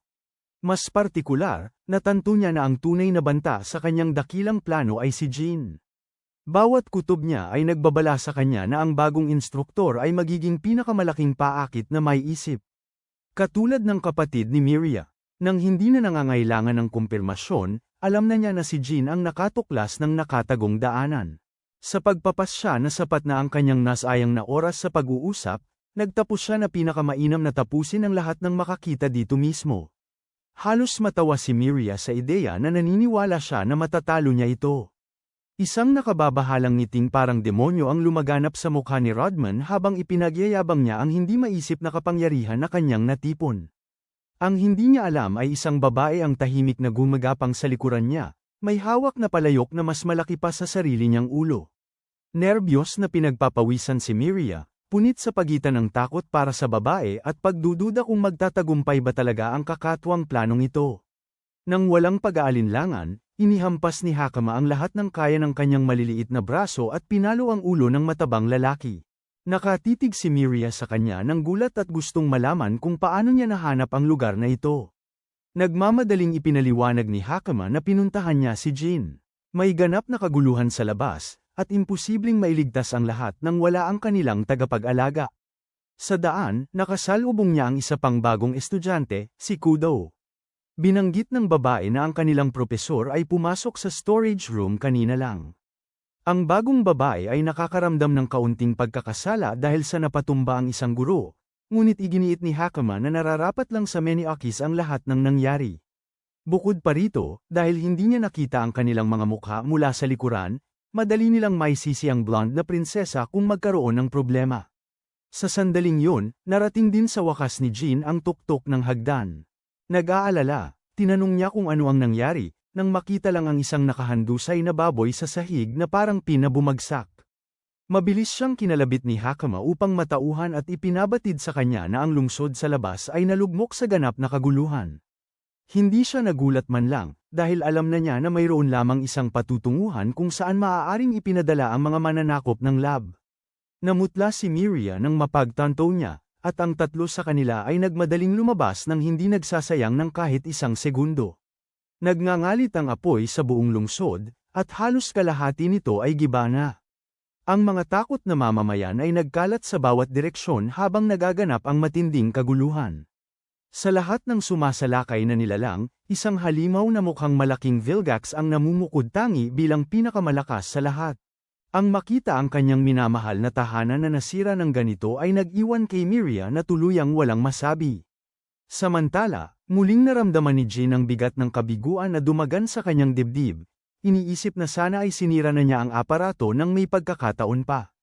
Mas partikular, natanto niya na ang tunay na banta sa kanyang dakilang plano ay si Jean. Bawat kutob niya ay nagbabala sa kanya na ang bagong instruktor ay magiging pinakamalaking paakit na may isip. Katulad ng kapatid ni Miria, nang hindi na nangangailangan ng kumpirmasyon, alam na niya na si Jean ang nakatuklas ng nakatagong daanan. Sa pagpapasya na sapat na ang kanyang nasayang na oras sa pag-uusap, nagtapos siya na pinakamainam na tapusin ang lahat ng makakita dito mismo. Halos matawa si Miria sa ideya na naniniwala siya na matatalo niya ito. Isang nakababahalang ngiting parang demonyo ang lumaganap sa mukha ni Rodman habang ipinagyayabang niya ang hindi maisip na kapangyarihan na kanyang natipon. Ang hindi niya alam ay isang babae ang tahimik na gumagapang sa likuran niya, may hawak na palayok na mas malaki pa sa sarili niyang ulo. Nerbiyos na pinagpapawisan si Miria, punit sa pagitan ng takot para sa babae at pagdududa kung magtatagumpay ba talaga ang kakatwang planong ito. Nang walang pag-aalinlangan, inihampas ni Hakama ang lahat ng kaya ng kanyang maliliit na braso at pinalo ang ulo ng matabang lalaki. Nakatitig si Miria sa kanya ng gulat at gustong malaman kung paano niya nahanap ang lugar na ito. Nagmamadaling ipinaliwanag ni Hakama na pinuntahan niya si Jean. May ganap na kaguluhan sa labas, at imposibleng mailigtas ang lahat nang wala ang kanilang tagapag-alaga. Sa daan, nakasalubong niya ang isa pang bagong estudyante, si Kudo. Binanggit ng babae na ang kanilang propesor ay pumasok sa storage room kanina lang. Ang bagong babae ay nakakaramdam ng kaunting pagkakasala dahil sa napatumba ang isang guro, ngunit iginiit ni Hakama na nararapat lang sa Meniakis ang lahat ng nangyari. Bukod pa rito, dahil hindi niya nakita ang kanilang mga mukha mula sa likuran, madali nilang maisisi ang blonde na prinsesa kung magkaroon ng problema. Sa sandaling yun, narating din sa wakas ni Jean ang tuktok ng hagdan. Nag-aalala, tinanong niya kung ano ang nangyari, nang makita lang ang isang nakahandusay na baboy sa sahig na parang pinabumagsak. Mabilis siyang kinalabit ni Hakama upang matauhan at ipinabatid sa kanya na ang lungsod sa labas ay nalugmok sa ganap na kaguluhan. Hindi siya nagulat man lang, dahil alam na niya na mayroon lamang isang patutunguhan kung saan maaaring ipinadala ang mga mananakop ng lab. Namutla si Miria nang mapagtanto niya, at ang 3 sa kanila ay nagmadaling lumabas nang hindi nagsasayang ng kahit isang segundo. Nagngangalit ang apoy sa buong lungsod, at halos kalahati nito ay giba na. Ang mga takot na mamamayan ay nagkalat sa bawat direksyon habang nagaganap ang matinding kaguluhan. Sa lahat ng sumasalakay na nilalang, isang halimaw na mukhang malaking Vilgax ang namumukod tangi bilang pinakamalakas sa lahat. Ang makita ang kanyang minamahal na tahanan na nasira ng ganito ay nag-iwan kay Miria na tuluyang walang masabi. Samantala, muling naramdaman ni Jean ang bigat ng kabiguan na dumagan sa kanyang dibdib, iniisip na sana ay sinira na niya ang aparato nang may pagkakataon pa.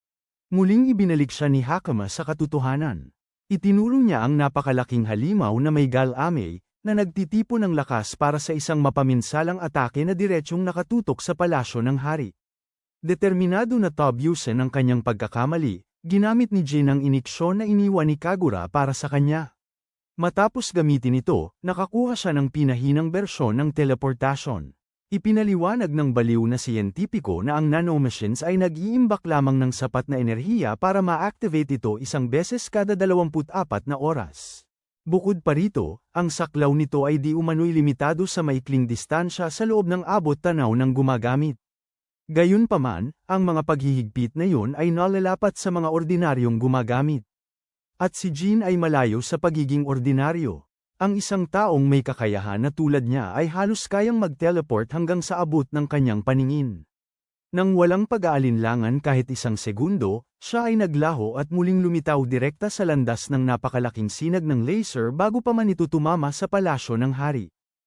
Muling ibinalik siya ni Hakama sa katotohanan. Itinuro niya ang napakalaking halimaw na may galamay, na nagtitipon ng lakas para sa isang mapaminsalang atake na diretsyong nakatutok sa palasyo ng hari. Determinado na tabyusin ang kanyang pagkakamali, ginamit ni Jin ang iniksyon na iniwan ni Kagura para sa kanya. Matapos gamitin ito, nakakuha siya ng pinahinang bersyon ng teleportasyon. Ipinaliwanag ng baliw na siyentipiko na ang nanomachines ay nag-iimbak lamang ng sapat na enerhiya para ma-activate ito isang beses kada 24 na oras. Bukod pa rito, ang saklaw nito ay di umano'y limitado sa maikling distansya sa loob ng abot tanaw ng gumagamit. Gayunpaman, ang mga paghihigpit na yun ay nalalapat sa mga ordinaryong gumagamit. At si Jin ay malayo sa pagiging ordinaryo. Ang isang taong may kakayahan na tulad niya ay halos kayang mag-teleport hanggang sa abot ng kanyang paningin. Nang walang pag-aalinlangan kahit isang segundo, siya ay naglaho at muling lumitaw direkta sa landas ng napakalaking sinag ng laser bago pa man ito tumama sa palasyo ng hari.